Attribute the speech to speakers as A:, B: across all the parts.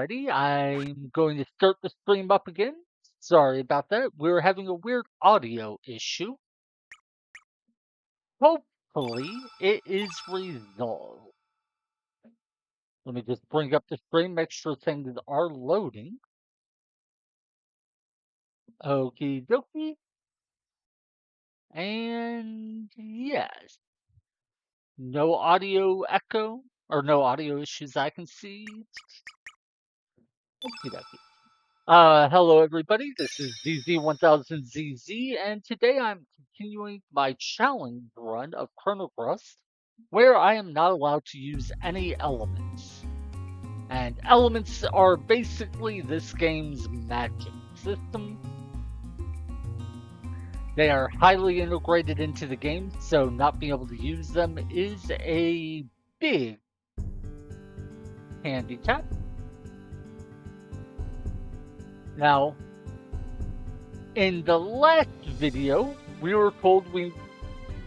A: Alrighty, I'm going to start the stream up again. Sorry about that. We're having a weird audio issue. Hopefully, it is resolved. Let me just bring up the stream, make sure things are loading. Okie dokie. And yes, no audio echo or no audio issues I can see. Okie dokie. Hello everybody, this is ZZ1000ZZ, and today I'm continuing my challenge run of Chrono Cross, where I am not allowed to use any elements. And elements are basically this game's magic system. They are highly integrated into the game, so not being able to use them is a big handicap. Now, in the last video, we were told we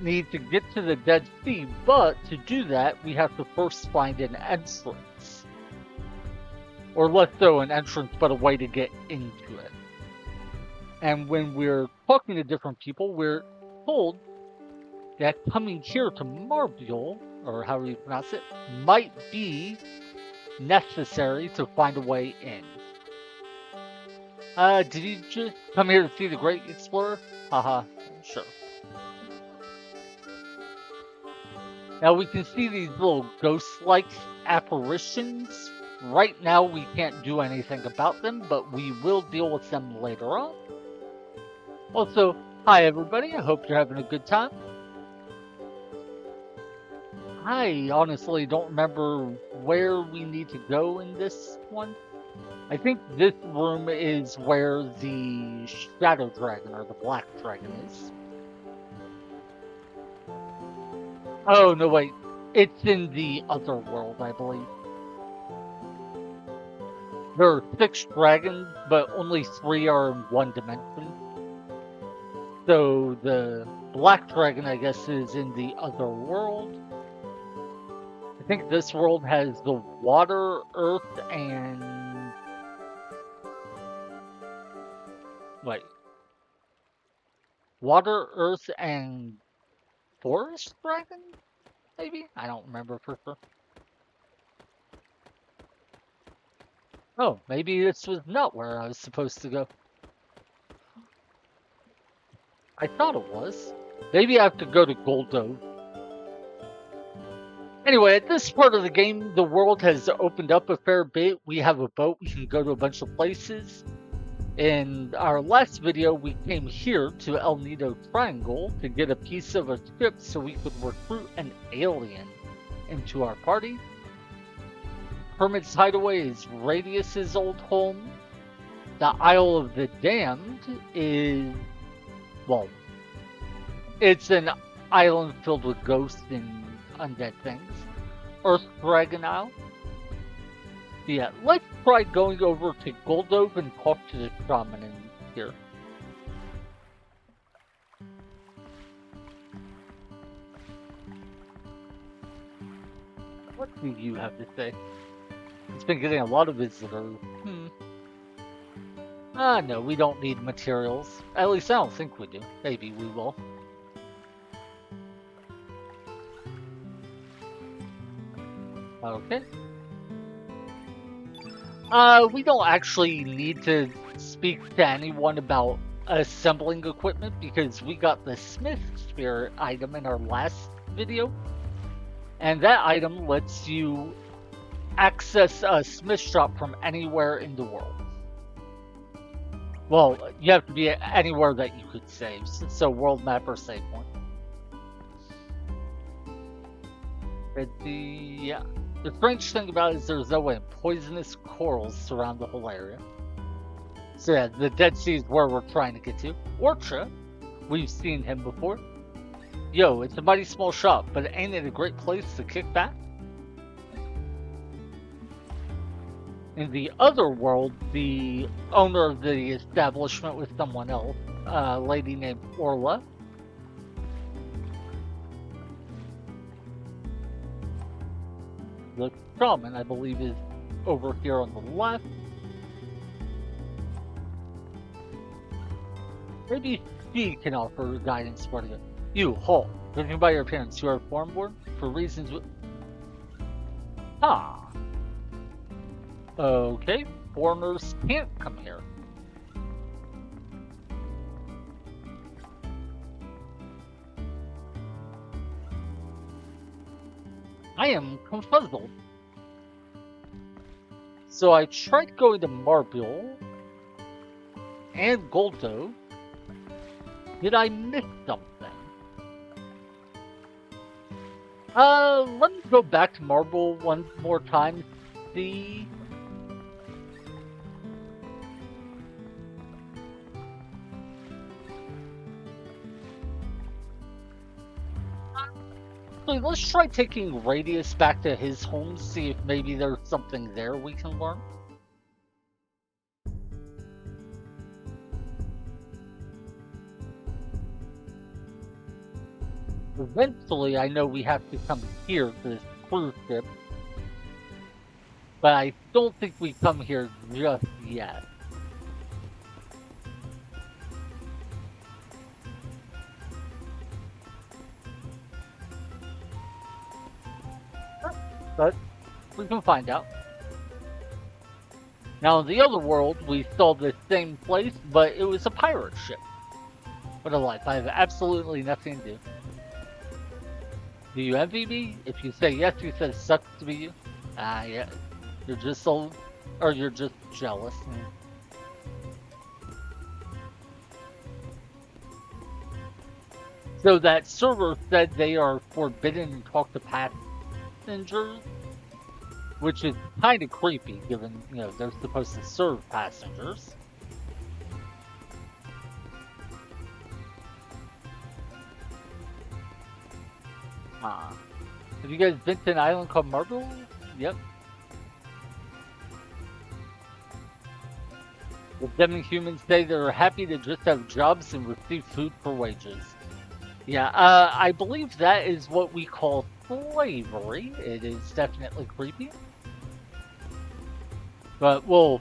A: need to get to the Dead Sea, but to do that, we have to first find an entrance. Or less so an entrance, but a way to get into it. And when we're talking to different people, we're told that coming here to Marbiol, or however you pronounce it, might be necessary to find a way in. Did you just come here to see the Great Explorer? Haha, sure. Now we can see these little ghost-like apparitions. Right now we can't do anything about them, but we will deal with them later on. Also, hi everybody, I hope you're having a good time. I honestly don't remember where we need to go in this one. I think this room is where the Shadow Dragon, or the Black Dragon, is. Oh, no, wait. It's in the other world, I believe. There are 6 dragons, but only 3 are in one dimension. So the Black Dragon, I guess, is in the other world. I think this world has the water, earth, and... Wait. Water, earth, and forest dragon? Maybe? I don't remember for sure. Oh, maybe this was not where I was supposed to go. I thought it was. Maybe I have to go to Goldo. Anyway, at this part of the game, the world has opened up a fair bit. We have a boat. We can go to a bunch of places. In our last video, we came here to El Nido Triangle to get a piece of a ship so we could recruit an alien into our party. Hermit's Hideaway is Radius's old home. The Isle of the Damned is, well, it's an island filled with ghosts and undead things. Earth Dragon Isle. Yeah, let's try going over to Goldove and talk to the shaman in here. What do you have to say? It's been getting a lot of visitors. No, we don't need materials. At least I don't think we do. Maybe we will. Okay. We don't actually need to speak to anyone about assembling equipment because we got the Smith Sphere item in our last video. And that item lets you access a smith shop from anywhere in the world. Well, you have to be anywhere that you could save, so world map or save point. But yeah. The strange thing about it is there's no way, poisonous corals surround the whole area. So yeah, the Dead Sea is where we're trying to get to. Orcha, we've seen him before. Yo, it's a mighty small shop, but ain't it a great place to kick back? In the other world, the owner of the establishment was someone else, a lady named Orla. The shaman, I believe, is over here on the left. Maybe she can offer guidance for you. You, halt. Judging by your appearance, you are foreign-born for reasons with... Ah. Okay, foreigners can't come here. I am confuzzled. So I tried going to Marble and Goldo. Did I miss something? Let me go back to Marble one more time. See. Let's try taking Radius back to his home, see if maybe there's something there we can learn. Eventually, I know we have to come here to this cruise ship, but I don't think we come here just yet. But we can find out. Now, in the other world, we saw the same place, but it was a pirate ship. What a life. I have absolutely nothing to do. Do you envy me? If you say yes, you said it sucks to be you. Ah, yeah. You're just so... or you're just jealous. So that server said they are forbidden to talk to passengers, which is kind of creepy, given, you know, they're supposed to serve passengers. Have you guys been to an island called Marble? Yep. The demi-humans say they're happy to just have jobs and receive food for wages. Yeah, I believe that is what we call slavery. It is definitely creepy. But we'll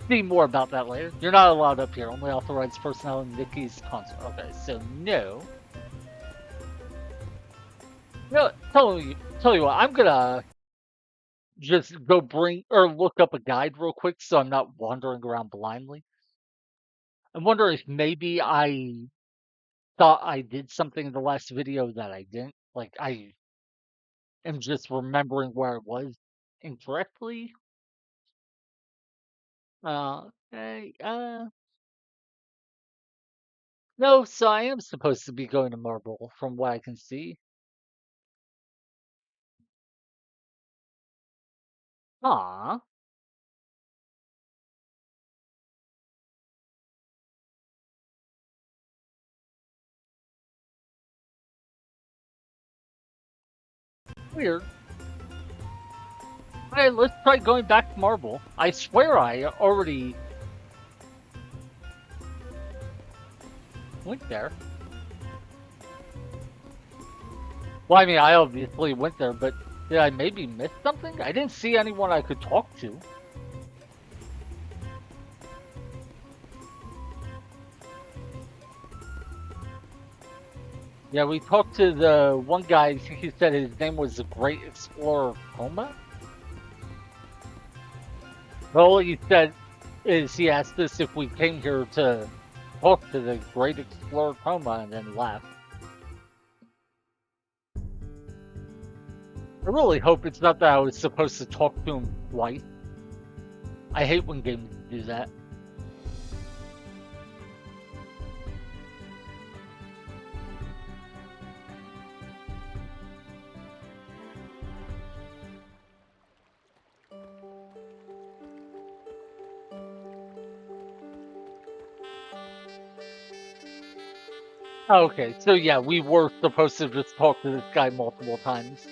A: see more about that later. You're not allowed up here. Only authorized personnel in Nikki's concert. Okay, so no. No, tell you what, I'm gonna just go look up a guide real quick so I'm not wandering around blindly. I'm wondering if maybe I thought I did something in the last video that I didn't. Like, I am just remembering where I was incorrectly. Okay, no, so I am supposed to be going to Marble from what I can see. Ah, weird. Okay, let's try going back to Marble. I swear I already went there. Well, I mean, I obviously went there, but did I maybe miss something? I didn't see anyone I could talk to. Yeah, we talked to the one guy, I think he said his name was the Great Explorer Coma. All he said is he asked us if we came here to talk to the Great Explorer Coma and then left. I really hope it's not that I was supposed to talk to him twice. I hate when games do that. Okay, so yeah, we were supposed to just talk to this guy multiple times.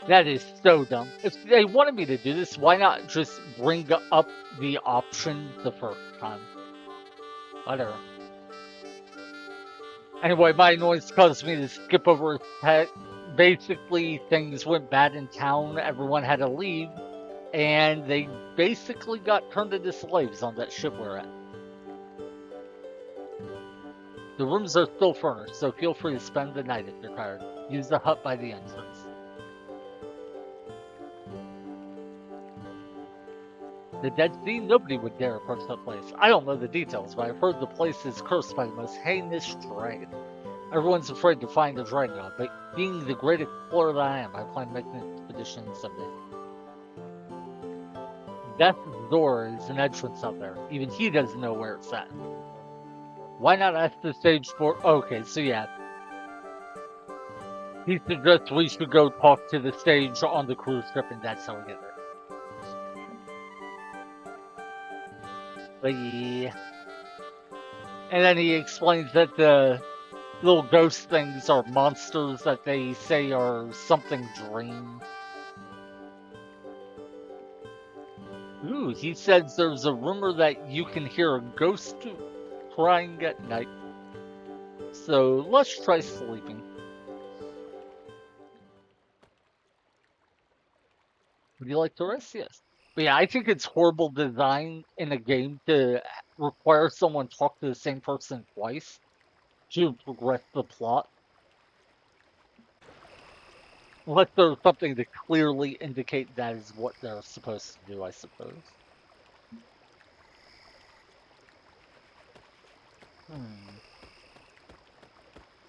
A: That is so dumb. If they wanted me to do this, why not just bring up the option the first time? Whatever. Anyway, my annoyance caused me to skip over his pet. Basically, things went bad in town, everyone had to leave, and they basically got turned into slaves on that ship we're at. The rooms are still furnished, so feel free to spend the night if you're tired. Use the hut by the entrance. The Dead Sea, nobody would dare approach that place. I don't know the details, but I've heard the place is cursed by the most heinous dragon. Everyone's afraid to find a dragon, but being the great explorer that I am, I plan to make an expedition someday. Death's door is an entrance up there. Even he doesn't know where it's at. Why not ask the stage for... Okay, so yeah. He suggests we should go talk to the stage on the cruise ship, and that's how we get there. But yeah. And then he explains that the little ghost things are monsters that they say are something dream. Ooh, he says there's a rumor that you can hear a ghost crying at night. So let's try sleeping. Would you like to rest? Yes. But yeah, I think it's horrible design in a game to require someone talk to the same person twice to progress the plot. Unless there's something to clearly indicate that is what they're supposed to do, I suppose. Hmm.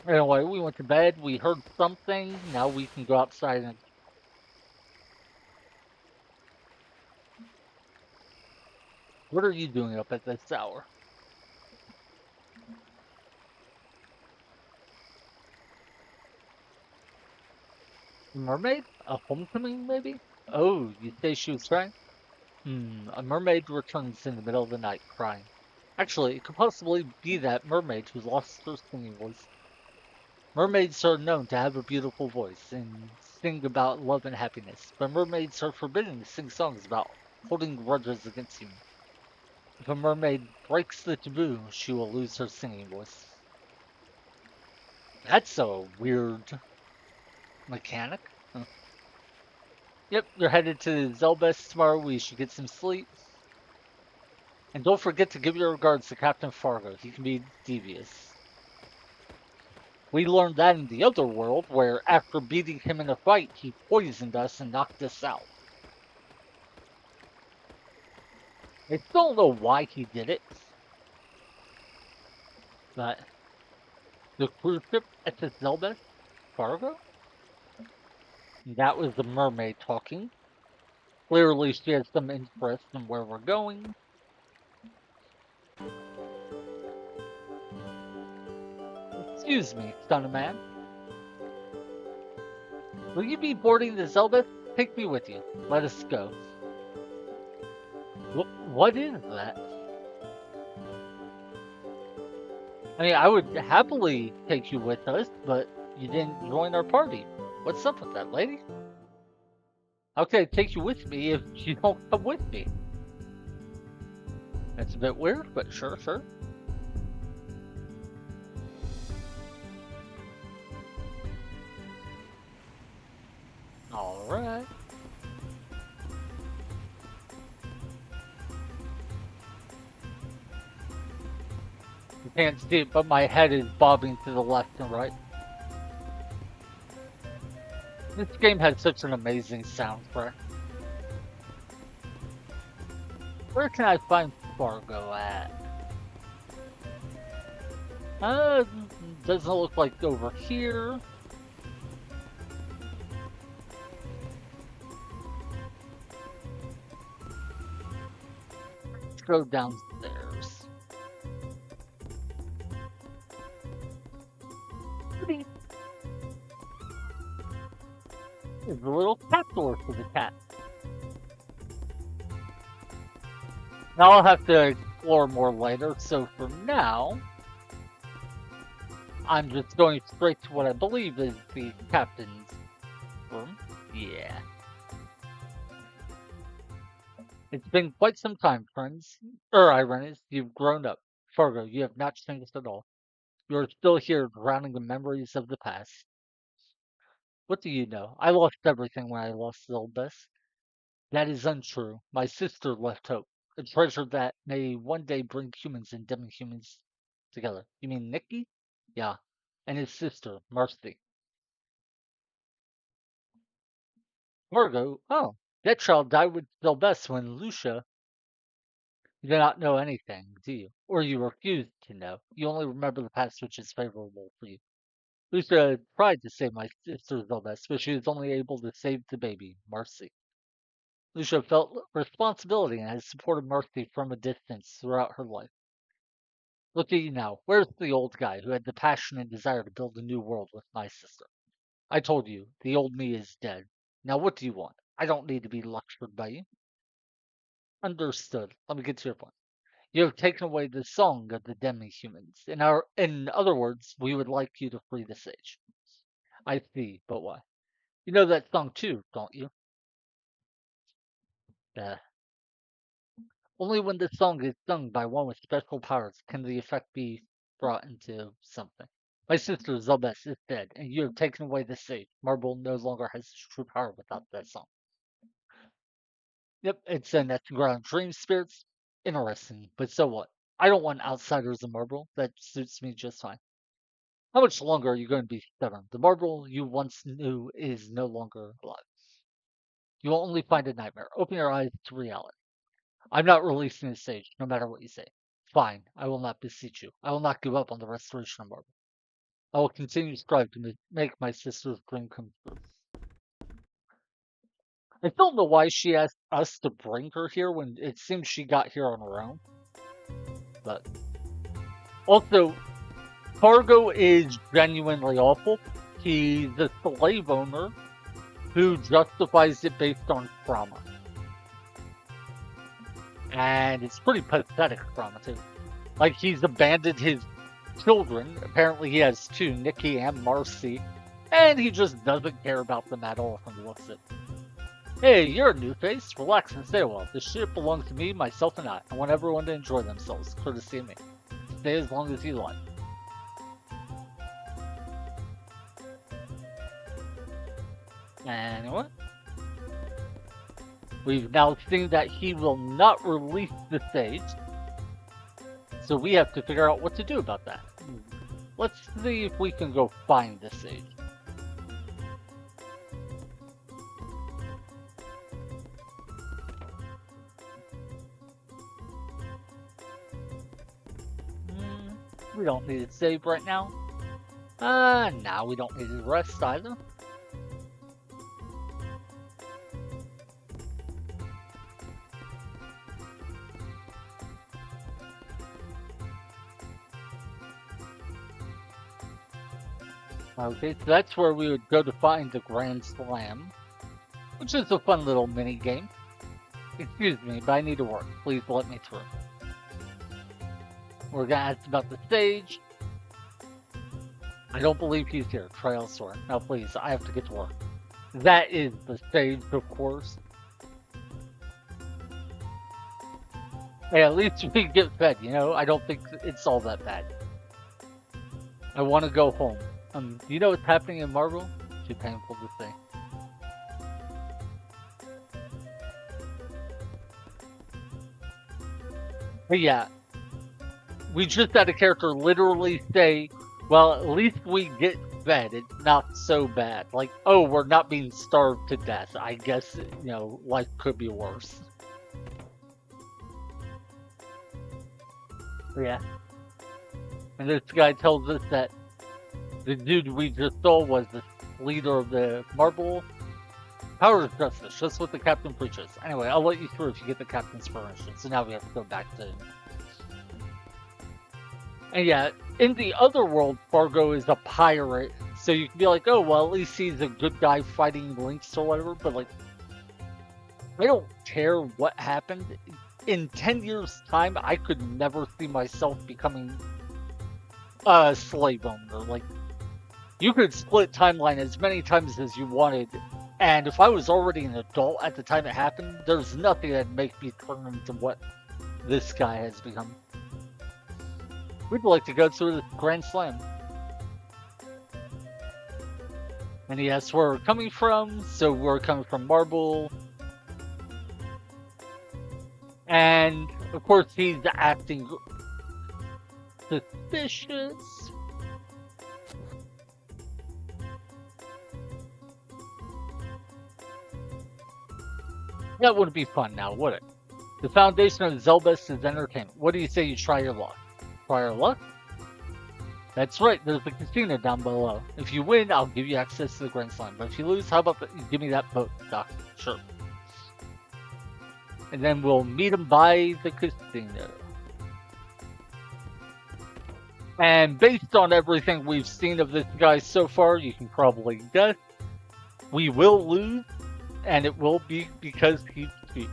A: Anyway, we went to bed, we heard something, now we can go outside and... What are you doing up at this hour? Mermaid? A homecoming, maybe? Oh, you say she was crying? A mermaid returns in the middle of the night, crying. Actually, it could possibly be that mermaid who lost her singing voice. Mermaids are known to have a beautiful voice and sing about love and happiness, but mermaids are forbidden to sing songs about holding grudges against humans. If a mermaid breaks the taboo, she will lose her singing voice. That's a weird mechanic. Huh. Yep, they're headed to Zelbest tomorrow. We should get some sleep. And don't forget to give your regards to Captain Fargo. He can be devious. We learned that in the other world, where after beating him in a fight, he poisoned us and knocked us out. I still don't know why he did it, but the cruise ship at the Zelda Fargo? That was the mermaid talking. Clearly, she has some interest in where we're going. Excuse me, son of man. Will you be boarding the Zelda? Take me with you. Let us go. What is that? I mean, I would happily take you with us, but you didn't join our party. What's up with that, lady? Okay, take you with me if you don't come with me. That's a bit weird, but sure, sure. Alright. You can't see it, but my head is bobbing to the left and right. This game has such an amazing soundtrack. Where can I find Fargo at? Doesn't look like over here. Let's go downstairs. There's a little cat door for the cat. Now I'll have to explore more later, so for now, I'm just going straight to what I believe is the captain's room. Yeah. It's been quite some time, friends. Irenis, you've grown up. Fargo, you have not changed at all. You're still here, drowning in memories of the past. What do you know? I lost everything when I lost Zilbus. That is untrue. My sister left hope, a treasure that may one day bring humans and demi-humans together. You mean Nikki? Yeah, and his sister, Marcy. Margot? Oh, that child died with Sylvester when Lucia. You do not know anything, do you? Or you refuse to know. You only remember the past which is favorable for you. Lucia tried to save my sister Sylvester, but she was only able to save the baby, Marcy. Lucia felt responsibility and has supported Marcy from a distance throughout her life. Look at you now. Where's the old guy who had the passion and desire to build a new world with my sister? I told you, the old me is dead. Now what do you want? I don't need to be lectured by you. Understood. Let me get to your point. You have taken away the song of the demi-humans. In other words, we would like you to free the sage. I see, but why? You know that song too, don't you? Uh, Only when the song is sung by one with special powers can the effect be brought into something. My sister Zelbes is dead, and you have taken away the sage. Marble no longer has its true power without that song. Yep, it's an ground dream spirits. Interesting, but so what? I don't want outsiders in Marble. That suits me just fine. How much longer are you going to be stubborn? The Marble you once knew is no longer alive. You will only find a nightmare. Open your eyes to reality. I'm not releasing the sage, no matter what you say. Fine, I will not beseech you. I will not give up on the restoration of Marble. I will continue to strive to make my sister's dream come true. I don't know why she asked us to bring her here when it seems she got here on her own. But also, Fargo is genuinely awful. He's a slave owner who justifies it based on trauma. And it's pretty pathetic trauma, too. Like, he's abandoned his children. Apparently, he has two, Nikki and Marcy. And he just doesn't care about them at all from the looks of it. Hey, you're a new face. Relax and stay a while. This ship belongs to me, myself, and I. I want everyone to enjoy themselves, courtesy of me. Stay as long as you like. Anyway. We've now seen that he will not release the sage. So we have to figure out what to do about that. Let's see if we can go find the sage. We don't need to save right now. Now we don't need to rest either. Okay, so that's where we would go to find the Grand Slam, which is a fun little mini game. Excuse me, but I need to work. Please let me through. We're gonna ask about the stage. I don't believe he's here. Try elsewhere. Now, please, I have to get to work. That is the stage, of course. Hey, at least we get fed, you know? I don't think it's all that bad. I want to go home. Do you know what's happening in Marble? Too painful to say. But yeah, we just had a character literally say, well, at least we get fed. It's not so bad. Like, oh, we're not being starved to death. I guess, you know, life could be worse. But yeah. And this guy tells us that the dude we just saw was the leader of the Marble Power of Justice, just what the captain preaches. Anyway, I'll let you through if you get the captain's permission. So now we have to go back to... And yeah, in the other world, Fargo is a pirate. So you can be like, oh, well, at least he's a good guy fighting lynx or whatever. But like, I don't care what happened. In 10 years' time, I could never see myself becoming a slave owner. Like, you could split timeline as many times as you wanted. And if I was already an adult at the time it happened, there's nothing that'd make me turn into what this guy has become. We'd like to go through the Grand Slam. And he asks where we're coming from, so we're coming from Marble. And of course, he's acting suspicious. That wouldn't be fun now, would it? The foundation of Zelbest is entertainment. What do you say you try your luck? Try your luck? That's right, there's a casino down below. If you win, I'll give you access to the Grand Slam. But if you lose, how about you give me that boat, Doc? Sure. And then we'll meet him by the casino. And based on everything we've seen of this guy so far, you can probably guess we will lose, and it will be because he's cheap.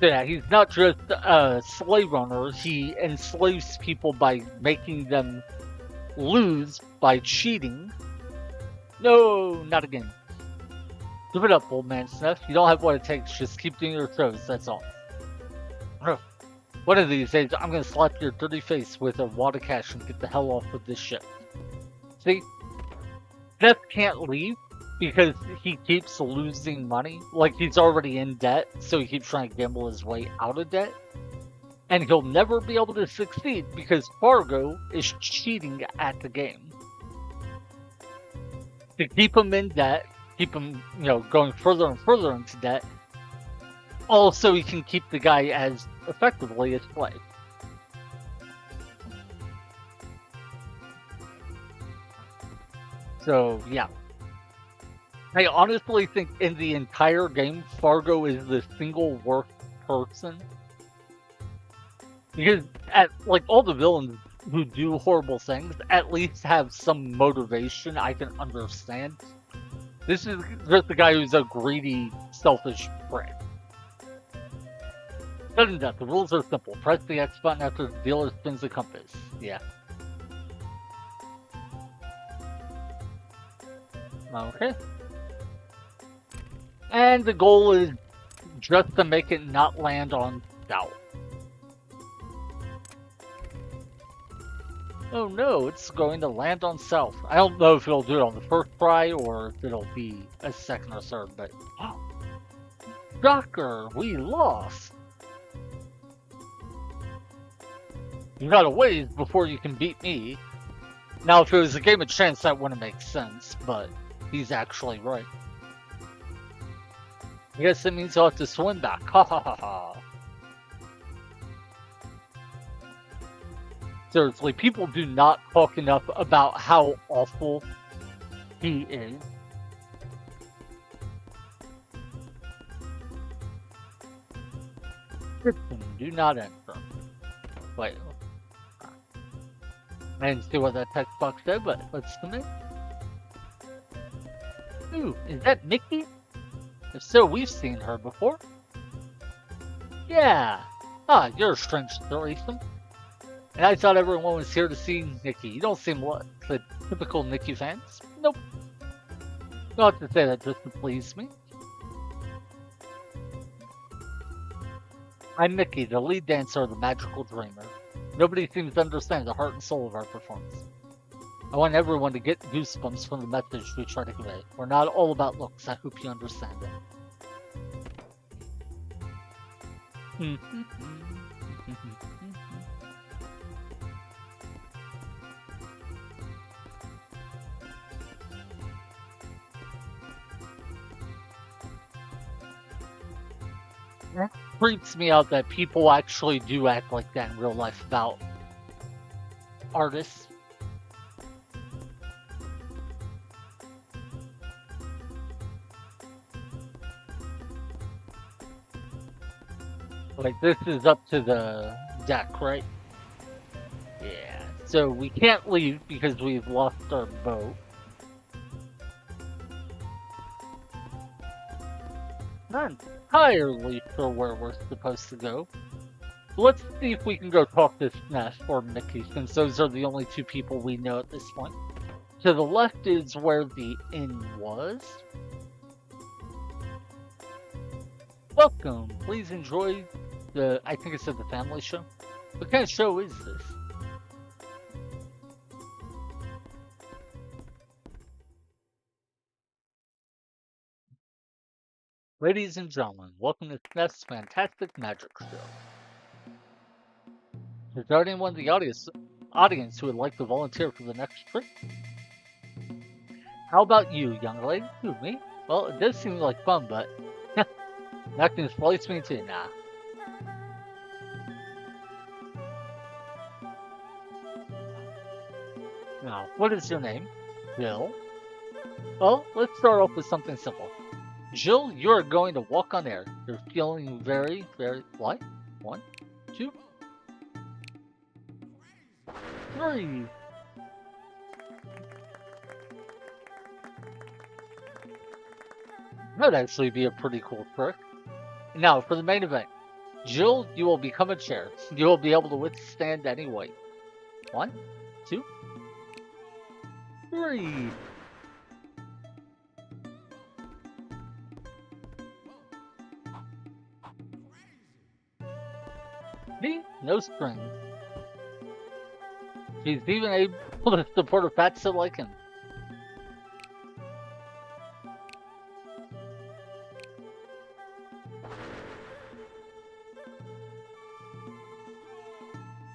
A: Yeah, he's not just a slave owner, he enslaves people by making them lose by cheating. No, not again. Give it up, old man Snuff. You don't have what it takes, just keep doing your throws, that's all. One of these days, I'm gonna slap your dirty face with a wad of cash and get the hell off of this ship. See? Seth can't leave because he keeps losing money. Like, he's already in debt, so he keeps trying to gamble his way out of debt. And he'll never be able to succeed because Fargo is cheating at the game. To keep him in debt, keep him, going further and further into debt, also he can keep the guy as effectively a slave. So, yeah. I honestly think in the entire game, Fargo is the single worst person. Because, all the villains who do horrible things at least have some motivation I can understand. This is just the guy who's a greedy, selfish prick. Sudden death. The rules are simple. Press the X button after the dealer spins the compass. Yeah. Okay. And the goal is just to make it not land on south. Oh no, it's going to land on south. I don't know if it'll do it on the first try or if it'll be a second or third, but... Shocker, we lost! You got a ways before you can beat me. Now, if it was a game of chance, that wouldn't make sense, but he's actually right. I guess it means I'll have to swim back. Ha ha ha ha. Seriously, people do not talk enough about how awful he is. Do not enter. Wait. I didn't see what that text box said, but let's submit. Ooh, is that Mickey? If so, we've seen her before. Yeah. Ah, you're a strange threesome. And I thought everyone was here to see Nikki. You don't seem like the typical Nikki fans. Nope. Not to say that just to please me. I'm Mickey, the lead dancer of the Magical Dreamer. Nobody seems to understand the heart and soul of our performance. I want everyone to get goosebumps from the message we try to convey. We're not all about looks. I hope you understand it. It freaks me out that people actually do act like that in real life about artists. Like, this is up to the deck, right? Yeah. So we can't leave because we've lost our boat. Not entirely sure where we're supposed to go. Let's see if we can go talk to Snuff or Mickey, since those are the only two people we know at this point. To the left is where the inn was. Welcome. Please enjoy I think it said the family show. What kind of show is this? Ladies and gentlemen, welcome to Smith's Fantastic Magic Show. Is there anyone in the audience who would like to volunteer for the next trick? How about you, young lady? Who, me? Well, it does seem like fun, but that can slice me too. Nah. Now, what is your name? Jill? Well, let's start off with something simple. Jill, you're going to walk on air. You're feeling very, very light. 1, 2, 3. That'd actually be a pretty cool trick. Now, for the main event. Jill, you will become a chair. You will be able to withstand any weight. 1, 2, 3. Me? No strings. She's even able to support a fatso like him.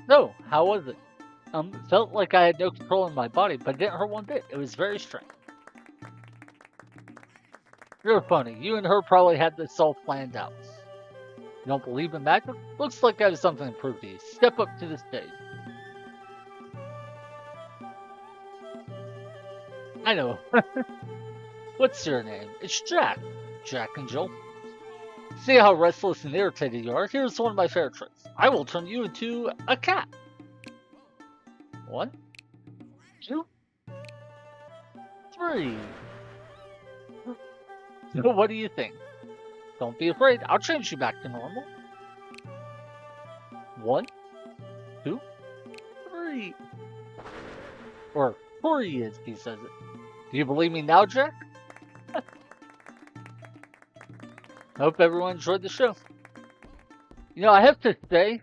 A: So, how was it? Felt like I had no control in my body, but it didn't hurt one bit. It was very strange. You're funny. You and her probably had this all planned out. You don't believe in magic? Looks like I have something to prove to you. Step up to the stage. I know. What's your name? It's Jack. Jack and Jill. See how restless and irritated you are? Here's one of my favorite tricks. I will turn you into a cat. 1, 2, 3. So what do you think? Don't be afraid. I'll change you back to normal. 1, 2, 3. Or 3 as he says it. Do you believe me now, Jack? Hope everyone enjoyed the show. You know, I have to say,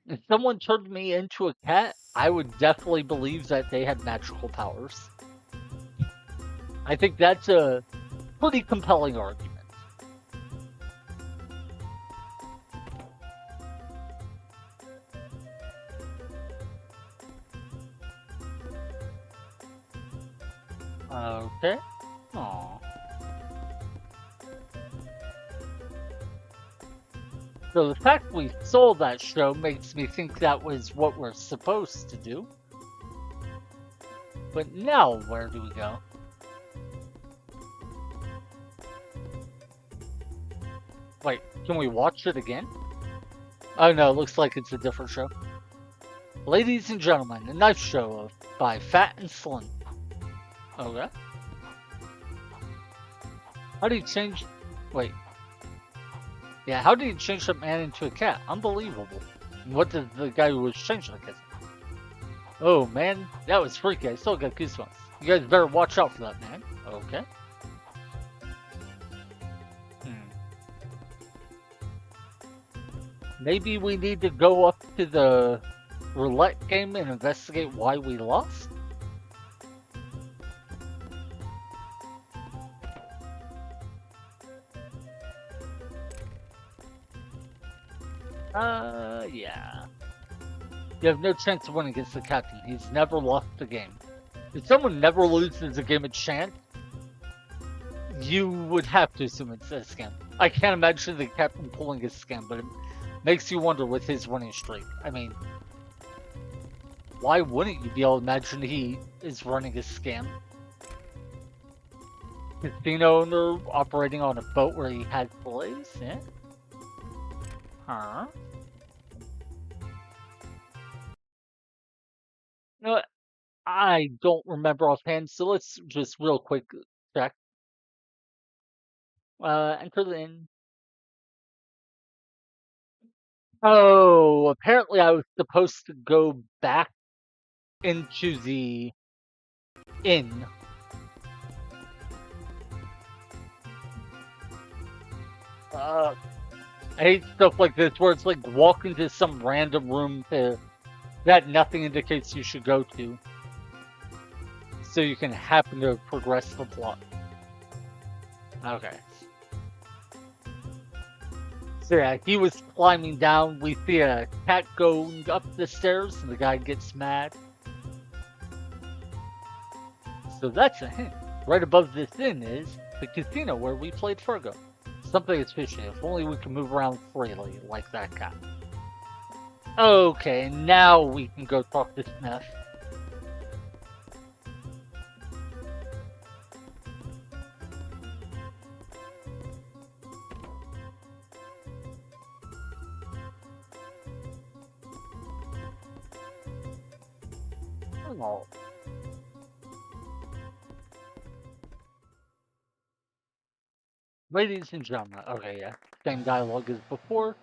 A: if someone turned me into a cat, I would definitely believe that they had magical powers. I think that's a pretty compelling argument. Okay. Aww. So the fact we sold that show makes me think that was what we're supposed to do. But now, where do we go? Wait, can we watch it again? Oh no, looks like it's a different show. Ladies and gentlemen, the Knife Show by Fat and Slim. Okay. How do you change... Wait. Yeah, how did you change that man into a cat? Unbelievable. What did the guy who was changed like this? Oh man, that was freaky. I still got goosebumps. You guys better watch out for that man. Okay. Maybe we need to go up to the roulette game and investigate why we lost? Yeah. You have no chance of winning against the captain. He's never lost a game. If someone never loses a game of chance, you would have to assume it's a scam. I can't imagine the captain pulling a scam, but it makes you wonder with his winning streak. I mean, why wouldn't you be able to imagine he is running a scam? Casino owner operating on a boat where he has slaves? Yeah? Huh? You know what? I don't remember offhand, so let's just real quick check. Enter the inn. Oh, apparently I was supposed to go back into the inn. I hate stuff like this where it's like walk into some random room that nothing indicates you should go to. So you can happen to progress the plot. Okay. So yeah, he was climbing down. We see a cat going up the stairs, and the guy gets mad. So that's a hint. Right above this inn is the casino where we played Fargo. Something is fishy. If only we can move around freely like that cat. Okay, now we can go talk to Smith. Oh. Ladies and gentlemen, okay, yeah, same dialogue as before.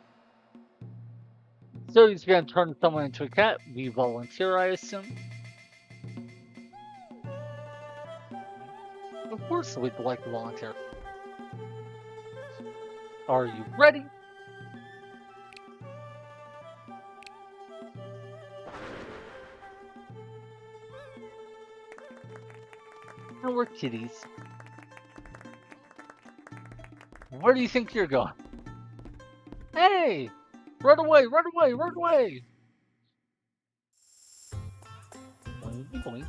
A: So he's gonna turn someone into a cat. We volunteer, I assume. Of course we'd like to volunteer. Are you ready? No, we're kitties. Where do you think you're going? Hey! Run away, run away, run away! Boingy boink.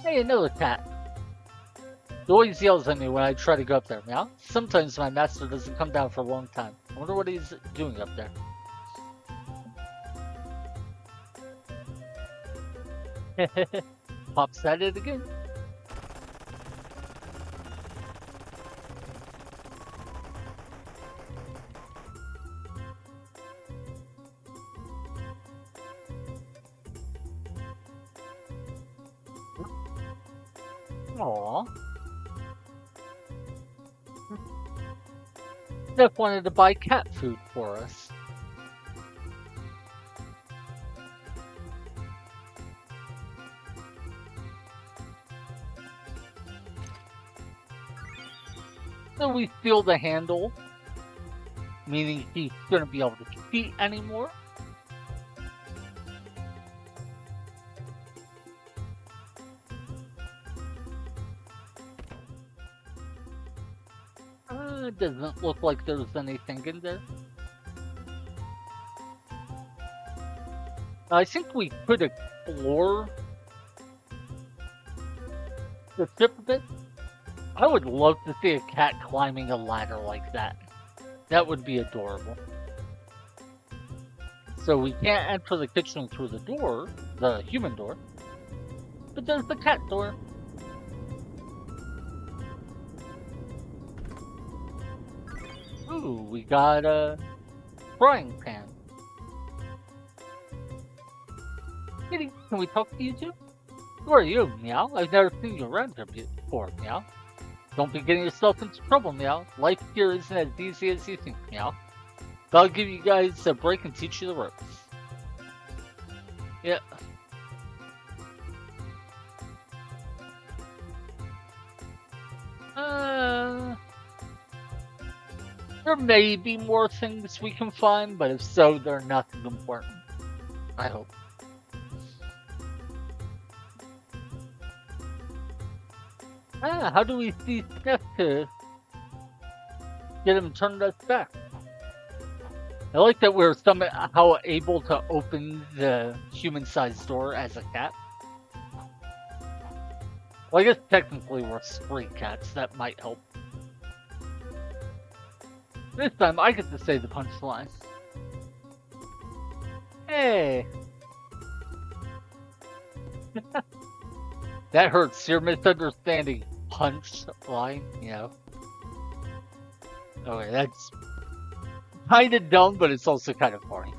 A: Hey, another cat. He always yells at me when I try to go up there, meow. Sometimes my master doesn't come down for a long time. I wonder what he's doing up there. Pops at it again. Aww. Steph wanted to buy cat food for us. So we feel the handle, meaning he shouldn't be able to cheat anymore. It doesn't look like there's anything in there. I think we could explore the ship a bit. I would love to see a cat climbing a ladder like that. That would be adorable. So we can't enter the kitchen through the door, the human door, but there's the cat door. Ooh, we got a frying pan. Kitty, can we talk to you two? Who are you, Meow? I've never seen you around here before, Meow. Don't be getting yourself into trouble, Meow. Life here isn't as easy as you think, Meow. But I'll give you guys a break and teach you the ropes. Yeah. There may be more things we can find, but if so, they're nothing important. I hope. How do we see Steph to get him turned us back? I like that we're somehow able to open the human-sized door as a cat. Well, I guess technically we're stray cats. That might help. This time I get to say the punchline. Hey! That hurts. You're misunderstanding punchline, you know. Okay, that's kind of dumb, but it's also kind of funny.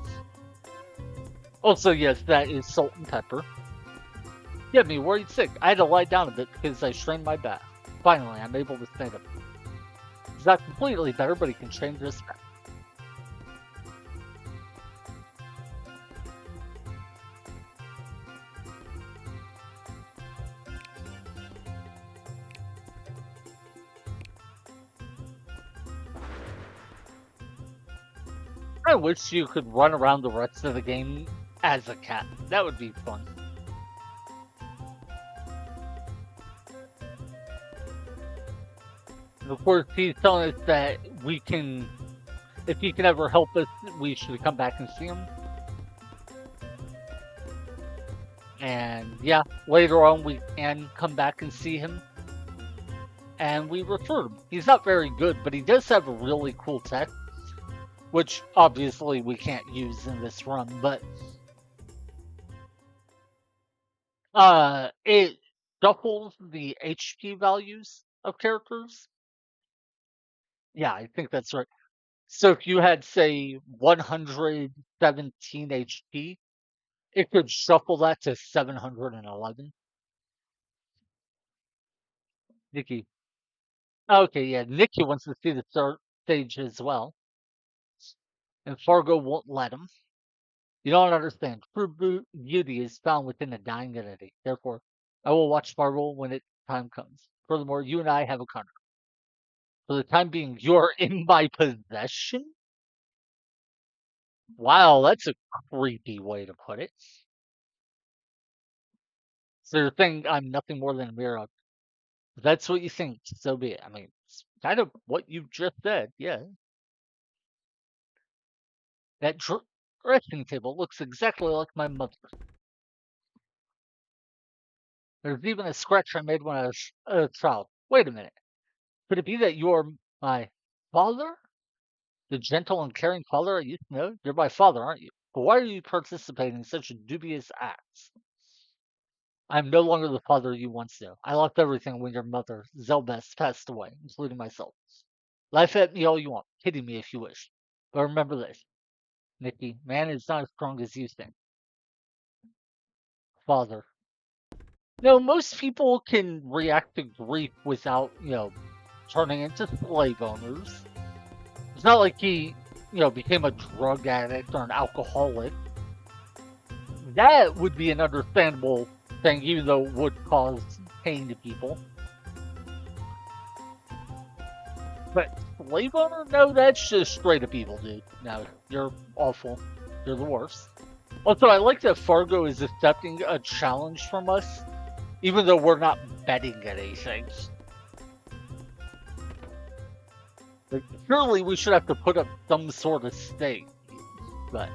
A: Also, yes, that is salt and pepper. Get me worried sick. I had to lie down a bit because I strained my back. Finally, I'm able to stand up. It's not completely better, but he can change this back. I wish you could run around the rest of the game as a cat. That would be fun. Of course, he's telling us that we can, if he can ever help us, we should come back and see him. And yeah, later on we can come back and see him. And we refer him. He's not very good, but he does have a really cool tech, which obviously we can't use in this run, but it shuffles the HP values of characters. Yeah, I think that's right. So if you had, say, 117 HP, it could shuffle that to 711. Nikki. Okay, yeah, Nikki wants to see the start stage as well. And Fargo won't let him. You don't understand. True beauty is found within a dying entity. Therefore, I will watch Fargo when it time comes. Furthermore, you and I have a contract. For the time being, you're in my possession? Wow, that's a creepy way to put it. So you're saying I'm nothing more than a mirror. If that's what you think, so be it. I mean, it's kind of what you just said, yeah. That dressing table looks exactly like my mother's. There's even a scratch I made when I was a child. Wait a minute. Could it be that you're my father? The gentle and caring father I used to know? You're my father, aren't you? But why are you participating in such dubious acts? I'm no longer the father you once knew. I left everything when your mother, Zelbest, passed away, including myself. Laugh at me all you want. Pity me if you wish. But remember this, Nikki, man is not as strong as you think. Father. No, most people can react to grief without, turning into slave owners. It's not like he, became a drug addict or an alcoholic. That would be an understandable thing, even though it would cause pain to people. But slave owner? No, that's just straight up evil, dude. No, you're awful. You're the worst. Also, I like that Fargo is accepting a challenge from us, even though we're not betting at anything. Like, surely we should have to put up some sort of stake. But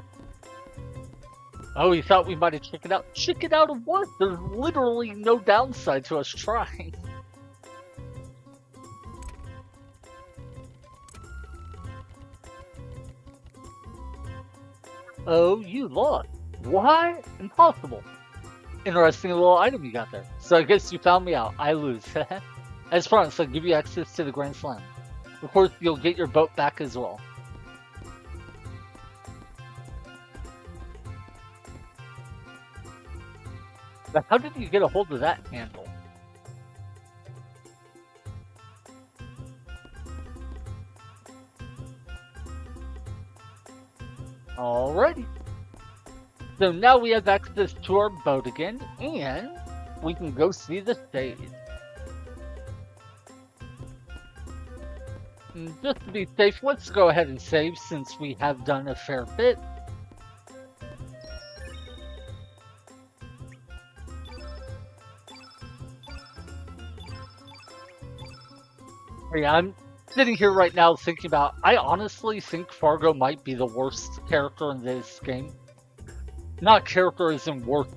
A: oh, you thought we might have chickened out? Chickened out of what? There's literally no downside to us trying. Oh, you lost. What? Impossible. Interesting little item you got there. So I guess you found me out. I lose. As promised, I'll give you access to the Grand Slam. Of course, you'll get your boat back as well. But how did you get a hold of that handle? Alrighty. So now we have access to our boat again, and we can go see the stage. And just to be safe, let's go ahead and save since we have done a fair bit. Yeah, I'm sitting here right now thinking about, I honestly think Fargo might be the worst character in this game. Not character as in worst,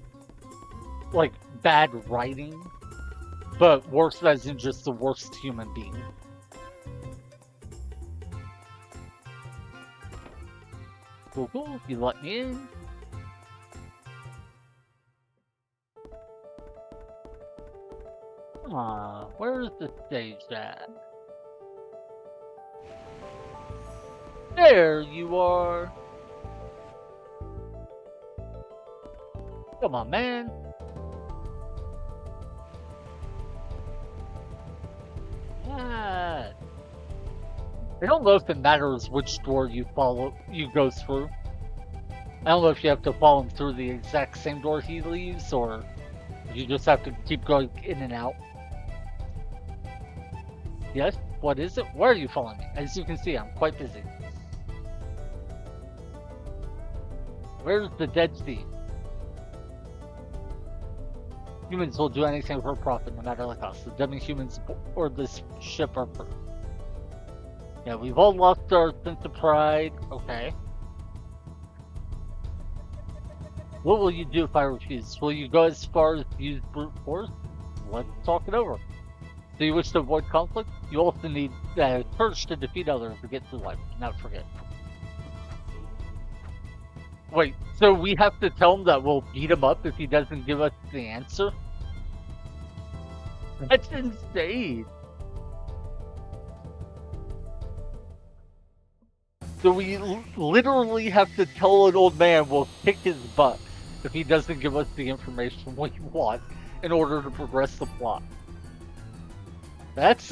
A: like, bad writing, but worst as in just the worst human being. Cool, you let me in. Where's the stage at? There you are! Come on, man! Ah. I don't know if it matters which door you go through. I don't know if you have to follow him through the exact same door he leaves, or you just have to keep going in and out. Yes? What is it? Where are you following me? As you can see, I'm quite busy. Where's the Dead Sea? Humans will do anything for profit, no matter the cost. The demi-humans or this ship are proof. Yeah, we've all lost our sense of pride. Okay. What will you do if I refuse? Will you go as far as to use brute force? Let's talk it over. Do you wish to avoid conflict? You also need courage to defeat others to get through life. Not forget. Wait, so we have to tell him that we'll beat him up if he doesn't give us the answer? That's insane. So we literally have to tell an old man we'll kick his butt if he doesn't give us the information we want in order to progress the plot. That's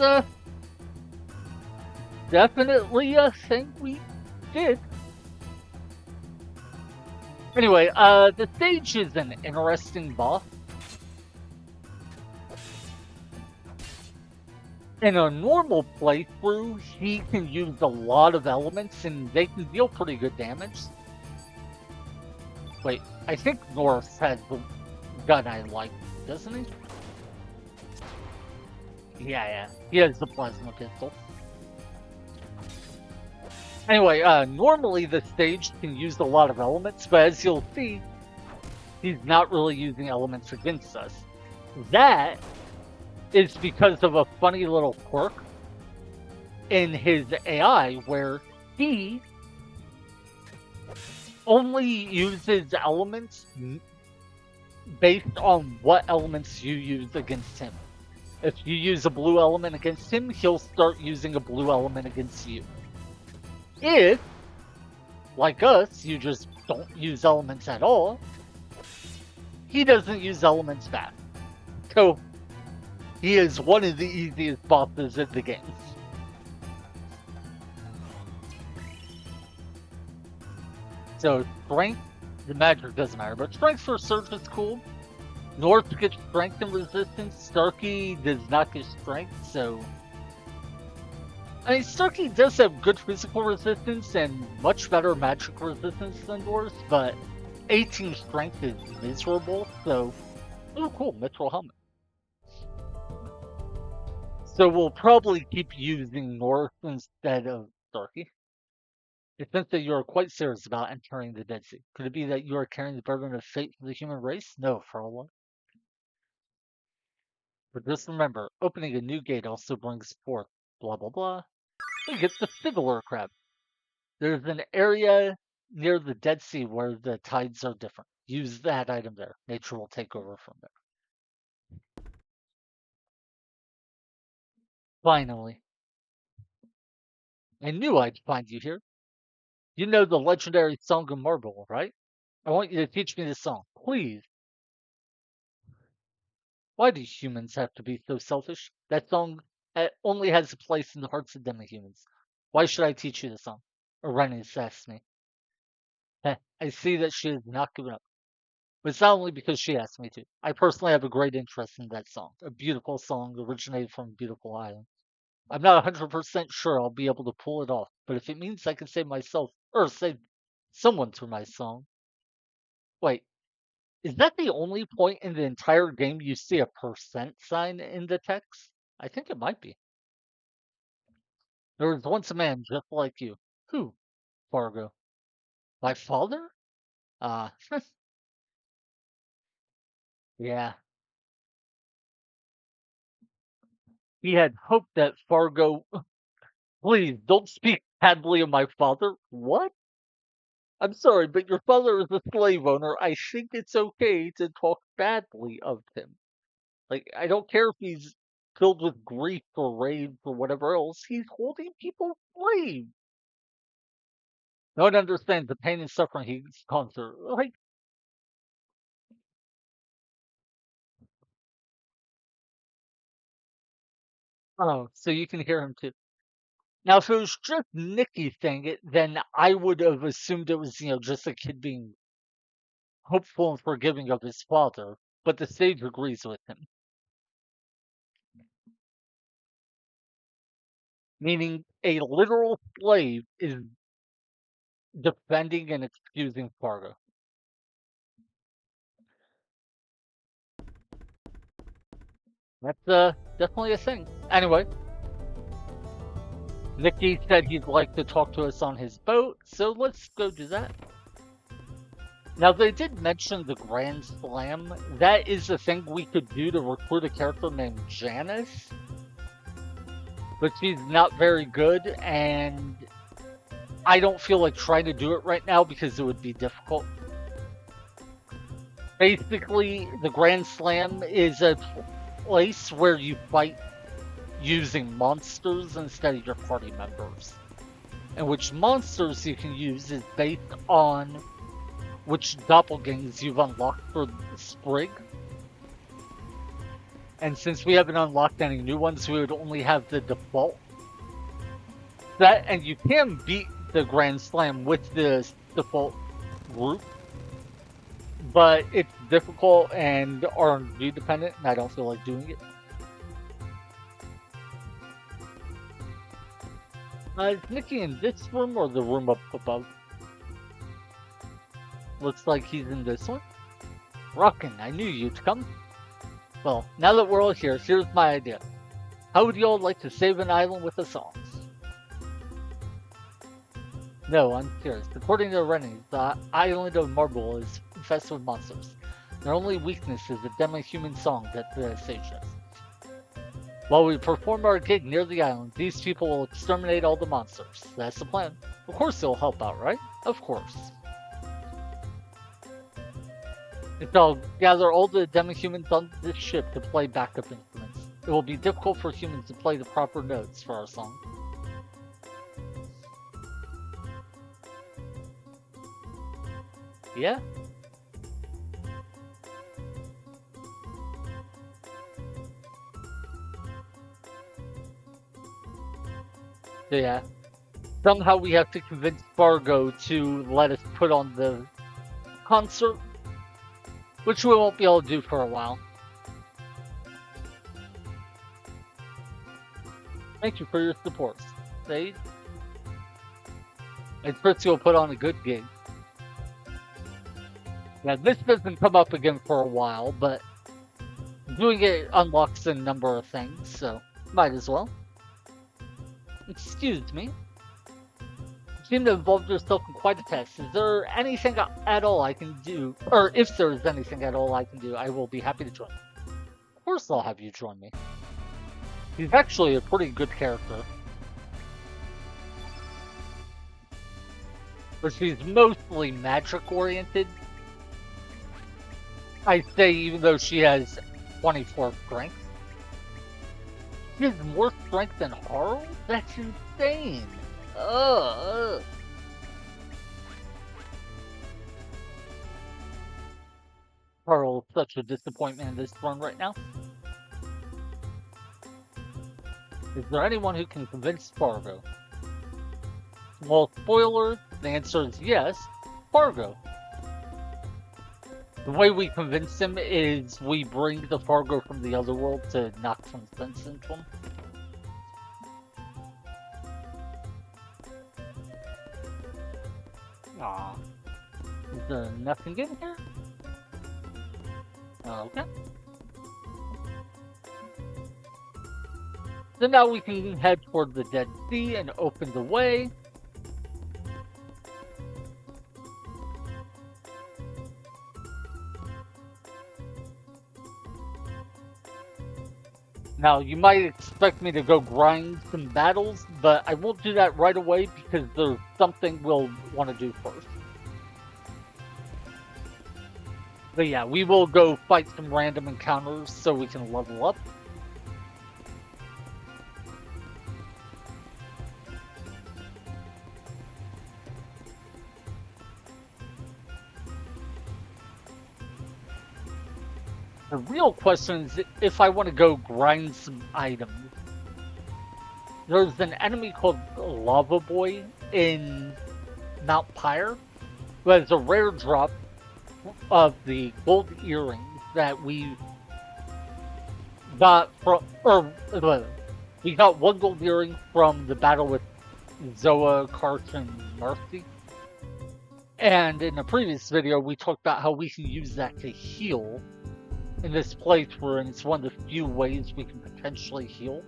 A: definitely a thing we did. Anyway, the stage is an interesting boss. In a normal playthrough, he can use a lot of elements and they can deal pretty good damage. Wait, I think North has the gun I like, doesn't he? Yeah. He has the plasma pistol. Anyway, normally the stage can use a lot of elements, but as you'll see, he's not really using elements against us. That is because of a funny little quirk in his AI where he only uses elements based on what elements you use against him. If you use a blue element against him, he'll start using a blue element against you. If, like us, you just don't use elements at all, he doesn't use elements back. So, he is one of the easiest bosses in the game. So, strength, the magic doesn't matter, but strength for Surge is cool. North gets strength and resistance. Starkey does not get strength, so... I mean, Starkey does have good physical resistance and much better magic resistance than North, but 18 strength is miserable, so... Oh, cool, Mithril Helmet. So we'll probably keep using North instead of Starkey. It seems that you are quite serious about entering the Dead Sea. Could it be that you are carrying the burden of fate for the human race? No, Frola. But just remember, opening a new gate also brings forth blah blah blah. We get the Fiddler Crab. There's an area near the Dead Sea where the tides are different. Use that item there. Nature will take over from there. Finally. I knew I'd find you here. You know the legendary Song of Marble, right? I want you to teach me this song, please. Why do humans have to be so selfish? That song only has a place in the hearts of demi-humans. Why should I teach you the song? Orenis asked me. I see that she has not given up. But it's not only because she asked me to. I personally have a great interest in that song. A beautiful song originated from a beautiful island. I'm not 100% sure I'll be able to pull it off, but if it means I can save myself, or save someone through my song. Wait, is that the only point in the entire game you see a percent sign in the text? I think it might be. There was once a man just like you. Who? Fargo. My father? Ah, yeah. He had hoped that Fargo. Please don't speak badly of my father. What? I'm sorry, but your father is a slave owner. I think it's okay to talk badly of him. Like, I don't care if he's filled with grief or rage or whatever else. He's holding people slaves. No one understands the pain and suffering he's gone through. Like, oh, so you can hear him too. Now, if it was just Nikki saying it, then I would have assumed it was, just a kid being hopeful and forgiving of his father. But the stage agrees with him, meaning a literal slave is defending and excusing Fargo. That's definitely a thing. Anyway, Nikki said he'd like to talk to us on his boat, so let's go do that. Now, they did mention the Grand Slam. That is a thing we could do to recruit a character named Janice. But she's not very good, and I don't feel like trying to do it right now because it would be difficult. Basically, the Grand Slam is a place where you fight using monsters instead of your party members. And which monsters you can use is based on which doppelgangers you've unlocked for Sprig. And since we haven't unlocked any new ones, we would only have the default set, and you can beat the Grand Slam with the default group, but it's difficult and RNG dependent, and I don't feel like doing it. Is Nikki in this room or the room up above? Looks like he's in this one. Rockin', I knew you'd come. Well, now that we're all here, here's my idea. How would you all like to save an island with a song? No, I'm serious. According to Rennie, the island of Marble is infested with monsters. Their only weakness is a demi-human song that the sage knows. While we perform our gig near the island, these people will exterminate all the monsters. That's the plan. Of course they'll help out, right? Of course. And I'll gather all the demi-humans on this ship to play backup instruments. It will be difficult for humans to play the proper notes for our song. Yeah? So yeah. Somehow we have to convince Fargo to let us put on the concert, which we won't be able to do for a while. Thank you for your support, Sage. And Fritzy will put on a good gig. Yeah, this doesn't come up again for a while, but doing it unlocks a number of things, so might as well. Excuse me. You seem to have involved yourself in quite a test. Is there anything at all I can do? Or if there is anything at all I can do, I will be happy to join. Of course I'll have you join me. He's actually a pretty good character. But she's mostly magic-oriented. I say even though she has 24 strength. She has more strength than Haru? That's insane! Ugh. Haru's such a disappointment in this run right now. Is there anyone who can convince Fargo? Well, spoiler, the answer is yes, Fargo. The way we convince him is we bring the Fargo from the other world to knock some sense into him. Aw. Is there nothing in here? Okay. So now we can head toward the Dead Sea and open the way. Now, you might expect me to go grind some battles, but I won't do that right away because there's something we'll want to do first. But yeah, we will go fight some random encounters so we can level up. The real question is if I want to go grind some items. There's an enemy called Lava Boy in Mount Pyre who has a rare drop of the gold earrings that we got from, we got one gold earring from the battle with Zoa, Karch, and Mercy. And in a previous video, we talked about how we can use that to heal in this playthrough, and it's one of the few ways we can potentially heal.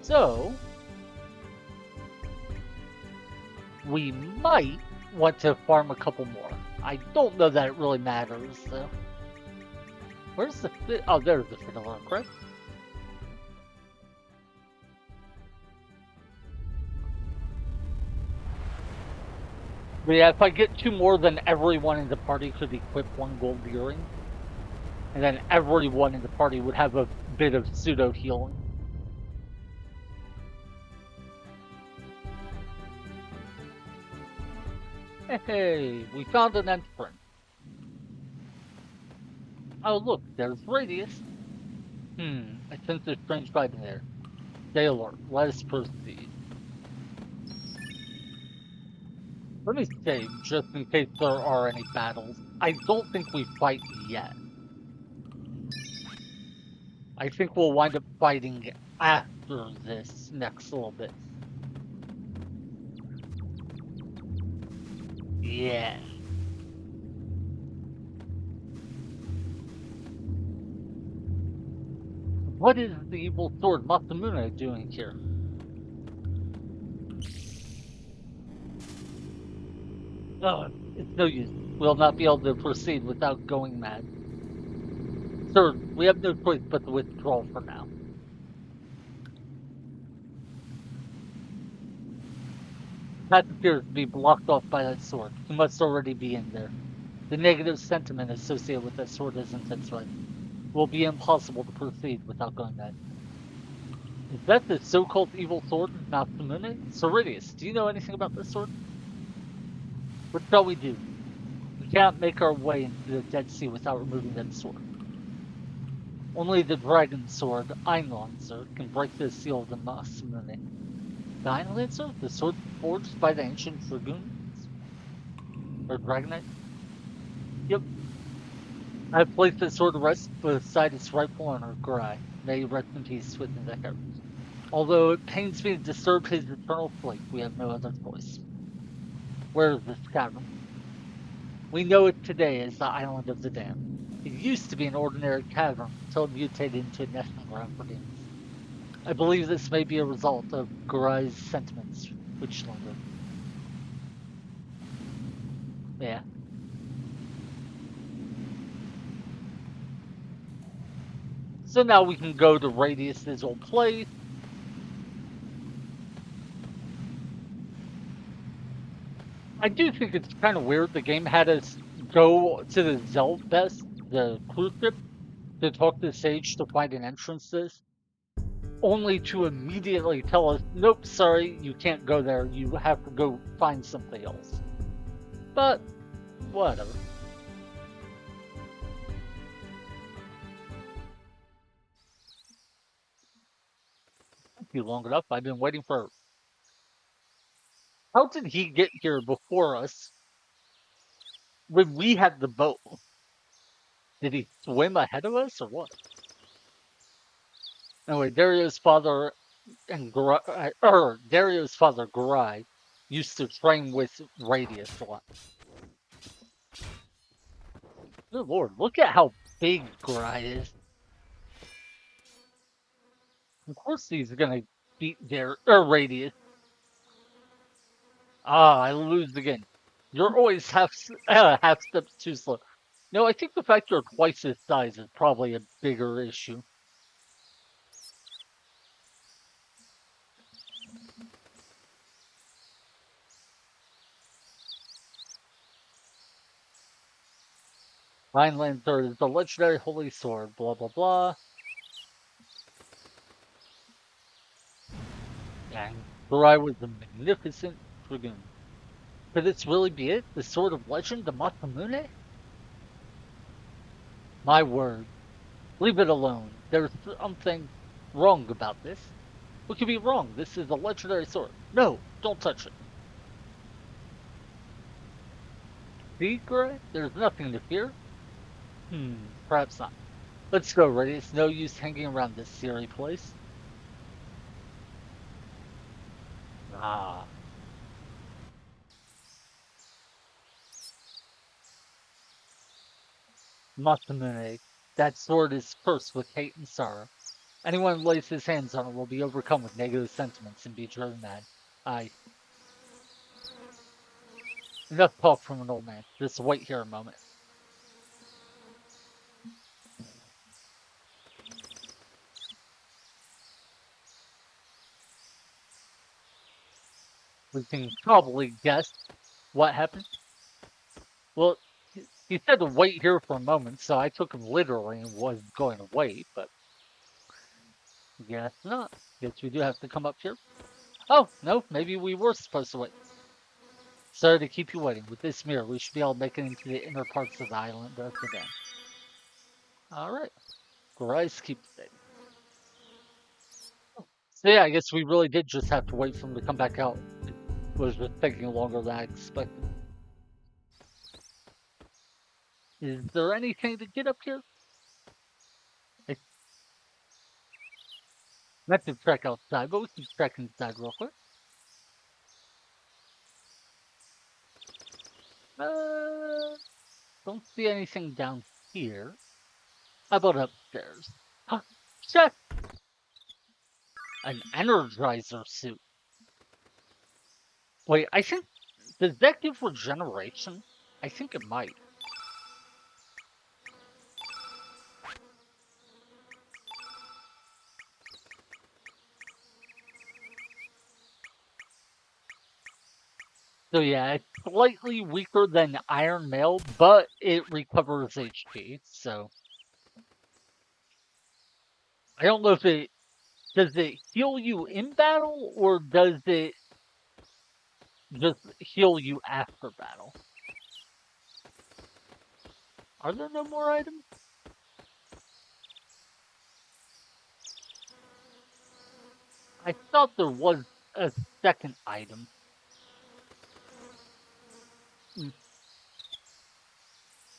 A: So, we might want to farm a couple more. I don't know that it really matters, though. Where's the fit? Oh, there's the vanilla crest. But yeah, if I get two more, then everyone in the party could equip one gold earring. And then everyone in the party would have a bit of pseudo healing. Hey, we found an entrance. Oh, look, there's Radius. I sense a strange vibe in there. Stay alert. Let us proceed. Let me save, just in case there are any battles. I don't think we fight yet. I think we'll wind up fighting after this next little bit. Yeah. What is the evil sword Masamune doing here? It's no use. We'll not be able to proceed without going mad. Sir, we have no choice but to withdraw for now. That appears to be blocked off by that sword. He must already be in there. The negative sentiment associated with that sword is intensified. It will be impossible to proceed without going mad. Is that the so-called evil sword, Masamune? Siridius, do you know anything about this sword? What shall we do? We can't make our way into the Dead Sea without removing that sword. Only the dragon sword, Einlancer, can break the seal of the Masamune. The Einlancer? The sword forged by the ancient dragoons? Or Dragonite? Yep. I have placed the sword to rest beside its rightful owner, Grai. May he rest in peace within the heavens. Although it pains me to disturb his eternal sleep, we have no other choice. Where is this cavern? We know it today as the Island of the Damned. It used to be an ordinary cavern until it mutated into a nesting ground for demons. I believe this may be a result of Garai's sentiments, which linger. Yeah. So now we can go to Radius's old place. I do think it's kind of weird the game had us go to the Zeltbest, the cruise ship, to talk to Sage to find an entrance to this, only to immediately tell us, nope, sorry, you can't go there. You have to go find something else. But, whatever. Took you long enough. I've been waiting for. How did he get here before us when we had the boat? Did he swim ahead of us or what? Anyway, Dario's father and Dario's father Garai used to train with Radius a lot. Good lord, look at how big Garai is. Of course he's gonna beat Radius. Ah, I lose again. You're always half steps too slow. No, I think the fact you're twice his size is probably a bigger issue. Rhinelancer is the legendary holy sword, blah blah blah. And Garai was a magnificent dragoon. Could this really be it? The sword of legend, the Masamune? My word. Leave it alone. There's something wrong about this. What could be wrong? This is a legendary sword. No, don't touch it. Secret? There's nothing to fear. Perhaps not. Let's go, Reddy. It's no use hanging around this silly place. Ah. Masamune. That sword is cursed with hate and sorrow. Anyone who lays his hands on it will be overcome with negative sentiments and be driven mad. Aye. Enough talk from an old man. Just wait here a moment. We can probably guess what happened. Well, he said to wait here for a moment, so I took him literally and was going to wait, but guess not. Guess we do have to come up here. Oh, no, maybe we were supposed to wait. Sorry to keep you waiting. With this mirror, we should be able to make it into the inner parts of the island of the dam. Alright. Grace keeps it. So yeah, I guess we really did just have to wait for him to come back out. It was just taking longer than I expected. Is there anything to get up here? I meant to check outside, but we can check inside real quick. Don't see anything down here. How about upstairs? Huh, check! An energizer suit. Wait, I think, does that give regeneration? I think it might. So yeah, it's slightly weaker than Iron Mail, but it recovers HP, so... I don't know if does it heal you in battle, or does it just heal you after battle? Are there no more items? I thought there was a second item.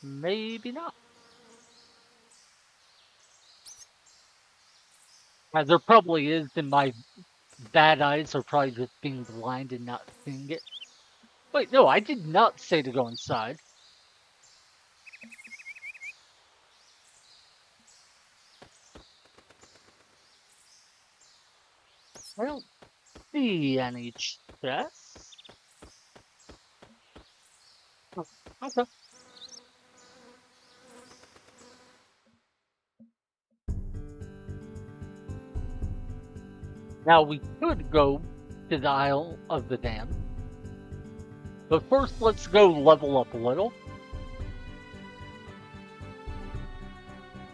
A: Maybe not. There probably is, and my bad eyes are probably just being blind and not seeing it. Wait, no, I did not say to go inside. I don't see any chests. Oh, okay. Now we could go to the Isle of the Dam. But first, let's go level up a little.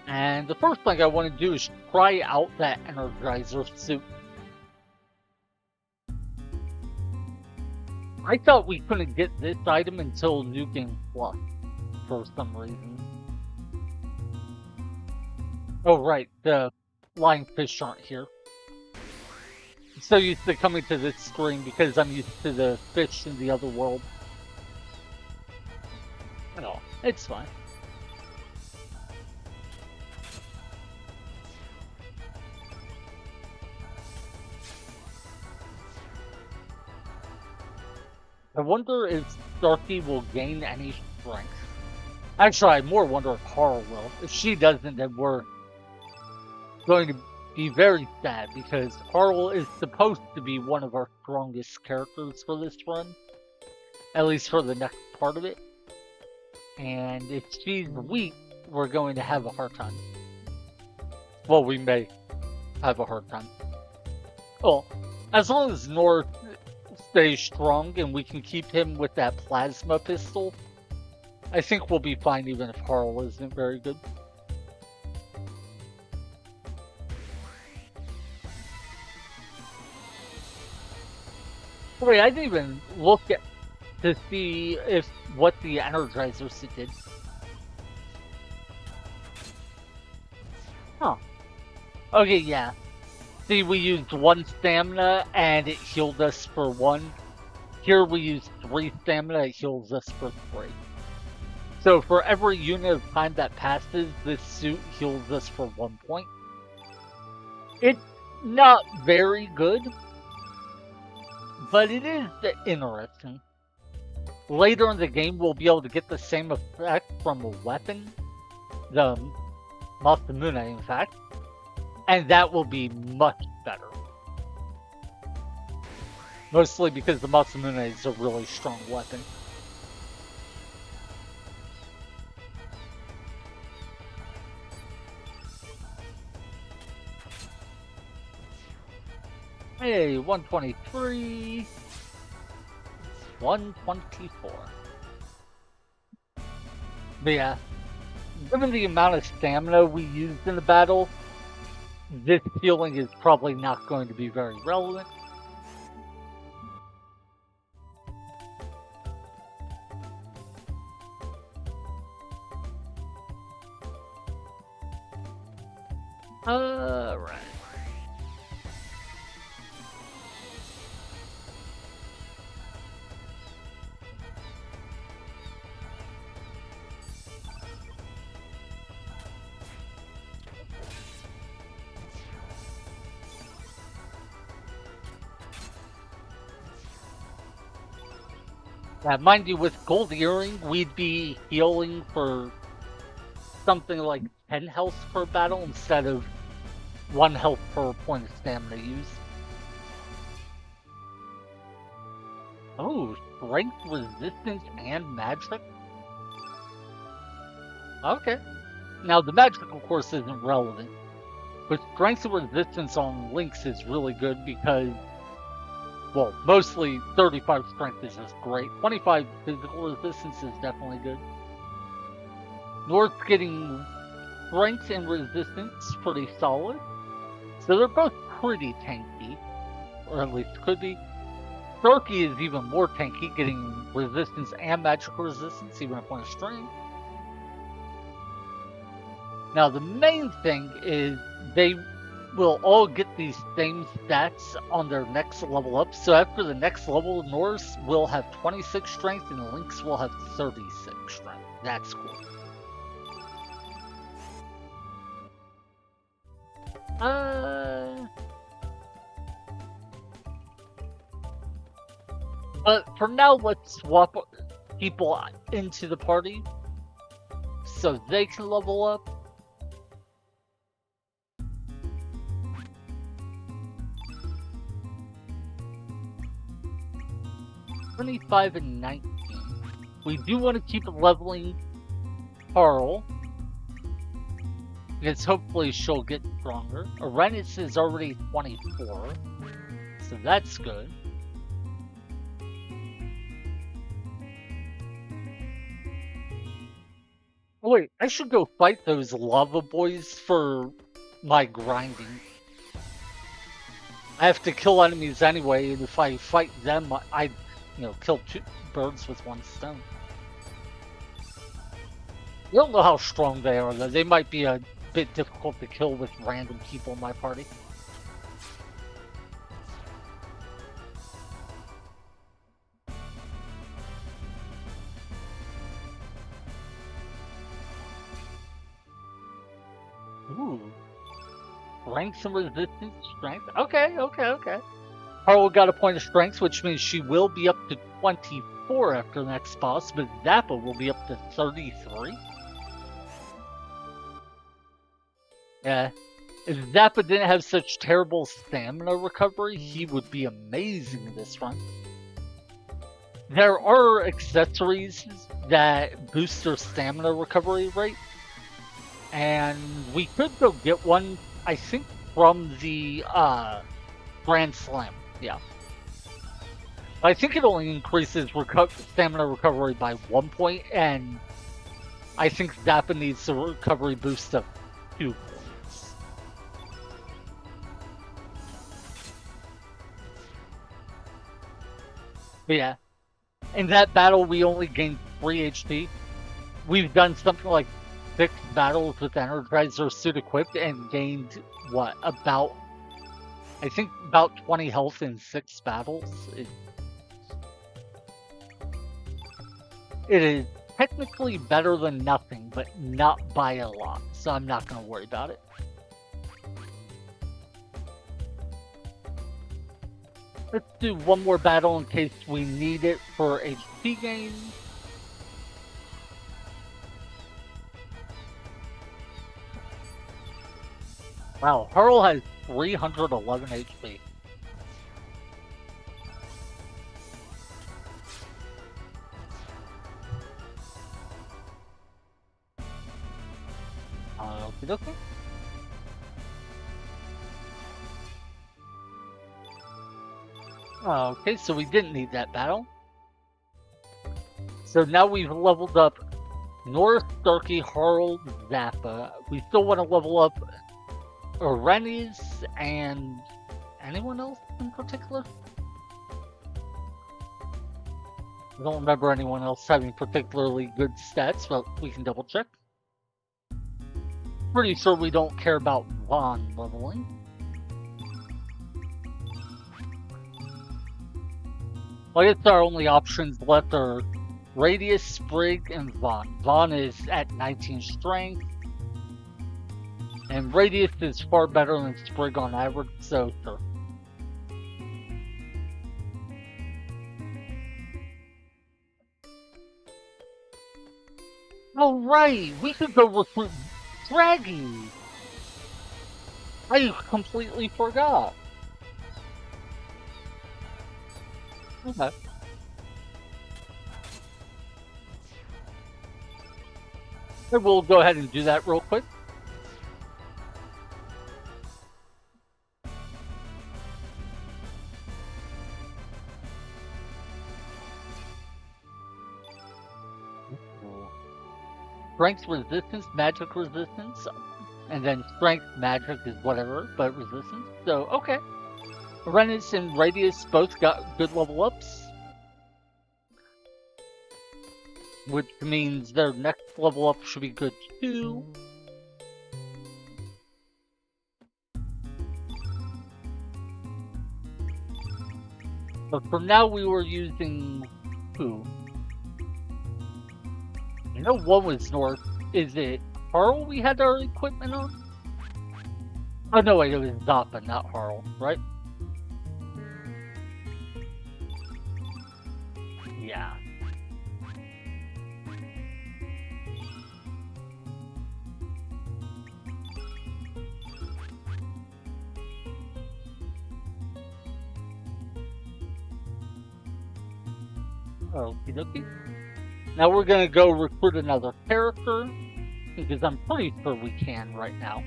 A: And the first thing I want to do is try out that Energizer suit. I thought we couldn't get this item until New Game Plus, for some reason. Oh right, the flying fish aren't here. I'm so used to coming to this screen because I'm used to the fish in the other world. No, it's fine. I wonder if Starkey will gain any strength. Actually, I more wonder if Harl will. If she doesn't, then we're going to be very sad, because Harl is supposed to be one of our strongest characters for this run. At least for the next part of it. And if she's weak, we're going to have a hard time. Well, we may have a hard time. Well, as long as North stays strong and we can keep him with that plasma pistol, I think we'll be fine even if Harl isn't very good. Wait, I didn't even look at to see what the Energizer suit did. Huh. Okay, yeah. See, we used 1 stamina and it healed us for 1. Here we use 3 stamina, it heals us for 3. So for every unit of time that passes, this suit heals us for 1 point. It's not very good, but it is interesting. Later in the game, we'll be able to get the same effect from a weapon, the Masamune, in fact. And that will be much better. Mostly because the Masamune is a really strong weapon. Hey, 123. 124. But yeah, given the amount of stamina we used in the battle, this healing is probably not going to be very relevant. Right. Mind you, with Gold Earring, we'd be healing for something like 10 health per battle instead of 1 health per point of stamina used. Oh, strength, resistance, and magic? Okay. Now, the magic, of course, isn't relevant, but strength and resistance on Lynx is really good because, well, mostly 35 strength is just great. 25 physical resistance is definitely good. North's getting strength and resistance pretty solid. So they're both pretty tanky, or at least could be. Starkey is even more tanky, getting resistance and magical resistance, even at point of strength. Now the main thing is they will all get these same stats on their next level up. So after the next level, Norse will have 26 strength and Lynx will have 36 strength. That's cool. But for now, let's swap people into the party so they can level up. $25 and 19. We do want to keep leveling Carl, because hopefully she'll get stronger. Arenis is already 24, so that's good. Oh, wait, I should go fight those lava boys for my grinding. I have to kill enemies anyway, and if I fight them, I kill 2 birds with 1 stone. You don't know how strong they are, though. They might be a bit difficult to kill with random people in my party. Ooh. Strength and resistance, strength. Okay. Carl got a point of strength, which means she will be up to 24 after the next boss, but Zappa will be up to 33. Yeah. If Zappa didn't have such terrible stamina recovery, he would be amazing in this run. There are accessories that boost their stamina recovery rate, and we could go get one, I think, from the Grand Slam. Yeah. I think it only increases stamina recovery by 1 point, and I think Zappa needs a recovery boost of 2 points. But yeah, in that battle, we only gained 3 HP. We've done something like 6 battles with Energizer suit equipped and gained, what, about 20 health in 6 battles. It is technically better than nothing, but not by a lot, so I'm not going to worry about it. Let's do one more battle in case we need it for HP gain. Wow, Hurl has 311 HP. Okie dokie. Okay, so we didn't need that battle. So now we've leveled up North, Starkey, Harald, Zappa. We still want to level up Orenes and anyone else in particular? I don't remember anyone else having particularly good stats, but we can double check. Pretty sure we don't care about Vaughn leveling. Well, I guess our only options left are Radius, Sprig, and Vaughn. Vaughn is at 19 strength, and Radius is far better than Sprig on average, so sure. Oh right, we could go recruit Draggy! I completely forgot. Okay. We'll go ahead and do that real quick. Strength resistance, magic resistance, and then strength magic is whatever, but resistance. So, okay. Orenes and Radius both got good level ups, which means their next level up should be good too. But for now, we were using who? I know one was North. Is it Harl we had our equipment on? Oh no, wait, it was Zappa, not Harl, right? Yeah. Okie dokie. Now we're gonna go recruit another character, because I'm pretty sure we can right now.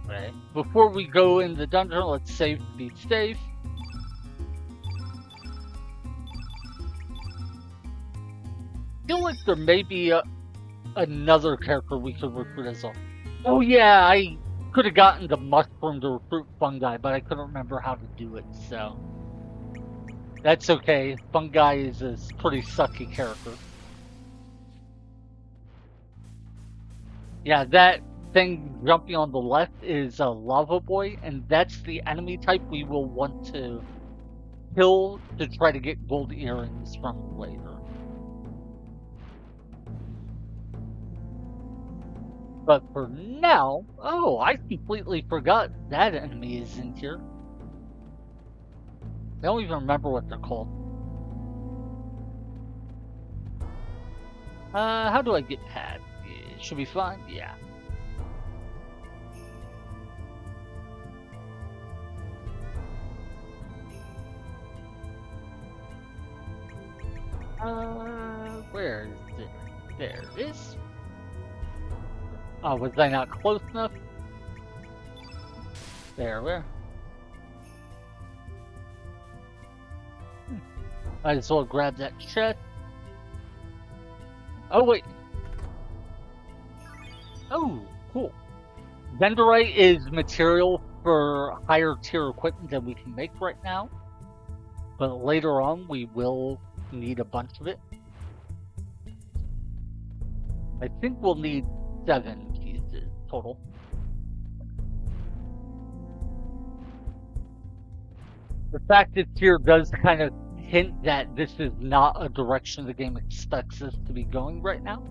A: Right. Before we go in the dungeon, let's save to be safe. I feel like there may be another character we could recruit as well. Oh yeah, I could have gotten the mushroom to recruit Fungi, but I couldn't remember how to do it, so that's okay. Fungi is a pretty sucky character. Yeah, that thing jumping on the left is a Lava Boy, and that's the enemy type we will want to kill to try to get gold earrings from later. But for now, oh, I completely forgot that enemy is in here. I don't even remember what they're called. How do I get past? It should be fine, yeah. Where is it? There it is. Oh, was I not close enough? There, where? I just want to grab that chest. Oh, wait. Oh, cool. Dendrite is material for higher tier equipment than we can make right now. But later on, we will need a bunch of it. I think we'll need 7 pieces total. The fact it's here does kind of hint that this is not a direction the game expects us to be going right now.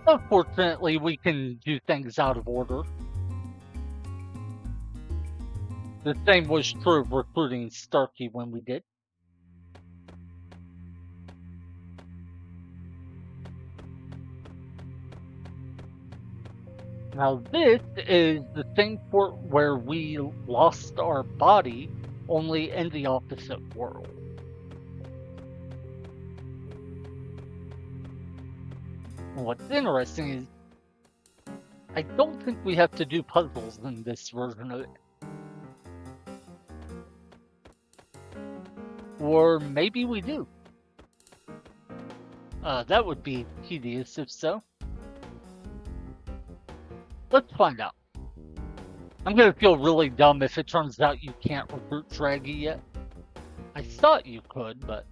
A: Unfortunately, we can do things out of order. The same was true of recruiting Starkey when we did. Now this is the same port where we lost our body, only in the opposite world. And what's interesting is I don't think we have to do puzzles in this version of it. Or maybe we do. That would be tedious if so. Let's find out. I'm gonna feel really dumb if it turns out you can't recruit Draggy yet. I thought you could, but...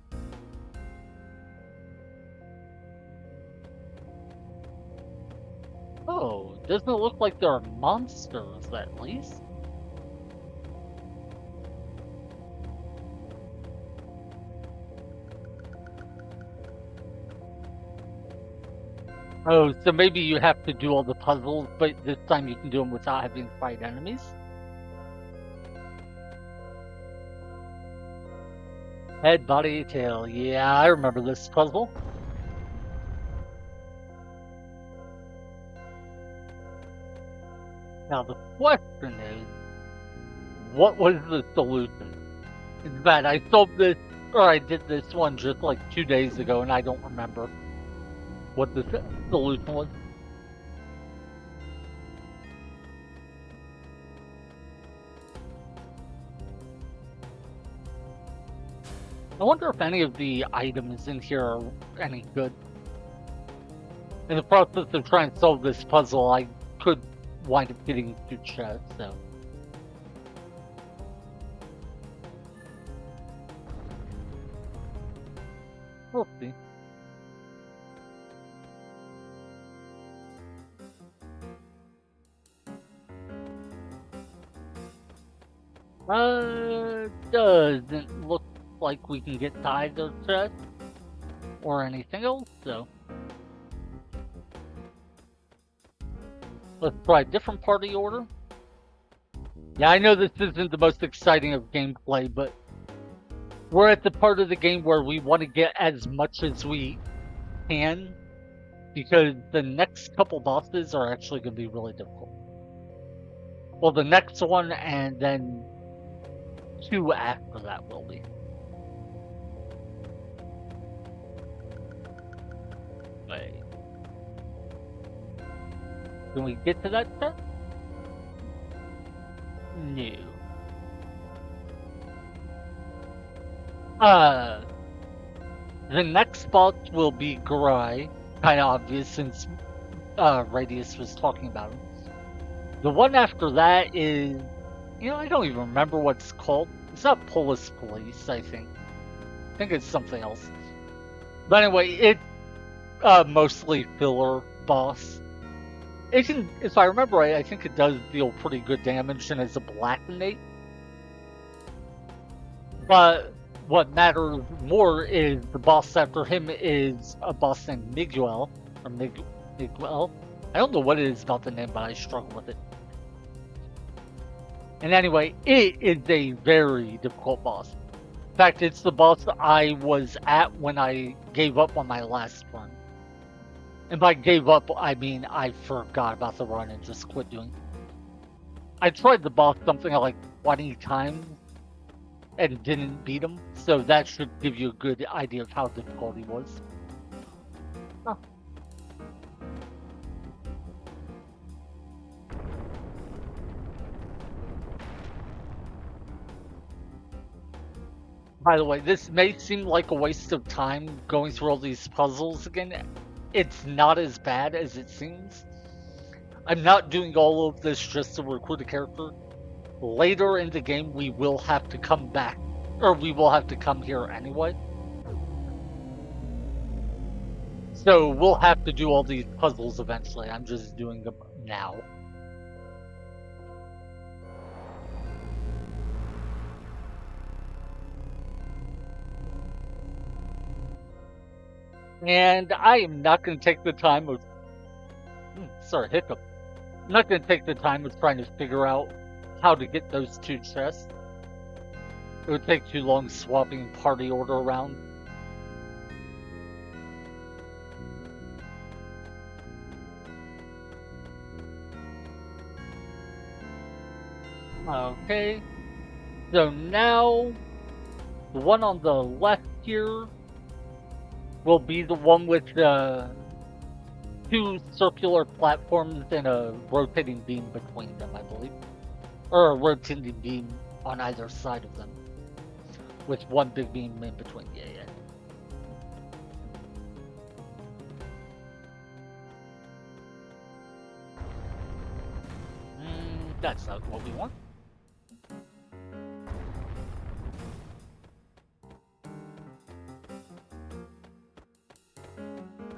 A: Oh, doesn't it look like there are monsters, at least? Oh, so maybe you have to do all the puzzles, but this time you can do them without having to fight enemies? Head, body, tail. Yeah, I remember this puzzle. Now the question is, what was the solution? It's bad, I solved this, or I did this one just like 2 days ago, and I don't remember what the solution was. I wonder if any of the items in here are any good. In the process of trying to solve this puzzle, I could wind up getting 2 chests, so... We'll see. Doesn't look like we can get to either chest or anything else, so... Let's try a different party order. Yeah, I know this isn't the most exciting of gameplay, but we're at the part of the game where we want to get as much as we can, because the next couple bosses are actually going to be really difficult. Well, the next one and then 2 after that will be. Wait. Can we get to that step? No. The next boss will be Garai. Kinda obvious since Radius was talking about him. The one after that is... You know, I don't even remember what it's called. It's not Polis Police, I think. I think it's something else. But anyway, it's mostly filler boss. It can, if I remember right, I think it does deal pretty good damage and is a Blackenate. But what matters more is the boss after him is a boss named Miguel. Or Miguel. I don't know what it is about the name, but I struggle with it. And anyway, it is a very difficult boss. In fact, it's the boss I was at when I gave up on my last run. And by gave up, I mean I forgot about the run and just quit doing it. I tried the boss something like 20 times and didn't beat him, so that should give you a good idea of how difficult he was. Huh. By the way, this may seem like a waste of time going through all these puzzles again. It's not as bad as it seems. I'm not doing all of this just to recruit a character. Later in the game, we will have to come back, or we will have to come here anyway. So we'll have to do all these puzzles eventually. I'm just doing them now. And I am not going to take the time of sorry, hiccup. I'm not going to take the time of trying to figure out how to get those 2 chests. It would take too long swapping party order around. Okay, so now the one on the left here will be the one with the 2 circular platforms and a rotating beam between them, I believe. Or a rotating beam on either side of them. With 1 big beam in between. Yeah. That's not what we want.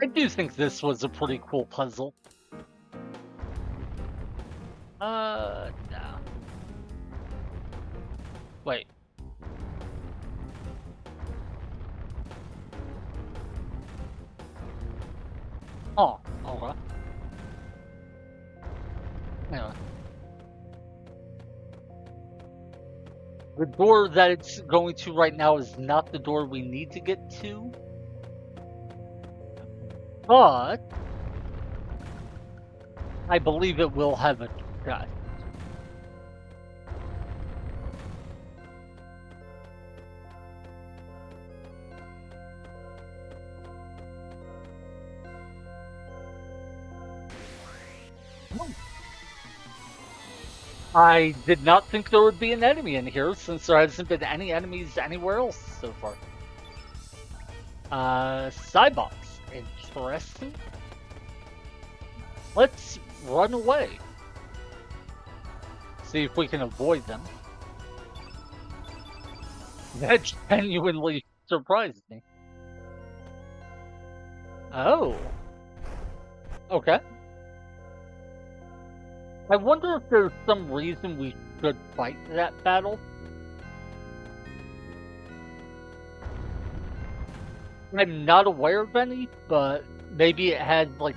A: I do think this was a pretty cool puzzle. No. Wait. Oh, okay. Anyway. The door that it's going to right now is not the door we need to get to. But I believe it will have a chest. I did not think there would be an enemy in here since there hasn't been any enemies anywhere else so far. Cybox. Interesting. Let's run away. See if we can avoid them. That genuinely surprised me. Oh. Okay. I wonder if there's some reason we should fight that battle. I'm not aware of any, but maybe it had like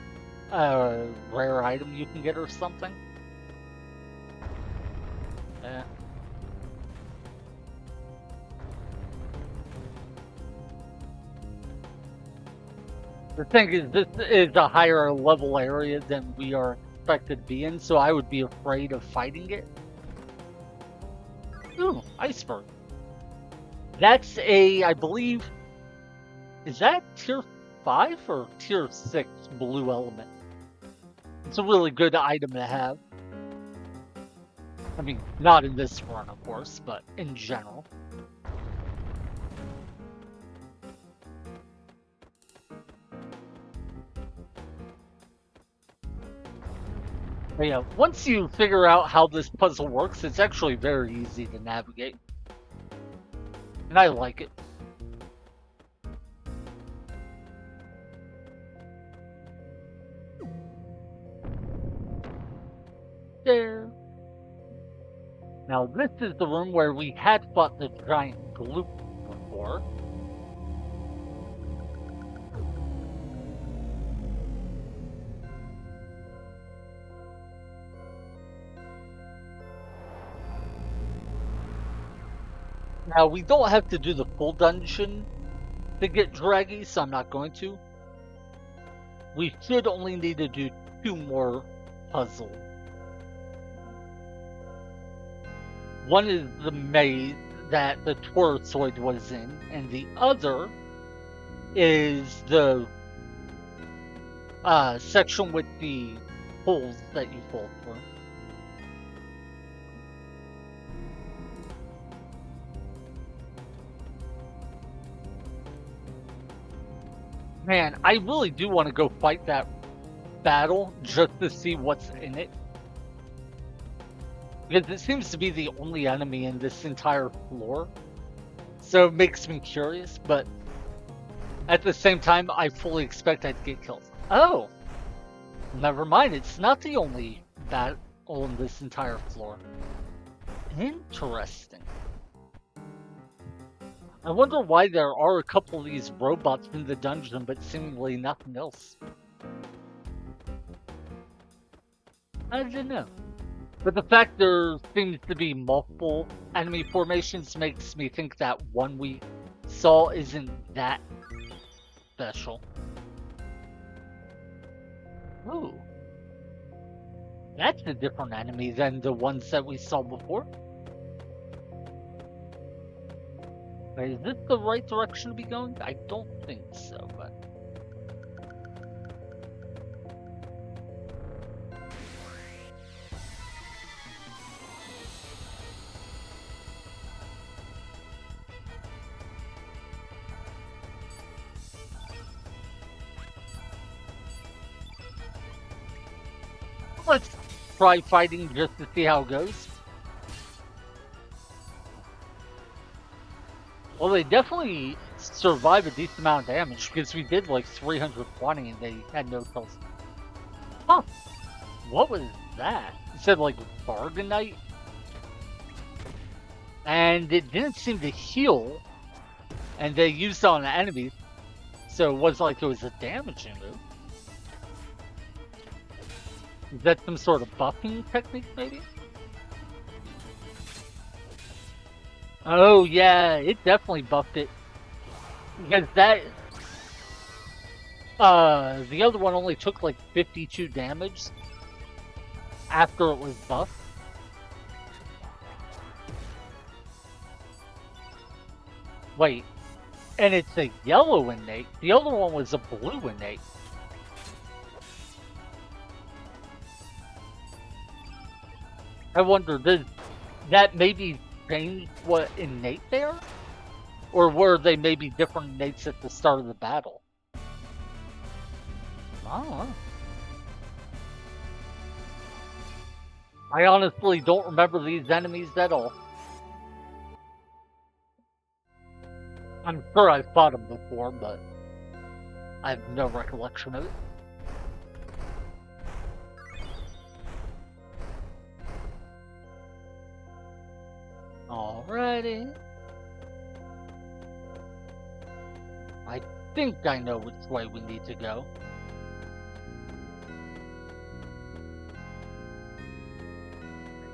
A: a rare item you can get or something. Yeah. The thing is, this is a higher level area than we are expected to be in, so I would be afraid of fighting it. Ooh, iceberg. That's a, I believe, is that tier 5 or tier 6 blue element? It's a really good item to have. I mean, not in this run, of course, but in general. But yeah, once you figure out how this puzzle works, it's actually very easy to navigate. And I like it. There. Now this is the room where we had fought the giant gloop before. Now we don't have to do the full dungeon to get Draggy, so I'm not going to. We should only need to do 2 more puzzles. One is the maze that the Torozoid was in, and the other is the section with the holes that you fall through. Man, I really do want to go fight that battle just to see what's in it. Because it seems to be the only enemy in this entire floor. So it makes me curious, but at the same time, I fully expect I'd get killed. Oh! Never mind, it's not the only battle on this entire floor. Interesting. I wonder why there are a couple of these robots in the dungeon, but seemingly nothing else. I don't know. But the fact there seems to be multiple enemy formations makes me think that one we saw isn't that special. Ooh, that's a different enemy than the ones that we saw before. Wait, is this the right direction to be going? I don't think so, but... Let's try fighting just to see how it goes. Well, they definitely survived a decent amount of damage because we did like 320 and they had no kills. Huh. What was that? It said like Barganite? And it didn't seem to heal. And they used it on enemies. So it was like it was a damaging move. Is that some sort of buffing technique, maybe? Oh, yeah, it definitely buffed it. Because that... the other one only took like 52 damage after it was buffed. Wait, and it's a yellow innate. The other one was a blue innate. I wonder, did that maybe change what innate they are? Or were they maybe different innates at the start of the battle? I don't know. I honestly don't remember these enemies at all. I'm sure I've fought them before, but I have no recollection of it. Alrighty. I think I know which way we need to go.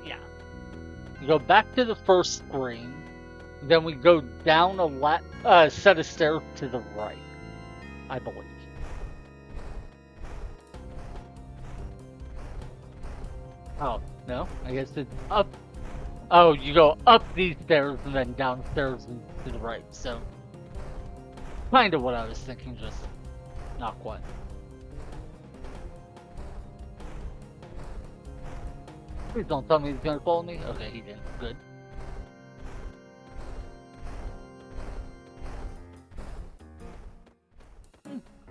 A: Yeah. We go back to the first screen, then we go down a set of stairs to the right, I believe. Oh, no, I guess it's up. Oh, you go up these stairs and then downstairs and to the right, so... Kind of what I was thinking, just not quite. Please don't tell me he's gonna follow me. Okay, he didn't. Good.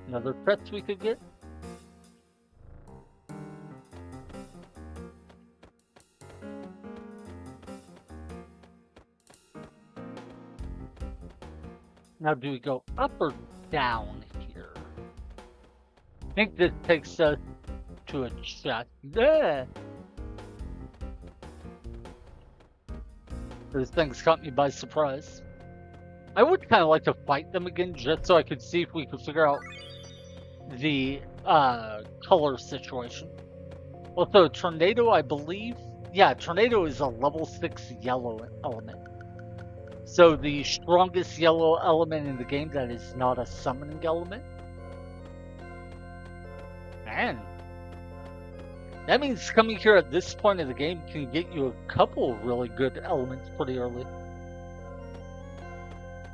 A: Another pets we could get. Now, do we go up or down here? I think this takes us to a chest. Yeah. This thing's caught me by surprise. I would kind of like to fight them again just so I could see if we could figure out the color situation. Also, Tornado, I believe. Yeah, Tornado is a level 6 yellow element. So the strongest yellow element in the game that is not a summoning element. Man. That means coming here at this point of the game can get you a couple of really good elements pretty early.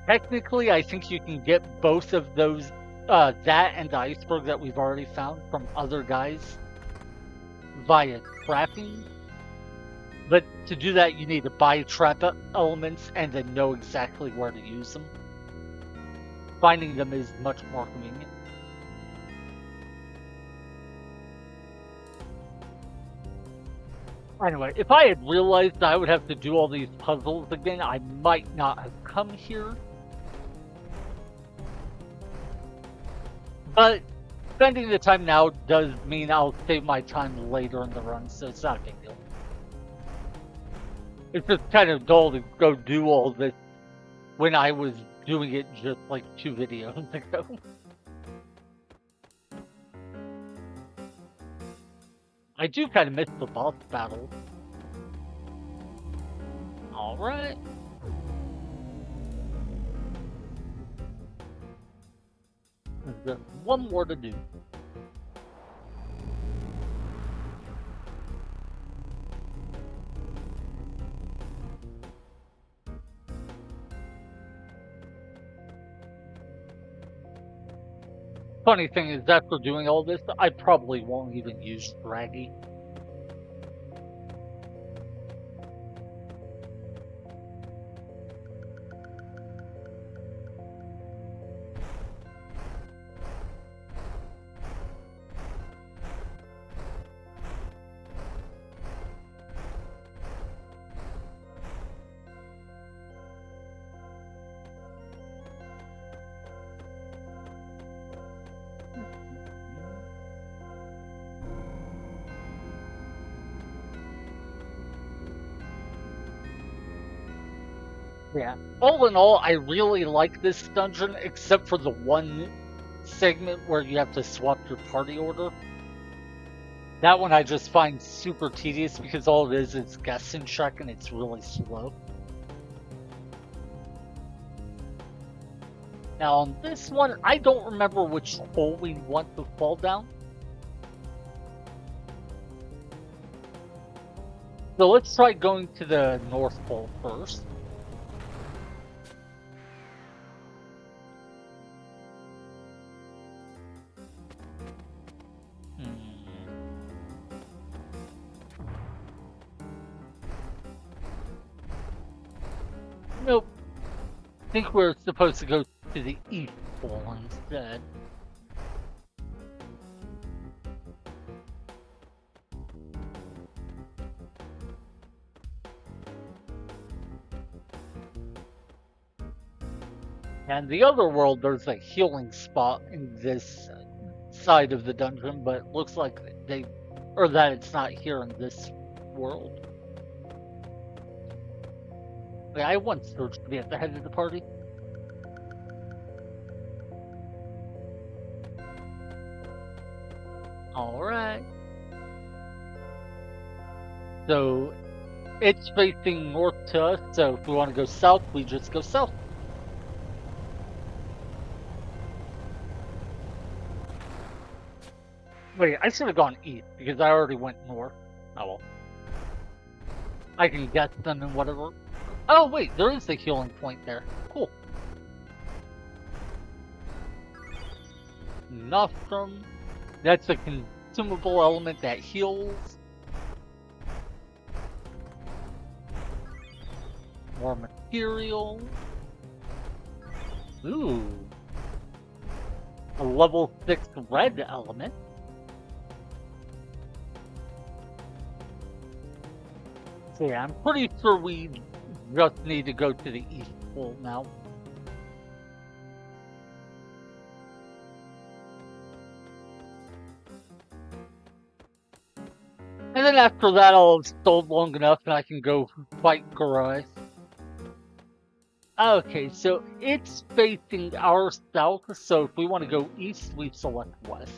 A: Technically, I think you can get both of those, that and the iceberg that we've already found from other guys via trapping. But to do that, you need to buy trap elements and then know exactly where to use them. Finding them is much more convenient. Anyway, if I had realized I would have to do all these puzzles again, I might not have come here. But spending the time now does mean I'll save my time later in the run, so it's not a big deal. It's just kind of dull to go do all this when I was doing it just like 2 videos ago. I do kind of miss the boss battle. Alright. There's just one more to do. Funny thing is, after doing all this, I probably won't even use Draggy. Yeah. All in all, I really like this dungeon, except for the one segment where you have to swap your party order. That one I just find super tedious because all it is guess and check, and it's really slow. Now on this one, I don't remember which hole we want to fall down. So let's try going to the North Pole first. Nope. I think we're supposed to go to the East Pole instead. And the other world, there's a healing spot in this side of the dungeon, but it looks like that it's not here in this world. Wait, I want Surge to be at the head of the party. Alright. So, it's facing north to us, so if we want to go south, we just go south. Wait, I should have gone east, because I already went north. Oh well. I can guess them and whatever. Oh wait, there is a healing point there. Cool. Nostrum. That's a consumable element that heals. More material. Ooh. A level 6 red element. So yeah, I'm pretty sure we just need to go to the East Pole now. And then after that, I'll have stalled long enough and I can go fight Garai. Okay, so it's facing our south, so if we want to go east, we select west.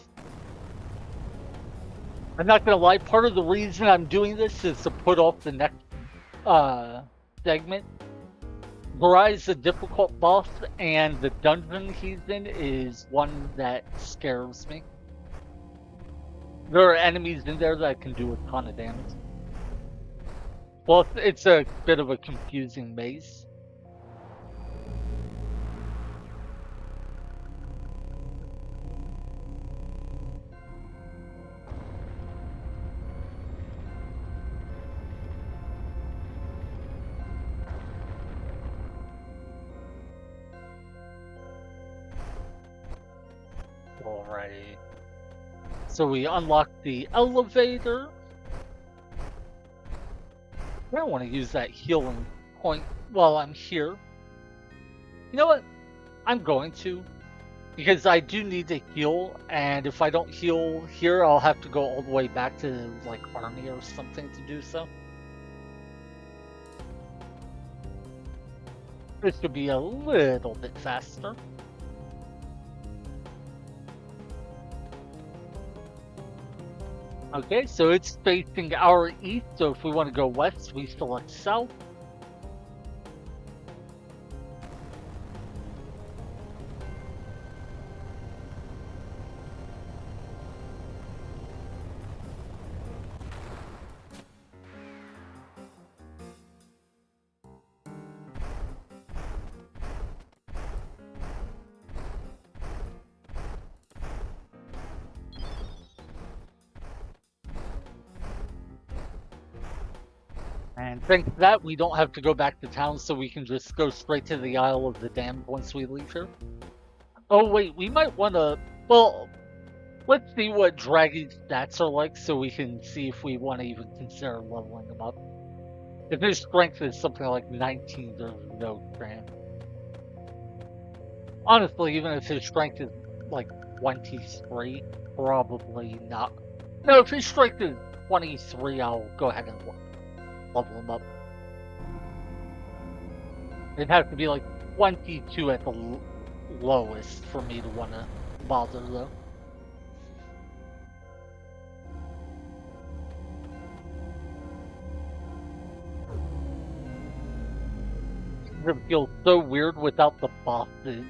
A: I'm not gonna lie, part of the reason I'm doing this is to put off the next segment. Garai's a difficult boss, and the dungeon he's in is one that scares me. There are enemies in there that can do a ton of damage. Well, it's a bit of a confusing maze. Alrighty. So we unlock the elevator. I don't want to use that healing point while I'm here. You know what? I'm going to. Because I do need to heal, and if I don't heal here, I'll have to go all the way back to, like, Army or something to do so. This should be a little bit faster. Okay, so it's facing our east, so if we want to go west, we select south. And thanks to that, we don't have to go back to town, so we can just go straight to the Isle of the Damned once we leave here. Oh wait, we might want to, well, let's see what Dragon's stats are like so we can see if we want to even consider leveling him up. If his strength is something like 19, there's no chance. Honestly, even if his strength is like 23, probably not. No, if his strength is 23, I'll go ahead and level him up. It'd have to be like 22 at the lowest for me to want to bother, though. It feels so weird without the bosses.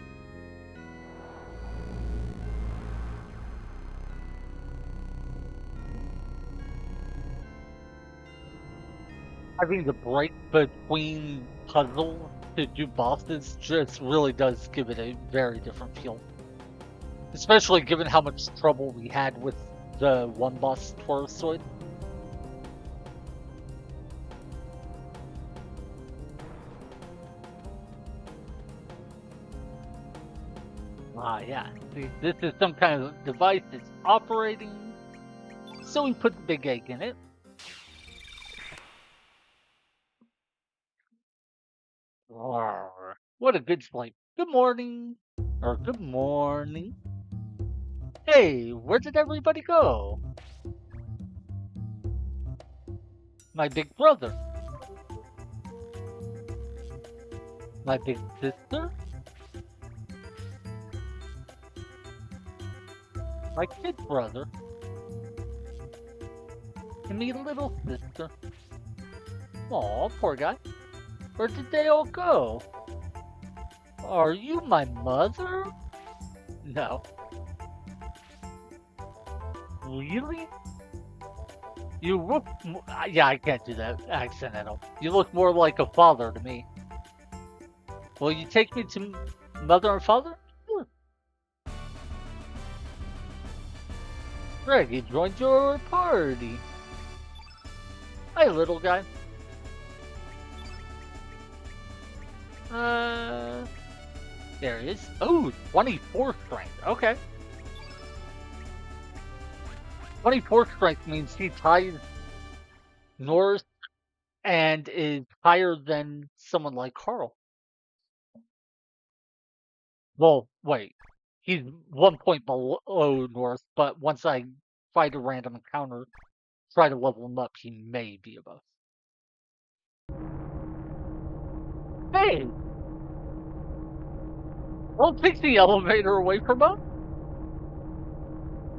A: Having the break between puzzles to do bosses just really does give it a very different feel. Especially given how much trouble we had with the one boss Taurozoid. Ah, yeah. See, this is some kind of device that's operating. So we put the big egg in it. Roar. What a good sleep. Good morning. Or good morning. Hey, where did everybody go? My big brother. My big sister. My kid brother. And me little sister. Aw, poor guy. Where did they all go? Are you my mother? No. Really? You look... Yeah, I can't do that accent at all. You look more like a father to me. Will you take me to mother and father? Sure. Greg, he joined your party. Hi, little guy. There he is. Oh, 24 strength. Okay. 24 strength means he ties north and is higher than someone like Carl. Well, wait. He's 1 point below north, but once I fight a random encounter, try to level him up, he may be above. Hey! Don't take the elevator away from us.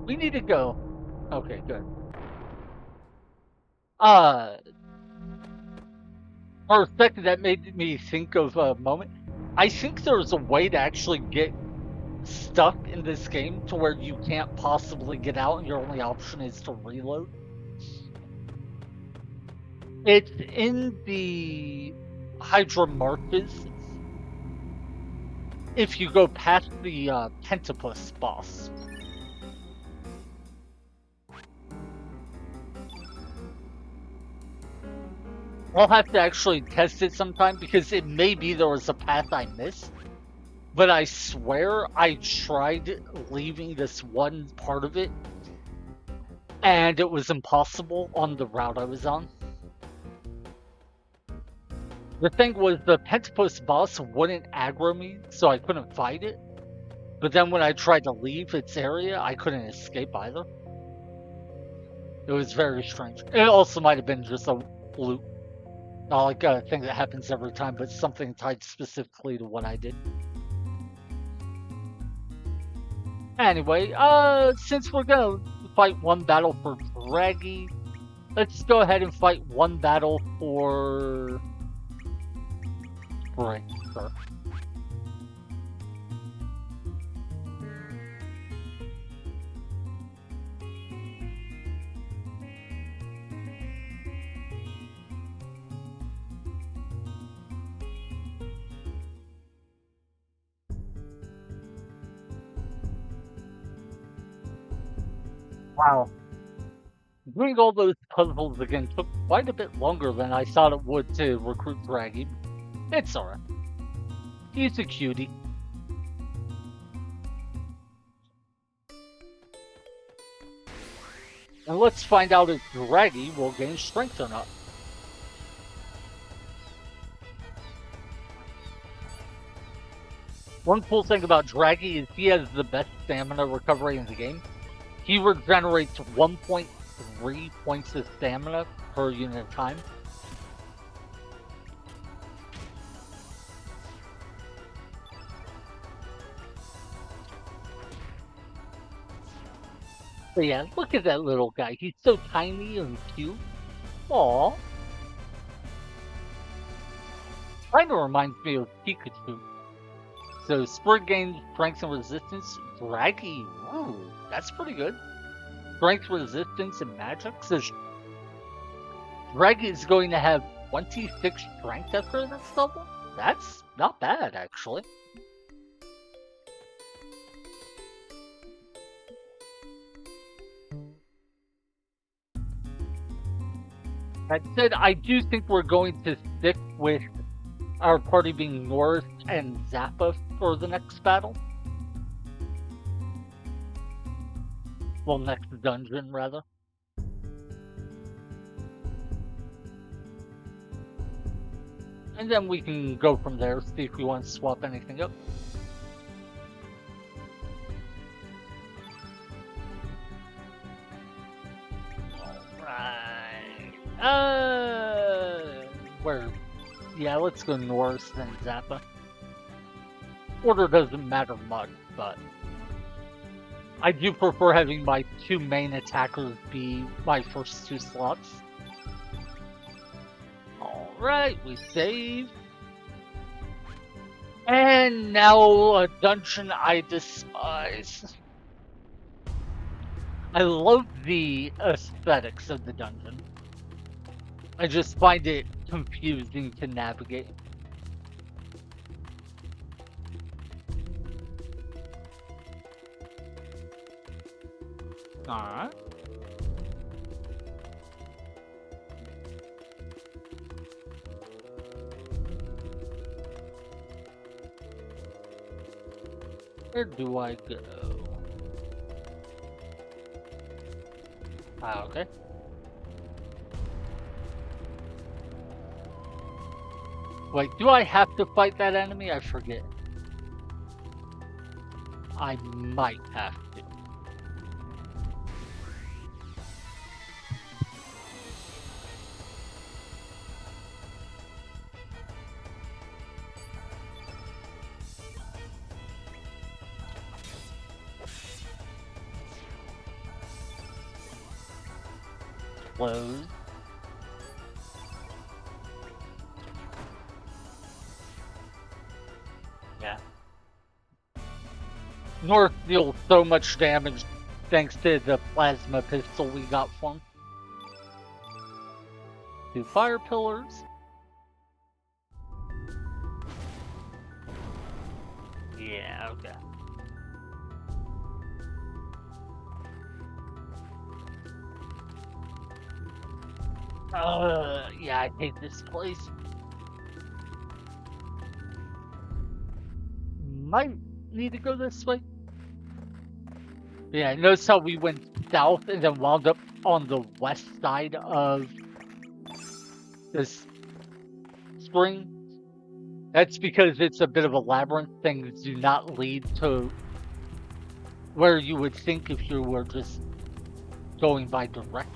A: We need to go. Okay, good. For a second, that made me think of a moment. I think there's a way to actually get stuck in this game to where you can't possibly get out and your only option is to reload. It's in the Hydra Marshes. If you go past the Pentapus boss. I'll have to actually test it sometime because it may be there was a path I missed. But I swear I tried leaving this one part of it and it was impossible on the route I was on. The thing was the Pentapus boss wouldn't aggro me, so I couldn't fight it. But then when I tried to leave its area, I couldn't escape either. It was very strange. It also might have been just a loop. Not like a thing that happens every time, but something tied specifically to what I did. Anyway, since we're gonna fight one battle for Draggy. Let's go ahead and fight one battle for Sprinter. Wow. Doing all those puzzles again took quite a bit longer than I thought it would to recruit Draggy. It's alright. He's a cutie. And let's find out if Draggy will gain strength or not. One cool thing about Draggy is he has the best stamina recovery in the game. He regenerates 1.3 points of stamina per unit of time. But yeah, look at that little guy. He's so tiny and cute. Aww. Kinda reminds me of Pikachu. So Sprig gains strength and resistance. Draggy, ooh, that's pretty good. Strength, resistance, and magic. So Draggy is going to have 26 strength after this level? That's not bad, actually. That said, I do think we're going to stick with our party being Norris and Zappa for the next battle. Well, next dungeon, rather. And then we can go from there, see if we want to swap anything up. Alright. Where? Yeah, let's go Norris then Zappa. Order doesn't matter much, but I do prefer having my two main attackers be my first two slots. Alright, we save. And now a dungeon I despise. I love the aesthetics of the dungeon. I just find it confusing to navigate. Alright. Where do I go? Ah, okay. Wait, do I have to fight that enemy? I forget. I might have to. Close. Yeah. North deals so much damage thanks to the plasma pistol we got from him. 2 fire pillars. Yeah, okay. Yeah, I hate this place. Might need to go this way. Yeah, notice how we went south and then wound up on the west side of this spring. That's because it's a bit of a labyrinth. Things do not lead to where you would think if you were just going by direction.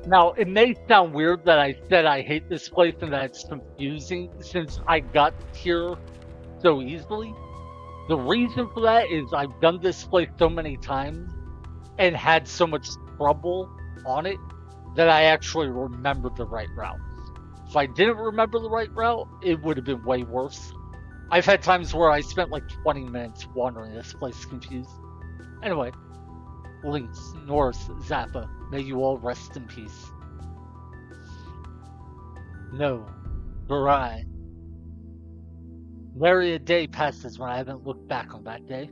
A: Now, it may sound weird that I said I hate this place and that it's confusing since I got here so easily. The reason for that is I've done this place so many times and had so much trouble on it that I actually remembered the right route. If I didn't remember the right route, it would have been way worse. I've had times where I spent like 20 minutes wandering this place confused. Anyway, Lynx, Norse, Zappa, may you all rest in peace. No, Barai. Nary a day passes when I haven't looked back on that day.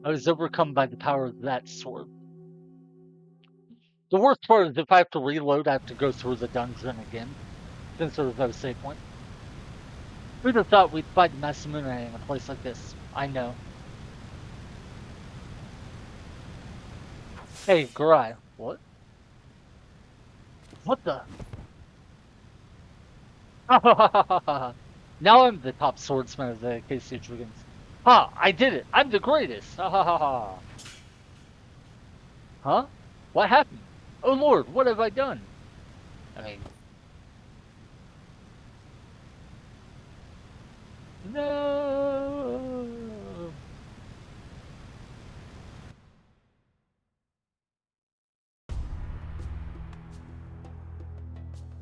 A: I was overcome by the power of that sword. The worst part is if I have to reload, I have to go through the dungeon again, since there was no save point. Who'd have thought we'd fight Masamune in a place like this? I know. Hey, Garai. What? What the? Now I'm the top swordsman of the KC Dragons. Ha! I did it! I'm the greatest! Ha ha ha ha! Huh? What happened? Oh lord, what have I done? I mean... No!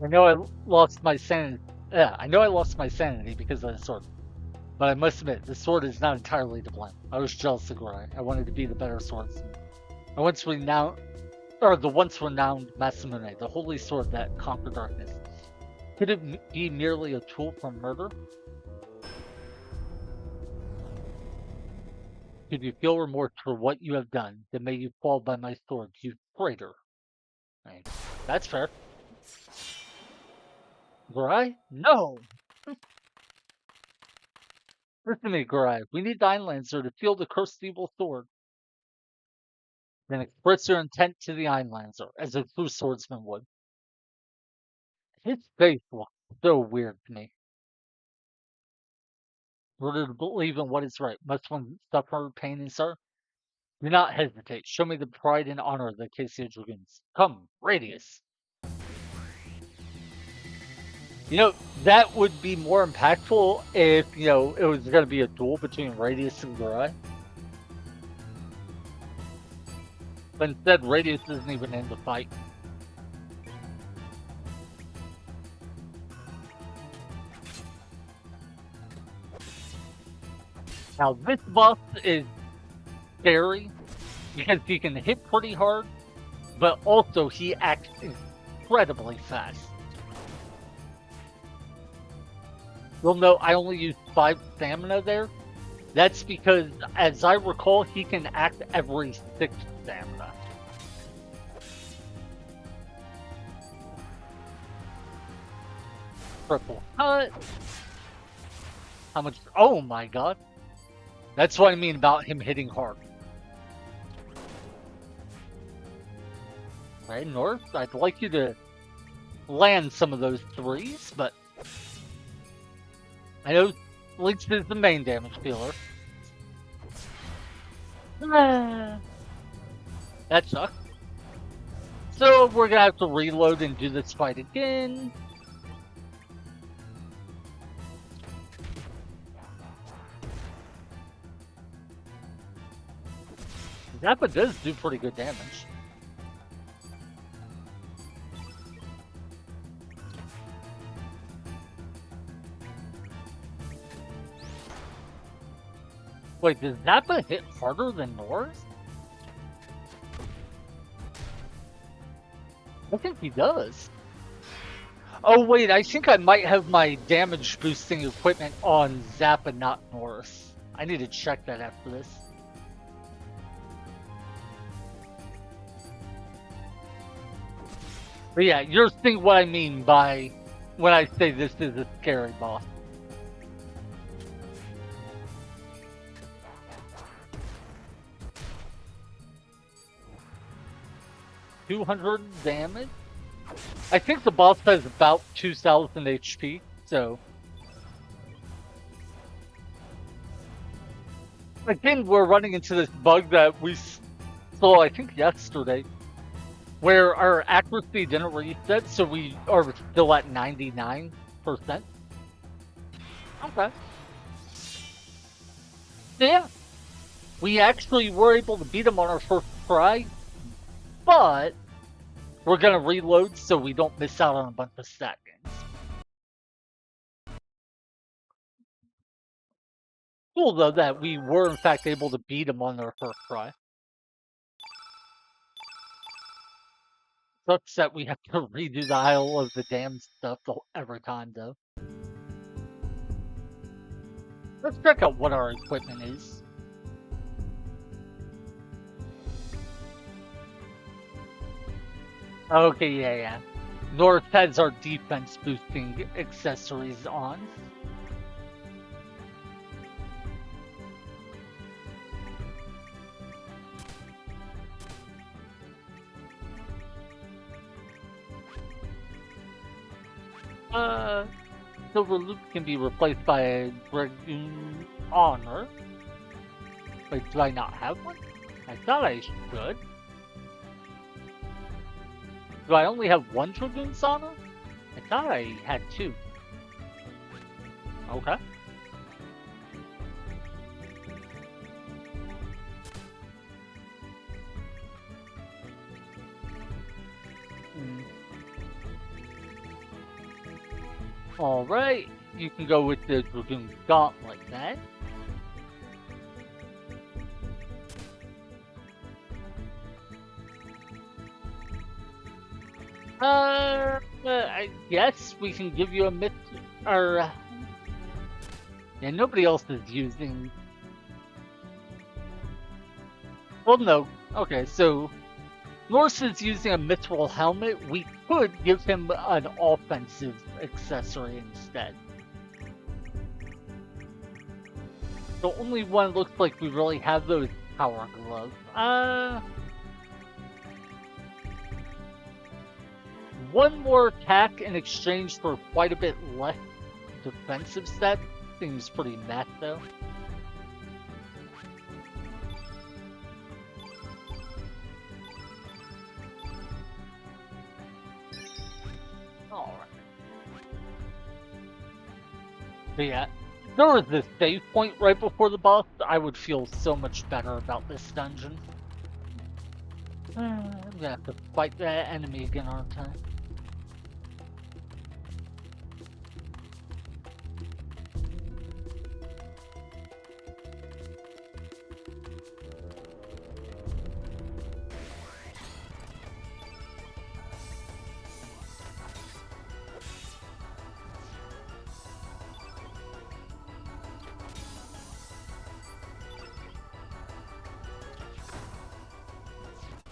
A: I know I lost my sanity. Yeah, I know I lost my sanity because of the sword. But I must admit, the sword is not entirely to blame. I was jealous of Garai. I wanted to be the better swordsman. I once renowned, or the once renowned Masamune, the holy sword that conquered darkness. Could it be merely a tool for murder? Should you feel remorse for what you have done, then may you fall by my sword, you traitor. I mean, that's fair. Garai? No! Listen to me, Garai. We need the Einlancer to feel the cursed evil sword. Then express your intent to the Einlancer, as a true swordsman would. His face looks so weird to me. In order to believe in what is right, must one suffer pain and sorrow? Do not hesitate. Show me the pride and honor of the KC Dragoons. Come, Radius. You know, that would be more impactful if, it was going to be a duel between Radius and Garai. But instead, Radius isn't even in the fight. Now, this boss is scary because he can hit pretty hard, but also he acts incredibly fast. You'll note I only used 5 stamina there. That's because, as I recall, he can act every 6 stamina. Triple cut. How much? Oh my god. That's what I mean about him hitting hard. Right, North, I'd like you to land some of those 3s, but I know Lynx is the main damage dealer. That sucks. So we're gonna have to reload and do this fight again. Zappa does do pretty good damage. Wait, does Zappa hit harder than North? I think he does. Oh wait, I think I might have my damage boosting equipment on Zappa, not North. I need to check that after this. But yeah, you're seeing what I mean by when I say this is a scary boss. $200 damage? I think the boss has about 2,000 HP, so... Again, we're running into this bug that we saw, I think, yesterday, where our accuracy didn't reset, so we are still at 99%. Okay. Yeah. We actually were able to beat him on our first try, but we're gonna reload so we don't miss out on a bunch of seconds. Cool though that we were in fact able to beat him on our first try. Sucks that we have to redo the Isle of the Damned stuff every time though. Let's check out what our equipment is. Okay, yeah. North has our defense boosting accessories on. Silver Loop can be replaced by a Dragoon Honor. Wait, do I not have one? I thought I should. Do I only have one Dragoon Honor? I thought I had two. Okay. Alright, you can go with the Dragoon Gauntlet then. I guess we can give you a myth, or yeah, nobody else is using. Well, no. Okay, so Norse is using a mithril helmet. We could give him an offensive accessory instead. The only one looks like we really have those power gloves. One more attack in exchange for quite a bit less defensive set seems pretty meh though. Alright. But yeah, if there was this save point right before the boss, I would feel so much better about this dungeon. I'm gonna have to fight that enemy again, aren't I?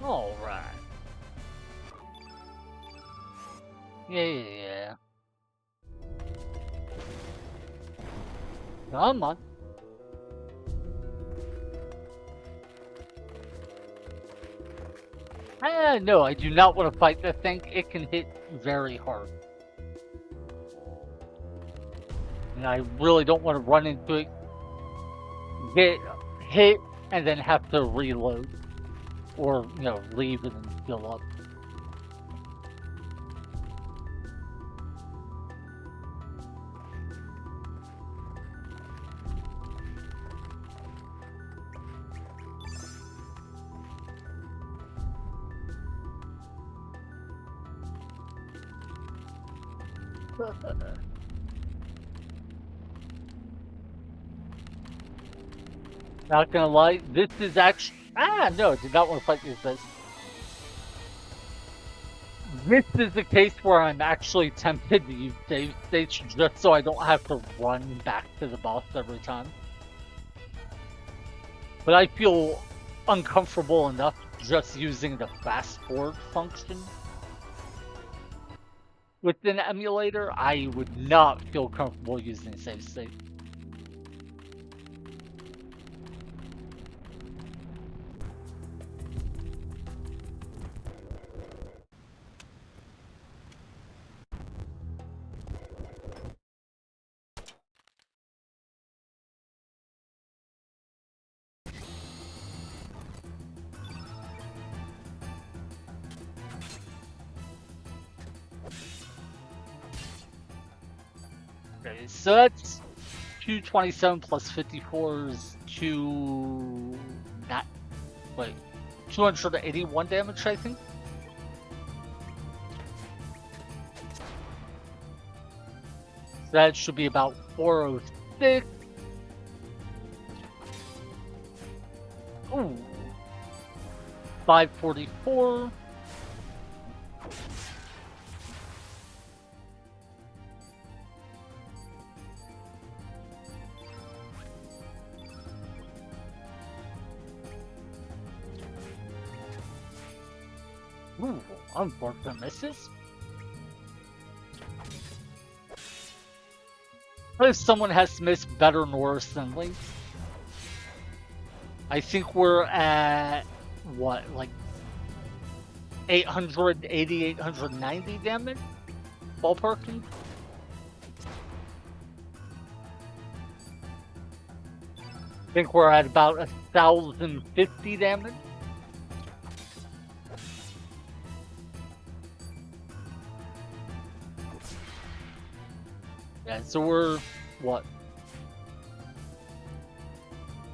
A: Alright. Yeah. Come on. No, I do not want to fight that thing. It can hit very hard. And I really don't want to run into it, get hit, and then have to reload. Or, leave and then heal up. Not gonna lie, this is actually... no, did not want to fight this. This is the case where I'm actually tempted to use save states just so I don't have to run back to the boss every time. But I feel uncomfortable enough just using the fast forward function. With an emulator, I would not feel comfortable using save state. so that's 227 plus 54 is not wait 281 damage, I think. That should be about 406. Ooh. 544. Ooh, unfortunate misses. If someone has to miss better and worse than Link. I think we're at what, like 880, 890 damage? Ballparking? I think we're at about 1,050 damage. Yeah, so we're what?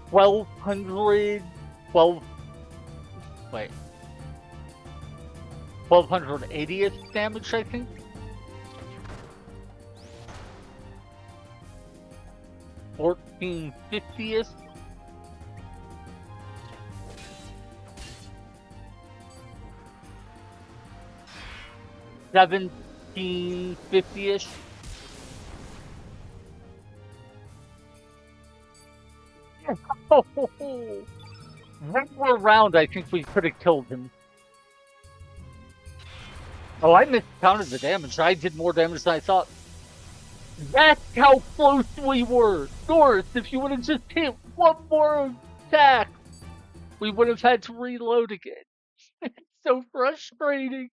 A: 1,200, 1,280th damage, I think. 1,450th. $17.50-ish. One more round, I think we could have killed him. Oh, I miscounted the damage. I did more damage than I thought. That's how close we were. North, if you would have just hit one more attack, we would have had to reload again. It's so frustrating.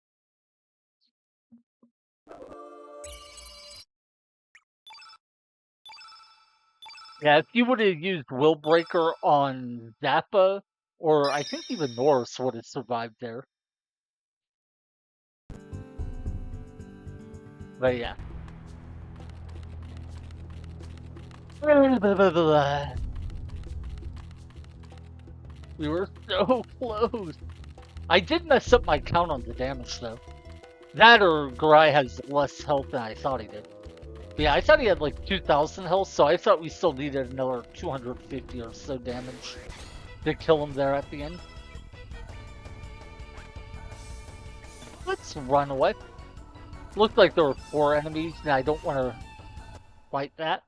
A: Yeah, if you would have used Willbreaker on Zappa, or I think even Norse would have survived there. But yeah. We were so close. I did mess up my count on the damage though. That or Garai has less health than I thought he did. But yeah, I thought he had like 2,000 health, so I thought we still needed another 250 or so damage to kill him there at the end. Let's run away. Looked like there were 4 enemies, and I don't want to fight that.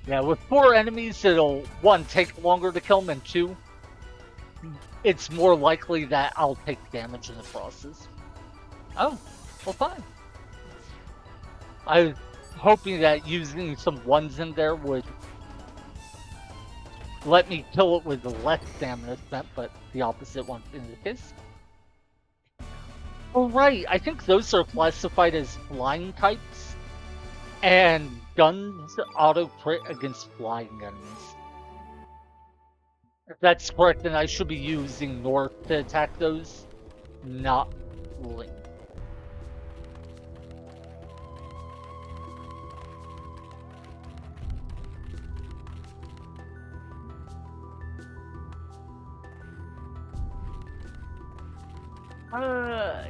A: Yeah, with 4 enemies, it'll, 1, take longer to kill them, and 2, it's more likely that I'll take damage in the process. Oh, well, fine. I was hoping that using some 1s in there would let me kill it with less damage spent, but the opposite one in the case. Oh, right, I think those are classified as flying types, and guns auto-crit against flying enemies. If that's correct, then I should be using North to attack those, not Link. Yeah.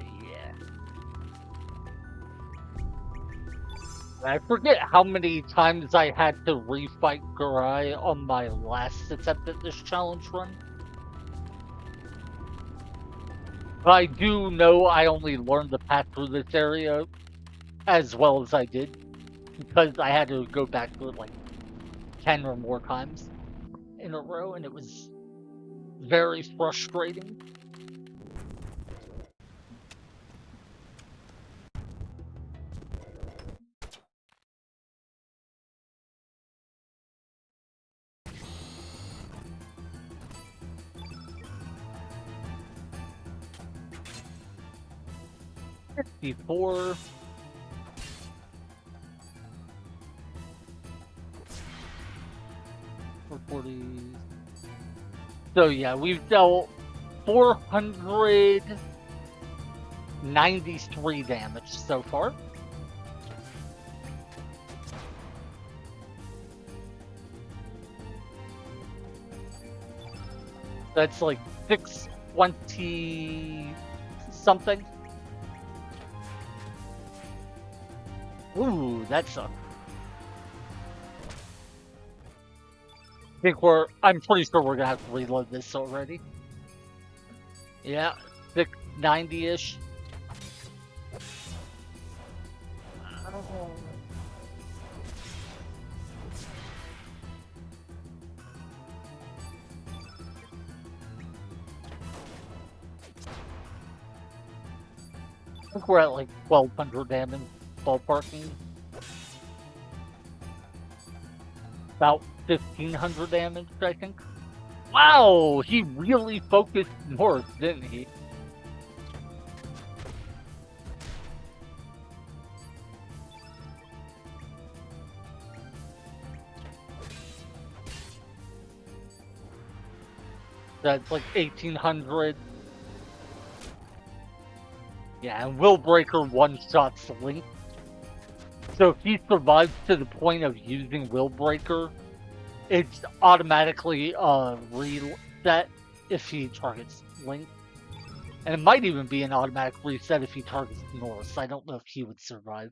A: I forget how many times I had to refight Garai on my last attempt at this challenge run. But I do know I only learned the path through this area as well as I did, because I had to go back to it like 10 or more times in a row, and it was very frustrating. Before 440. So yeah, we've dealt 400 93 damage so far. That's like 620 something. Ooh, that sucks. I'm pretty sure we're gonna have to reload this already. Yeah, 690-ish. I think we're at like 1200 damage ballparking. About 1500 damage, I think. Wow, he really focused north, didn't he? That's like 1800. Yeah, and Willbreaker one-shots Link. So if he survives to the point of using Willbreaker, it's automatically reset if he targets Link. And it might even be an automatic reset if he targets Norse. I don't know if he would survive.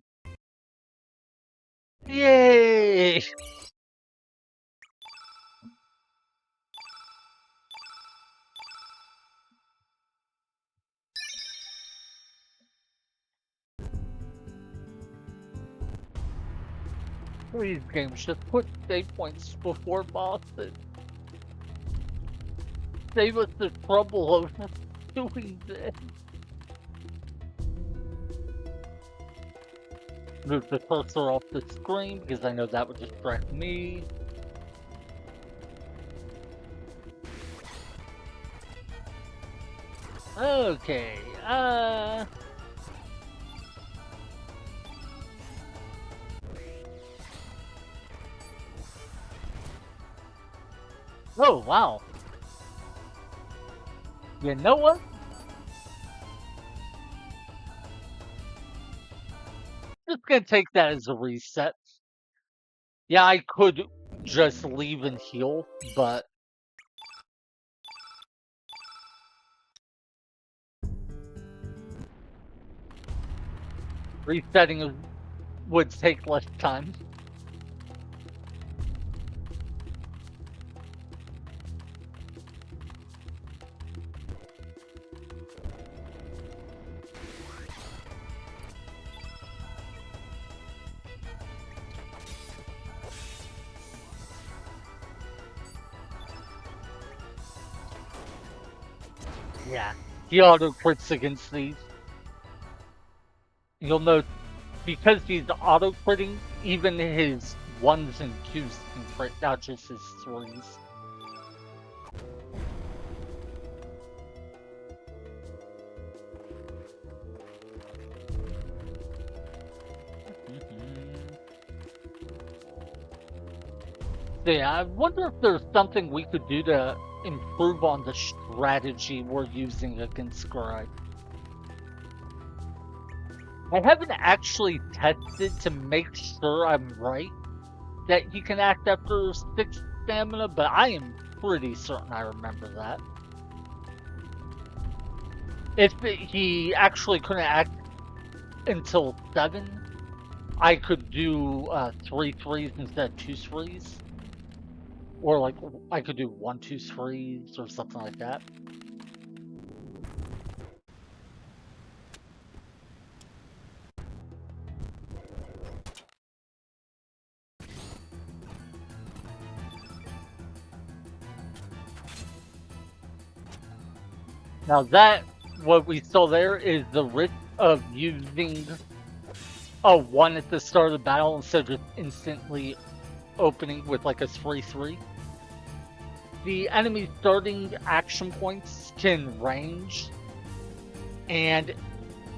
A: Yay! These games just put save points before bosses. Save us the trouble of doing this. Move the cursor off the screen because I know that would distract me. Okay, oh, wow. You know what? Just gonna take that as a reset. Yeah, I could just leave and heal, but resetting would take less time. Yeah, he auto crits against these. You'll note because he's auto critting, even his 1s and 2s can crit, not just his 3s. So yeah, I wonder if there's something we could do to improve on the strategy we're using against Scribe. I haven't actually tested to make sure I'm right that he can act after 6 stamina, but I am pretty certain I remember that. If he actually couldn't act until 7, I could do 3 3s instead of 2 3s. Or like, I could do 1 2 3s or something like that. Now that, what we saw there is the risk of using a 1 at the start of the battle instead of just instantly opening with like a 3-3. The enemy starting action points can range, and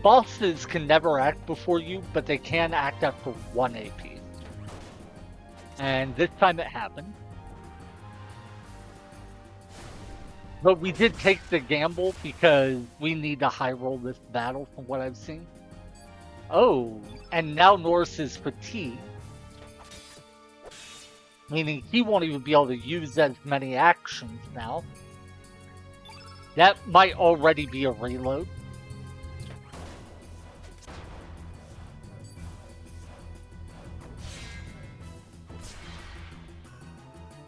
A: bosses can never act before you, but they can act after 1 AP. And this time it happened. But we did take the gamble because we need to high roll this battle from what I've seen. Oh, and now Norse is fatigued, meaning he won't even be able to use as many actions now. That might already be a reload.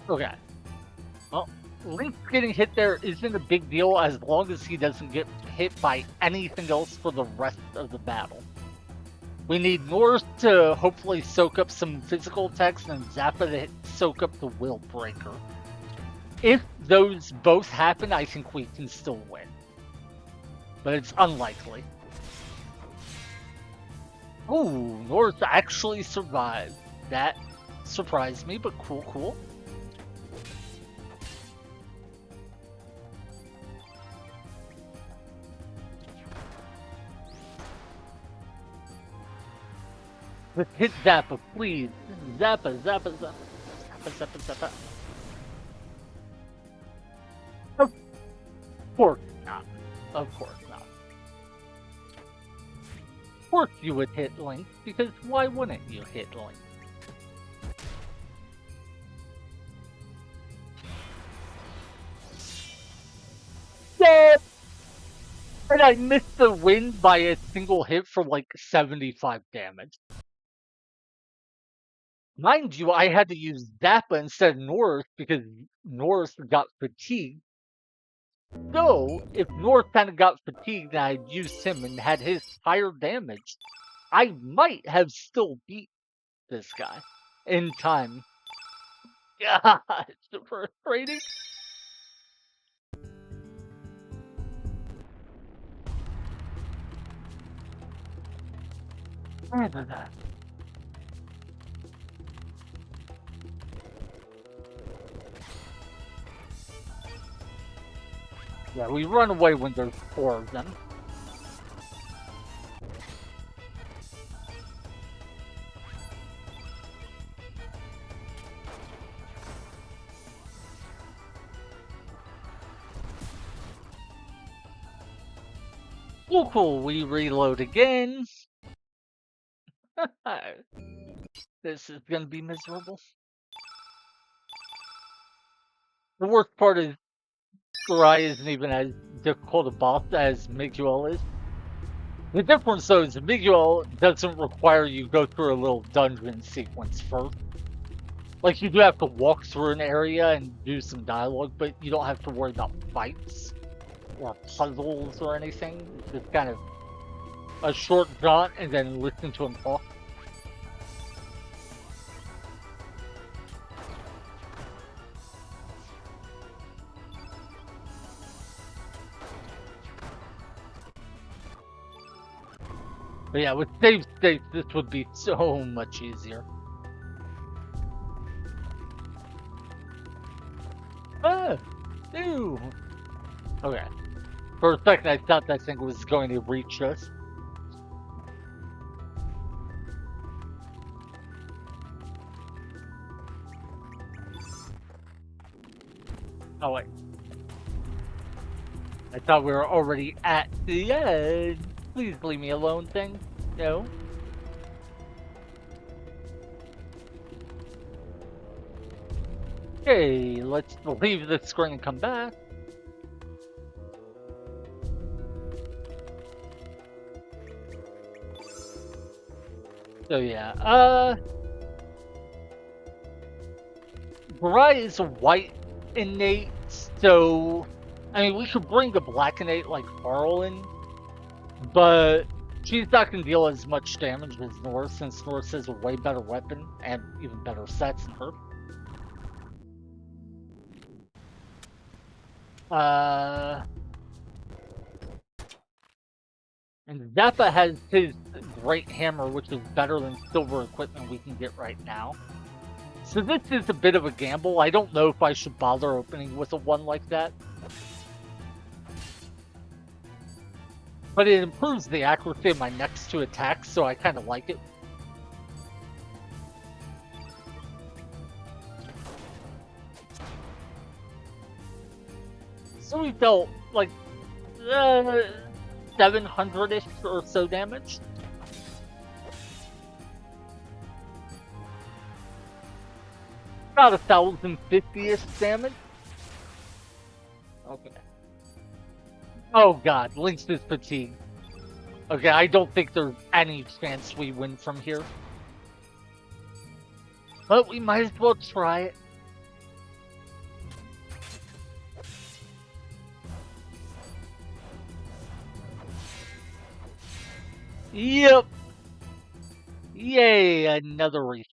A: Okay. Well, Link getting hit there isn't a big deal as long as he doesn't get hit by anything else for the rest of the battle. We need Norse to hopefully soak up some physical attacks and Zappa to soak up the Will Breaker. If those both happen, I think we can still win. But it's unlikely. Ooh, Norse actually survived. That surprised me, but cool. Let's hit Zappa, please. Zappa. Of course not. Of course not. Of course you would hit Link, because why wouldn't you hit Link? Yeah! And I missed the wind by a single hit for like 75 damage. Mind you, I had to use Zappa instead of Norse because Norse got fatigued. So, if Norse kind of got fatigued and I'd used him and had his higher damage, I might have still beat this guy in time. God, it's so frustrating. Yeah, we run away when there's 4 of them. Cool, we reload again. This is gonna be miserable. The worst part is Rai isn't even as difficult a boss as Miguel is. The difference though is Miguel doesn't require you go through a little dungeon sequence first. Like you do have to walk through an area and do some dialogue, but you don't have to worry about fights or puzzles or anything. It's just kind of a short jaunt and then listen to him talk. But yeah, with save states, this would be so much easier. Ah! Ew! Okay. For a second, I thought that thing was going to reach us. Oh, wait. I thought we were already at the end. Please leave me alone thing. No. Okay, let's leave the screen and come back. So yeah, Rai is a white innate, so I mean we could bring a black innate like Carl in, but she's not gonna deal as much damage as Norse since Norse has a way better weapon and even better stats than her. And Zappa has his great hammer, which is better than silver equipment we can get right now. So this is a bit of a gamble. I don't know if I should bother opening with a 1 like that. But it improves the accuracy of my next 2 attacks, so I kind of like it. So we dealt like 700-ish or so damage. About 1,050-ish damage. Okay. Oh god, Lynx is fatigued. Okay, I don't think there's any chance we win from here. But we might as well try it. Yep. Yay, another restart.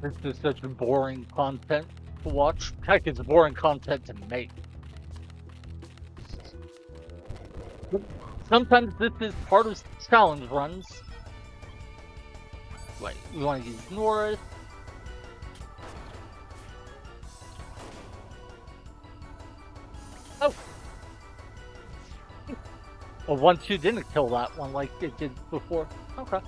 A: This is such boring content to watch. Heck, it's boring content to make. Sometimes this is part of challenge runs. Wait, we want to use Norris. Oh! Well, 1-2 didn't kill that one like it did before. Okay.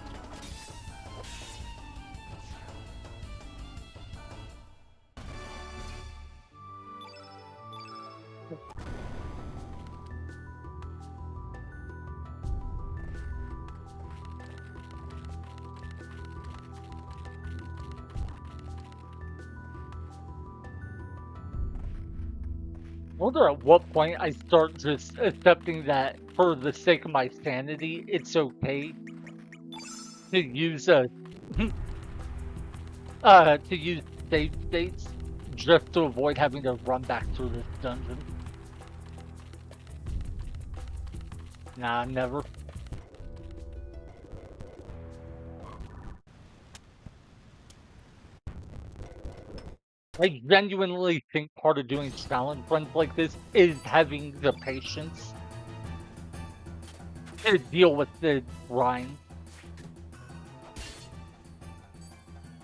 A: I wonder at what point I start just accepting that for the sake of my sanity, it's okay to use to use save states just to avoid having to run back through this dungeon. Nah, never. I genuinely think part of doing challenge runs like this is having the patience to deal with the grind.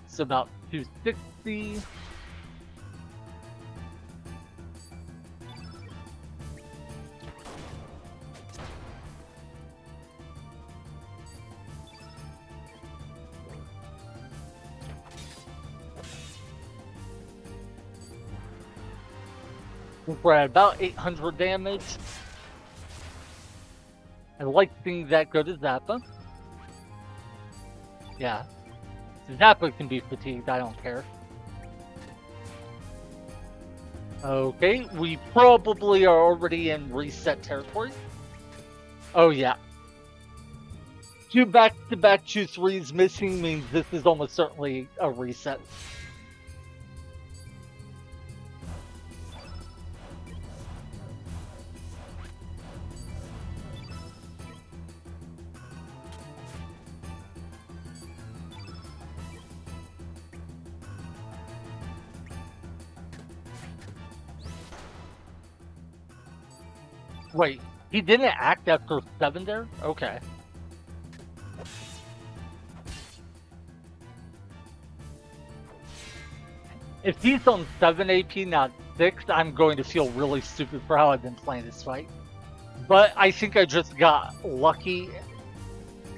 A: It's about 260. We're at about 800 damage. I like things that go to Zappa. Yeah. Zappa can be fatigued, I don't care. Okay, we probably are already in reset territory. Oh yeah. 2 back-to-back 2-3s missing means this is almost certainly a reset. Wait, he didn't act after 7 there? Okay. If he's on 7 AP, not 6, I'm going to feel really stupid for how I've been playing this fight. But I think I just got lucky,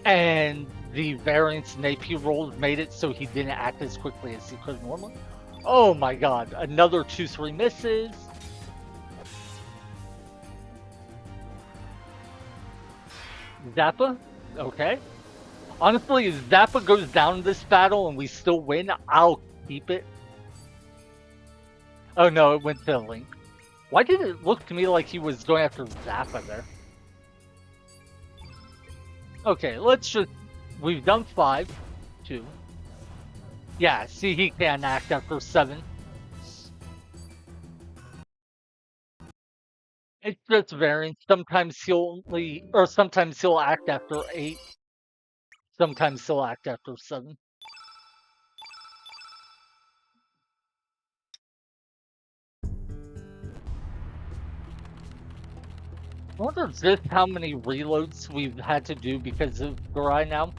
A: and the variance in AP rolls made it so he didn't act as quickly as he could normally. Oh my god, another 2-3 misses. Zappa? Okay. Honestly, if Zappa goes down in this battle and we still win, I'll keep it. Oh no, it went to Link. Why did it look to me like he was going after Zappa there? Okay, let's just... We've done 5. 2. Yeah, see, he can't act after 7. It's just variance. Sometimes he'll only... Or sometimes he'll act after 8. Sometimes he'll act after 7. I wonder just how many reloads we've had to do because of Garai now.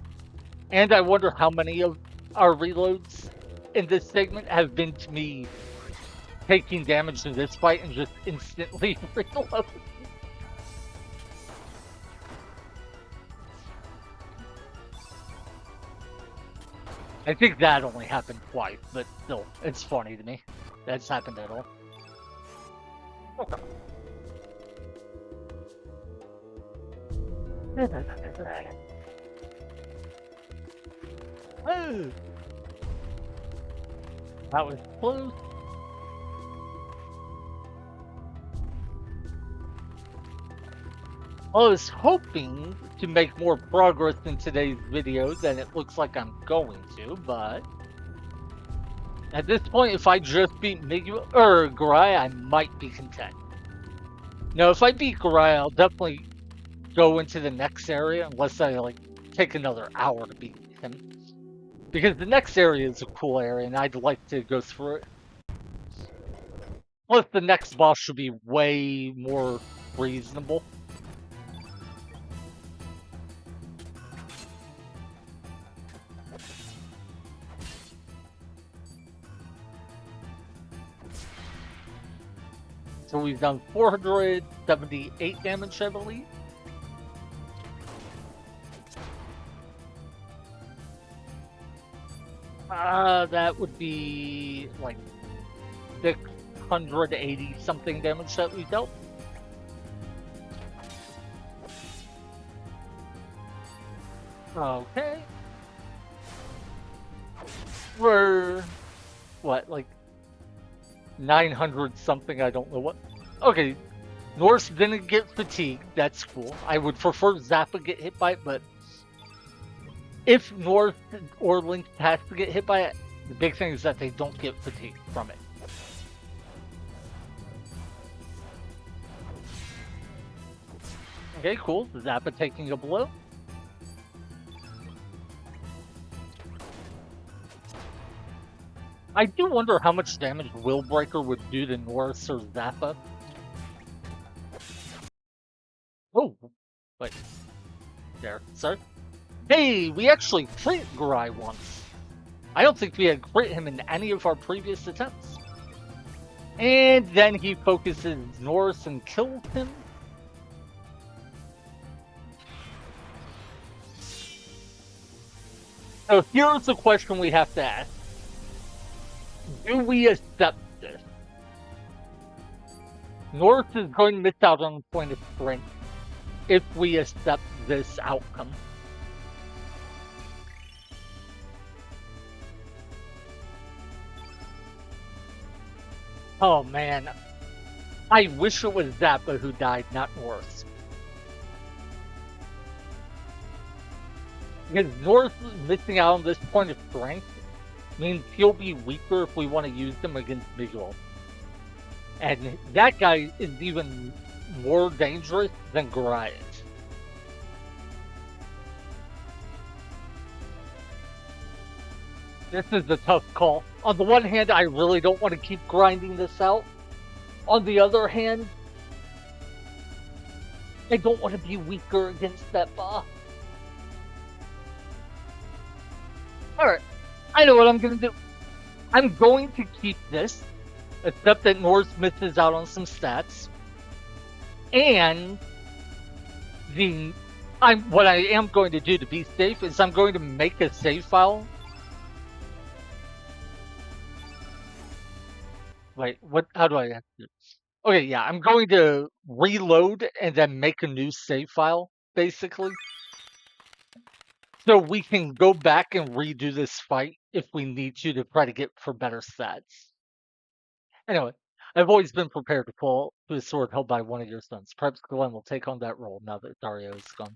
A: And I wonder how many of our reloads in this segment have been to me taking damage in this fight and just instantly reload. I think that only happened twice, but still, it's funny to me. That's happened at all. Okay. Oh, that was close. I was hoping to make more progress in today's video than it looks like I'm going to, but at this point, if I just beat Miguel or Garai, I might be content. No, if I beat Garai, I'll definitely go into the next area unless I like take another hour to beat him. Because the next area is a cool area and I'd like to go through it. Plus the next boss should be way more reasonable. So we've done 478 damage, I believe. That would be like 680 something damage that we dealt. Okay. We're what, like 900 something, I don't know what. Okay, Norse didn't get fatigued, that's cool. I would prefer Zappa get hit by it, but if Norse or Link has to get hit by it, the big thing is that they don't get fatigued from it. Okay, cool. Zappa taking a blow. I do wonder how much damage Willbreaker would do to Norse or Zappa. Oh, wait. There, sir. Hey, we actually crit Garai once. I don't think we had crit him in any of our previous attempts. And then he focuses Norse and kills him. So here's the question we have to ask. Do we accept this? Norse is going to miss out on the point of strength if we accept this outcome. Oh man, I wish it was Zappa who died, not Norse. Because Norse missing out on this point of strength means he'll be weaker if we want to use him against Miguel. And that guy is even more dangerous than Garai is. This is a tough call. On the one hand, I really don't want to keep grinding this out. On the other hand, I don't want to be weaker against that boss. Alright, I know what I'm going to do. I'm going to keep this, except that Norse misses out on some stats. And what I am going to do to be safe is I'm going to make a save file. Wait, what? How do I have to? Okay, yeah, I'm going to reload and then make a new save file, basically. So we can go back and redo this fight if we need to try to get for better stats. Anyway, I've always been prepared to pull to a sword held by one of your sons. Perhaps Glenn will take on that role now that Dario is gone.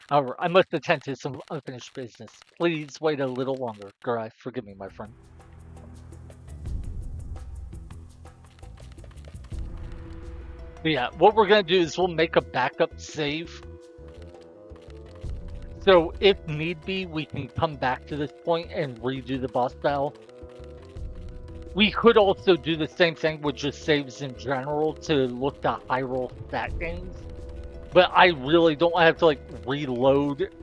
A: However, I must attend to some unfinished business. Please wait a little longer. Garai, forgive me, my friend. But yeah, what we're going to do is we'll make a backup save. So if need be, we can come back to this point and redo the boss battle. We could also do the same thing with just saves in general to look to high roll stat gains. But I really don't have to like reload,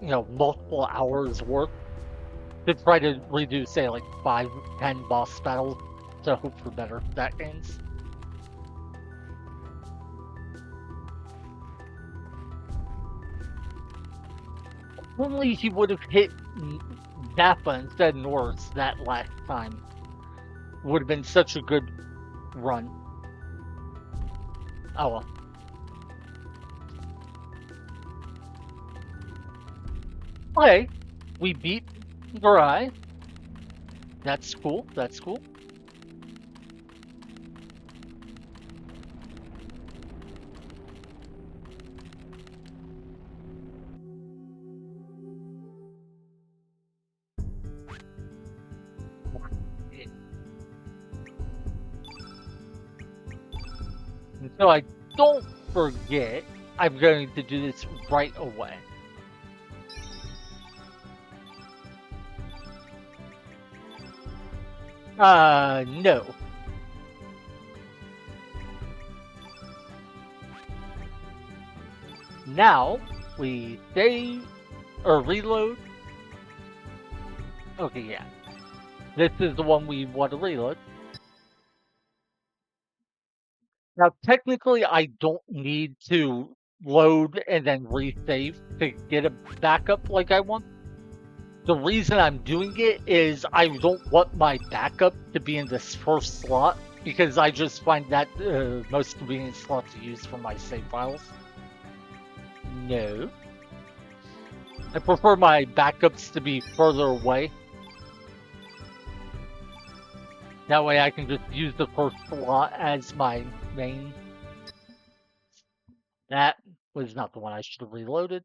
A: multiple hours worth to try to redo, say, like 5-10 boss battles to hope for better stat gains. Only he would have hit Zappa instead of Norse that last time. Would have been such a good run. Oh well. Okay, we beat Garai. That's cool. That's cool. And so I don't forget, I'm going to do this right away. No. Now, we save or reload. Okay, yeah. This is the one we want to reload. Now, technically, I don't need to load and then resave to get a backup like I want. The reason I'm doing it is I don't want my backup to be in this first slot because I just find that most convenient slot to use for my save files. No. I prefer my backups to be further away. That way I can just use the first slot as my main. That was not the one I should have reloaded.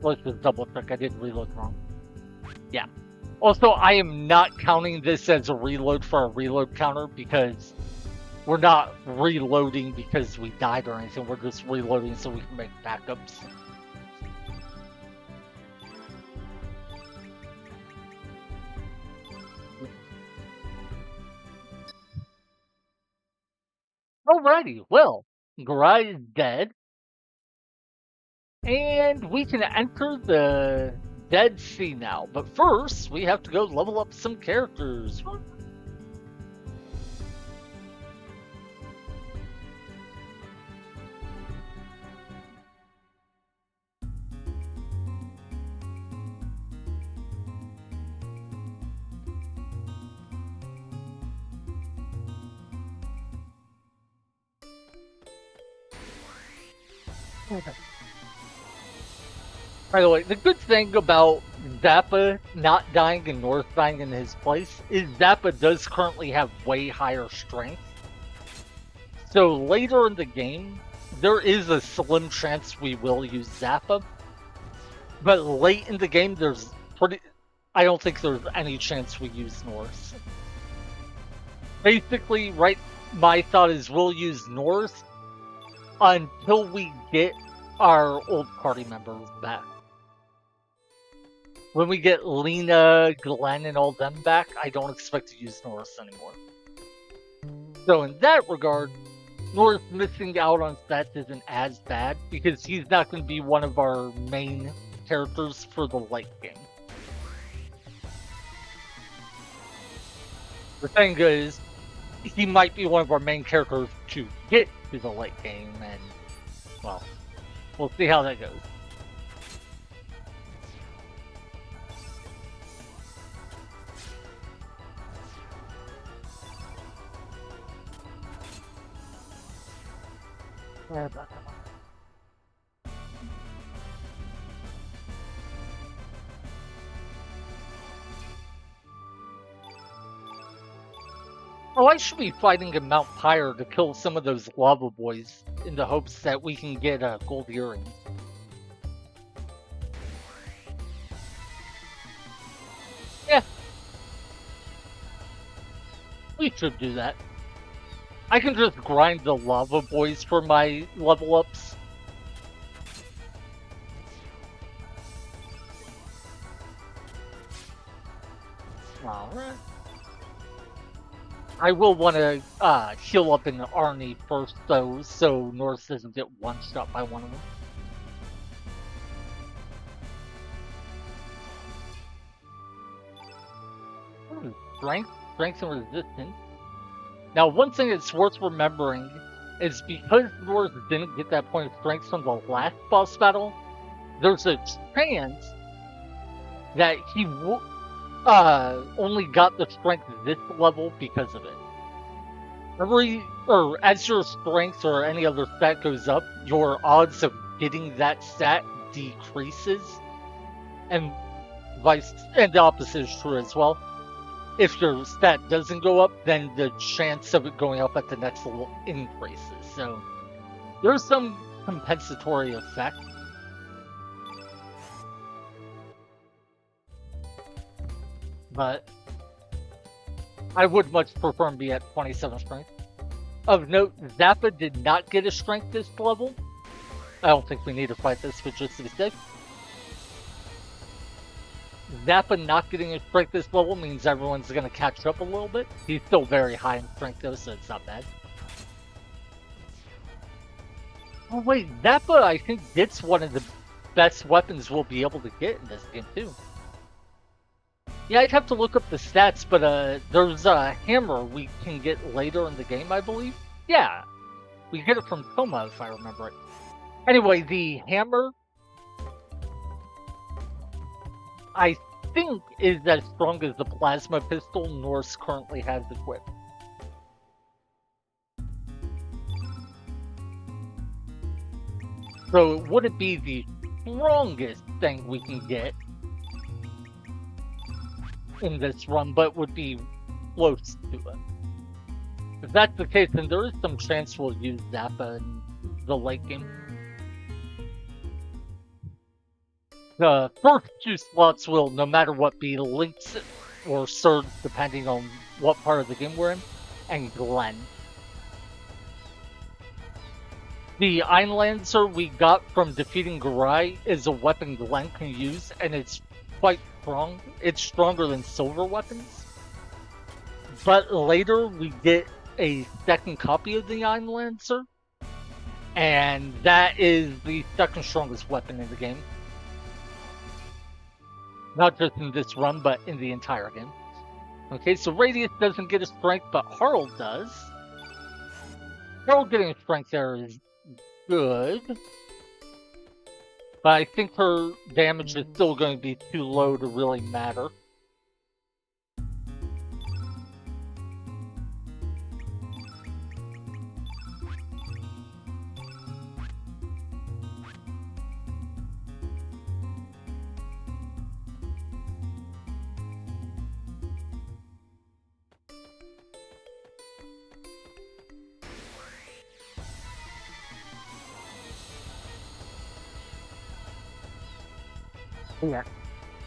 A: Let's just double check I didn't reload wrong. Yeah. Also, I am not counting this as a reload for a reload counter because we're not reloading because we died or anything. We're just reloading so we can make backups. Alrighty, well, Garai is dead. And we can enter the Dead Sea now. But first, we have to go level up some characters. By the way, the good thing about Zappa not dying and North dying in his place is Zappa does currently have way higher strength. So later in the game, there is a slim chance we will use Zappa. But late in the game, I don't think there's any chance we use North. Basically, right, my thought is we'll use North until we get our old party members back. When we get Lena, Glenn, and all them back, I don't expect to use Norris anymore. So in that regard, Norris missing out on stats isn't as bad because he's not going to be one of our main characters for the late game. The thing is, he might be one of our main characters to get to the late game, and, well, we'll see how that goes. Oh, I should be fighting in Mount Pyre to kill some of those lava boys in the hopes that we can get gold earrings. Yeah. We should do that. I can just grind the lava boys for my level ups. Alright. I will want to heal up in Arnie first, though, so North doesn't get one-shot by one of them. Strength and resistance. Now, one thing that's worth remembering is because North didn't get that point of strength from the last boss battle, there's a chance that he only got the strength this level because of it. As your strength or any other stat goes up, your odds of getting that stat decreases, and the opposite is true as well. If your stat doesn't go up, then the chance of it going up at the next level increases. So there's some compensatory effect. But I would much prefer him be at 27 strength. Of note, Zappa did not get a strength this level. I don't think we need to fight this, but just to be safe. Zappa not getting a strength this level means everyone's going to catch up a little bit. He's still very high in strength though, so it's not bad. Oh wait, Zappa I think gets one of the best weapons we'll be able to get in this game too. Yeah, I'd have to look up the stats, but there's a hammer we can get later in the game, I believe. Yeah, we get it from Coma if I remember it. Anyway, the hammer, I think, is as strong as the plasma pistol Norse currently has equipped. So it wouldn't be the strongest thing we can get in this run, but would be close to it. If that's the case, then there is some chance we'll use Zappa in the late game. The first two slots will, no matter what, be Lynx or Surge, depending on what part of the game we're in, and Glenn. The Einlancer we got from defeating Garai is a weapon Glenn can use, and it's quite strong. It's stronger than silver weapons. But later we get a second copy of the Einlancer, and that is the second strongest weapon in the game. Not just in this run, but in the entire game. Okay, so Radius doesn't get a strength, but Harl does. Harl getting a strength there is good. But I think her damage is still going to be too low to really matter. Yeah.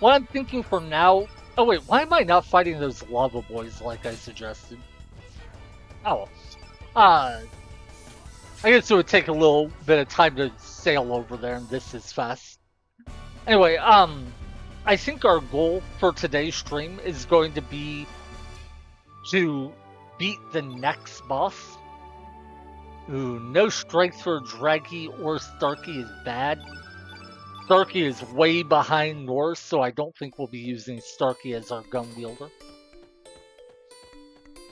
A: What I'm thinking for now... Oh wait, why am I not fighting those lava boys like I suggested? Oh. I guess it would take a little bit of time to sail over there, and this is fast. Anyway, I think our goal for today's stream is going to be to beat the next boss. Ooh, no strength for Draggy or Starkey is bad. Starkey is way behind Norse, so I don't think we'll be using Starkey as our gun wielder.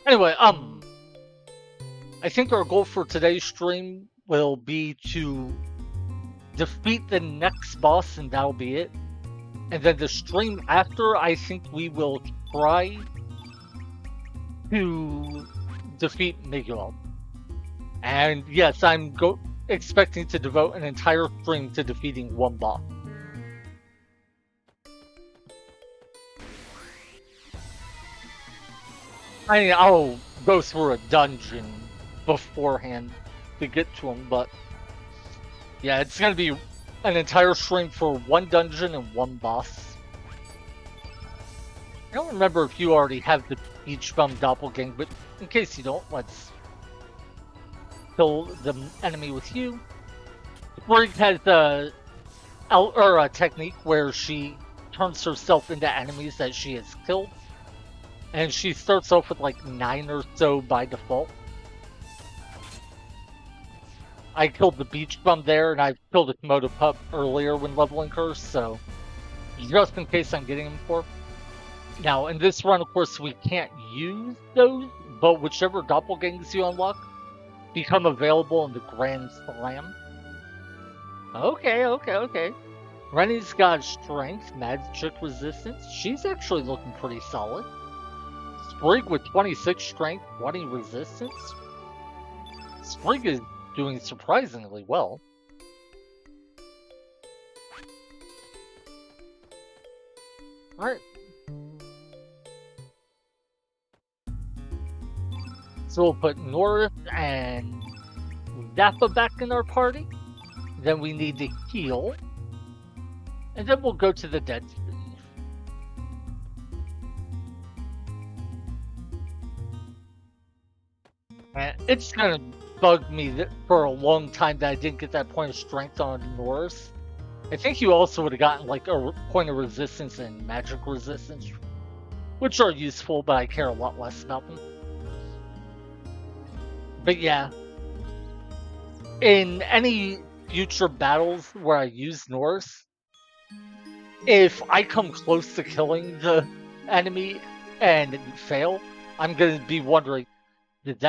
A: Anyway, I think our goal for today's stream will be to defeat the next boss, and that'll be it. And then the stream after, I think we will try to defeat Miguel. And yes, I'm expecting to devote an entire stream to defeating one boss. I mean, I'll go through a dungeon beforehand to get to him, but yeah, it's gonna be an entire stream for one dungeon and one boss. I don't remember if you already have the Beach Bum Doppelgang, but in case you don't, let's kill the enemy with you. Sprig has a technique where she turns herself into enemies that she has killed. And she starts off with like 9 or so by default. I killed the Beach Bum there, and I killed a Komodo Pup earlier when leveling her, so just in case I'm getting him for. Now, in this run, of course, we can't use those, but whichever doppelgangs you unlock become available in the Grand Slam. Okay. Rennie's got strength, magic resistance. She's actually looking pretty solid. Sprig with 26 strength, 20 resistance. Sprig is doing surprisingly well. Alright. So we'll put North and Zappa back in our party. Then we need to heal. And then we'll go to the Dead Sea. And it's gonna bug me for a long time that I didn't get that point of strength on Norris. I think you also would have gotten like a point of resistance and magic resistance, which are useful, but I care a lot less about them. But yeah, in any future battles where I use Norse, if I come close to killing the enemy and fail, I'm gonna be wondering, did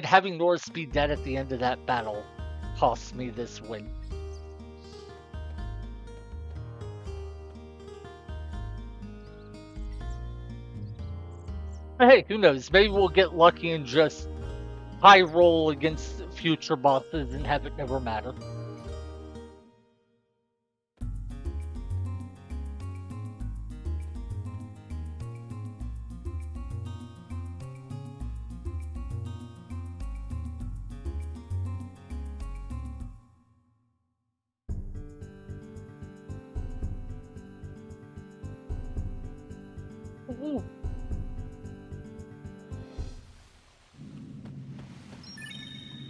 A: having Norse be dead at the end of that battle cost me this win? But hey, who knows? Maybe we'll get lucky and just high roll against future bosses and have it never matter. Ooh.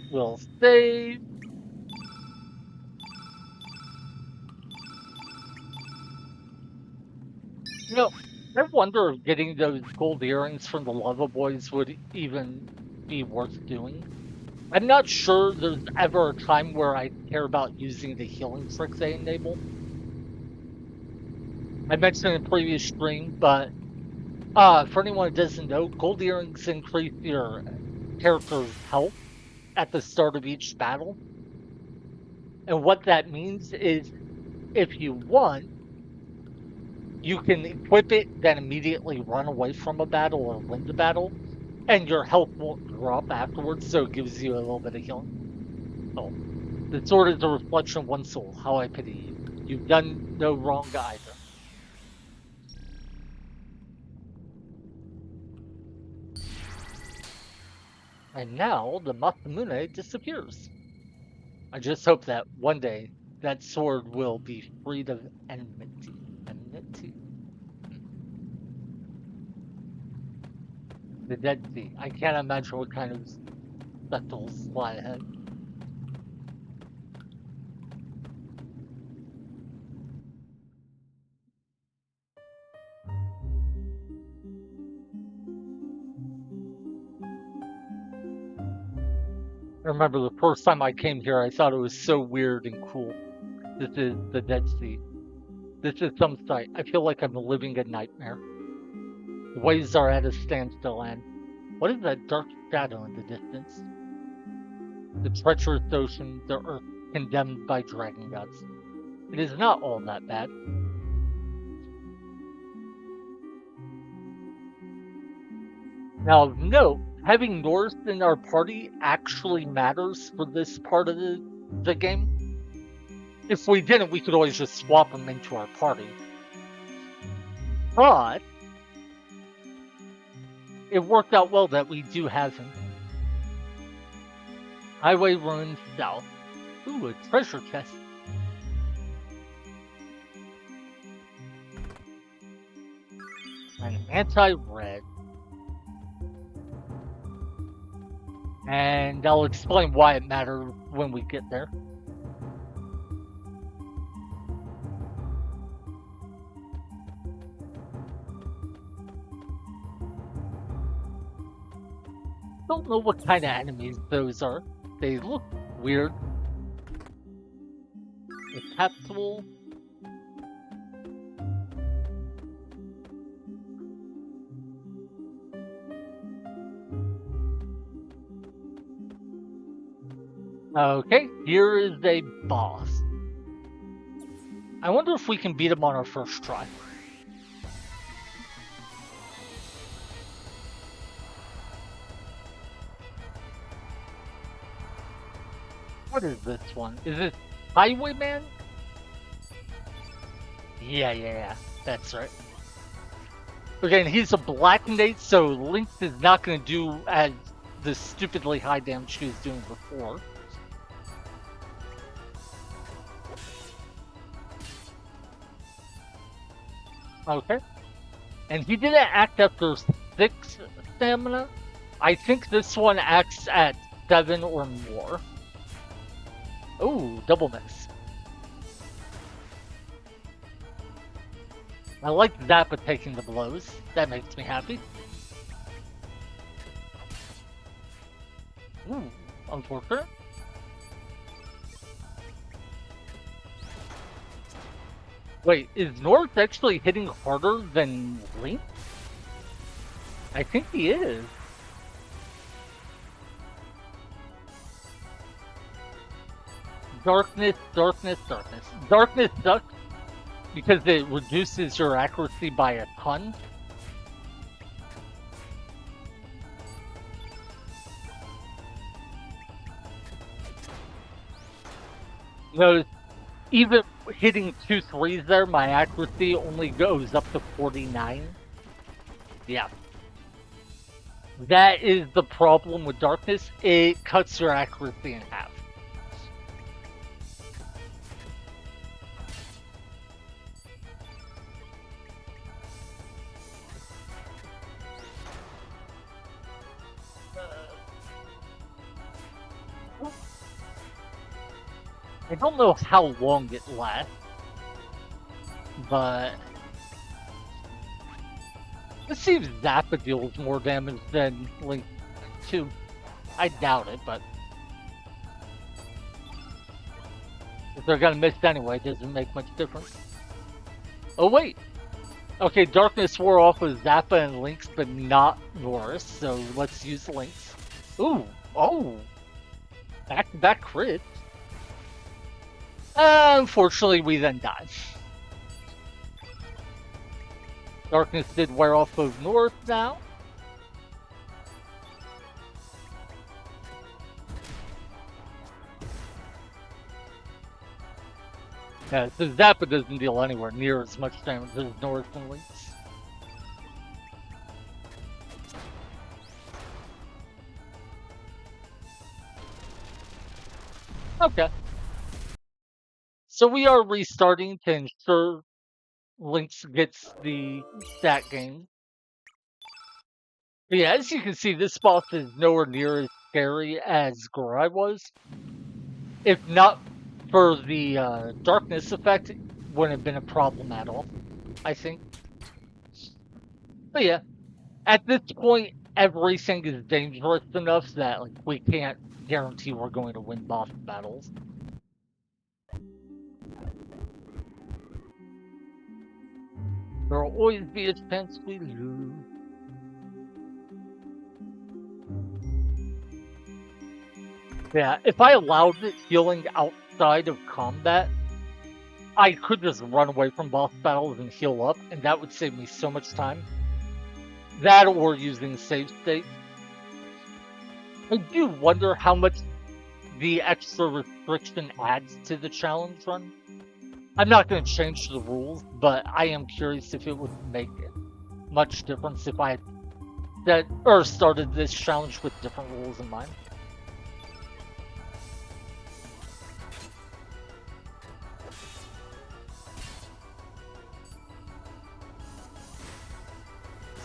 A: We'll save. You know, I wonder if getting those gold earrings from the Lava Boys would even be worth doing. I'm not sure there's ever a time where I care about using the healing trick they enable. I mentioned in a previous stream, but for anyone who doesn't know, gold earrings increase your character's health at the start of each battle. And what that means is if you want, you can equip it, then immediately run away from a battle or win the battle, and your health won't drop afterwards, so it gives you a little bit of healing. So, the sword is a reflection of one soul. How I pity you. You've done no wrong either. And now the Masamune disappears. I just hope that one day that sword will be freed of enmity. Enmity? The Dead Sea. I can't imagine what kind of spectacles lie ahead. I remember the first time I came here, I thought it was so weird and cool. This is the Dead Sea. This is some sight. I feel like I'm living a nightmare. The waves are at a standstill, and what is that dark shadow in the distance? The treacherous ocean, the earth condemned by dragon gods. It is not all that bad. Now, note, having Norse in our party actually matters for this part of the game. If we didn't, we could always just swap him into our party. But it worked out well that we do have him. Highway runs south. Ooh, a treasure chest. An anti-red. And I'll explain why it matters when we get there. Don't know what kind of enemies those are. They look weird. A capsule. Okay, here is a boss. I wonder if we can beat him on our first try. What is this one? Is it Highwayman? Yeah. That's right. Again, he's a Black Knight, so Lynx is not going to do as the stupidly high damage he was doing before. Okay. And he didn't act after 6 stamina. I think this one acts at 7 or more. Ooh, double miss. I like Zappa taking the blows. That makes me happy. Ooh, unfortunate. Wait, is North actually hitting harder than Link? I think he is. Darkness. Darkness sucks because it reduces your accuracy by a ton. Notice, even hitting 2 3s there, my accuracy only goes up to 49. Yeah. That is the problem with Darkness. It cuts your accuracy in half. I don't know how long it lasts, but it seems Zappa deals more damage than Link 2. I doubt it, but if they're gonna miss anyway, it doesn't make much difference. Oh wait! Okay, Darkness wore off with Zappa and Lynx, but not Norris, so let's use Lynx. Ooh! Oh! Back-to-back crit. Unfortunately, we then died. Darkness did wear off of North now. Yeah, so Zappa doesn't deal anywhere near as much damage as North and Lynx. Okay. So we are restarting to ensure Lynx gets the stat gain. But yeah, as you can see, this boss is nowhere near as scary as Gorai was. If not for the darkness effect, it wouldn't have been a problem at all, I think. But yeah, at this point, everything is dangerous enough that like we can't guarantee we're going to win boss battles. There will always be a chance we lose. Yeah, if I allowed it healing outside of combat, I could just run away from boss battles and heal up, and that would save me so much time. That or using save state. I do wonder how much the extra restriction adds to the challenge run. I'm not going to change the rules, but I am curious if it would make much difference if I had started this challenge with different rules in mind.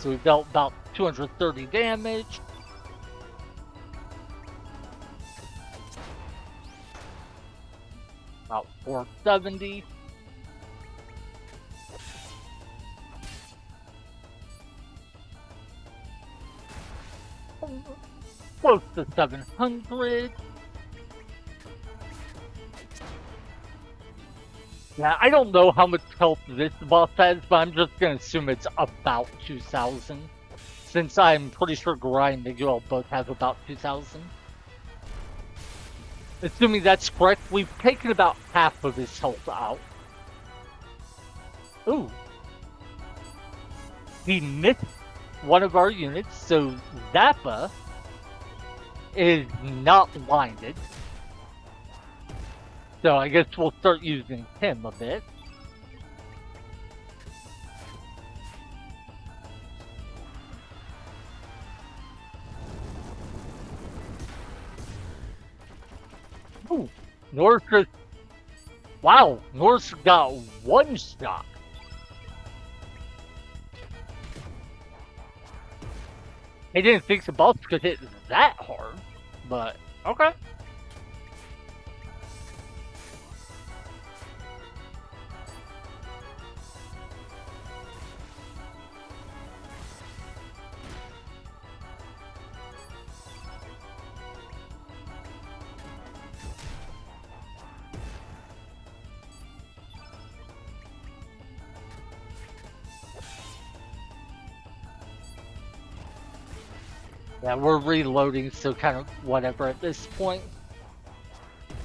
A: So we dealt about 230 damage. About 470. Close to 700. Yeah, I don't know how much health this boss has, but I'm just gonna assume it's about 2,000. Since I'm pretty sure Gorai and Miguel both have about 2,000. Assuming that's correct, we've taken about half of his health out. Ooh. He missed one of our units, so Zappa is not blinded. So I guess we'll start using him a bit. Ooh, Norse just... Wow, Norse got one shot. I didn't think the boss could hit that hard, but okay. Yeah, we're reloading, so kind of whatever at this point.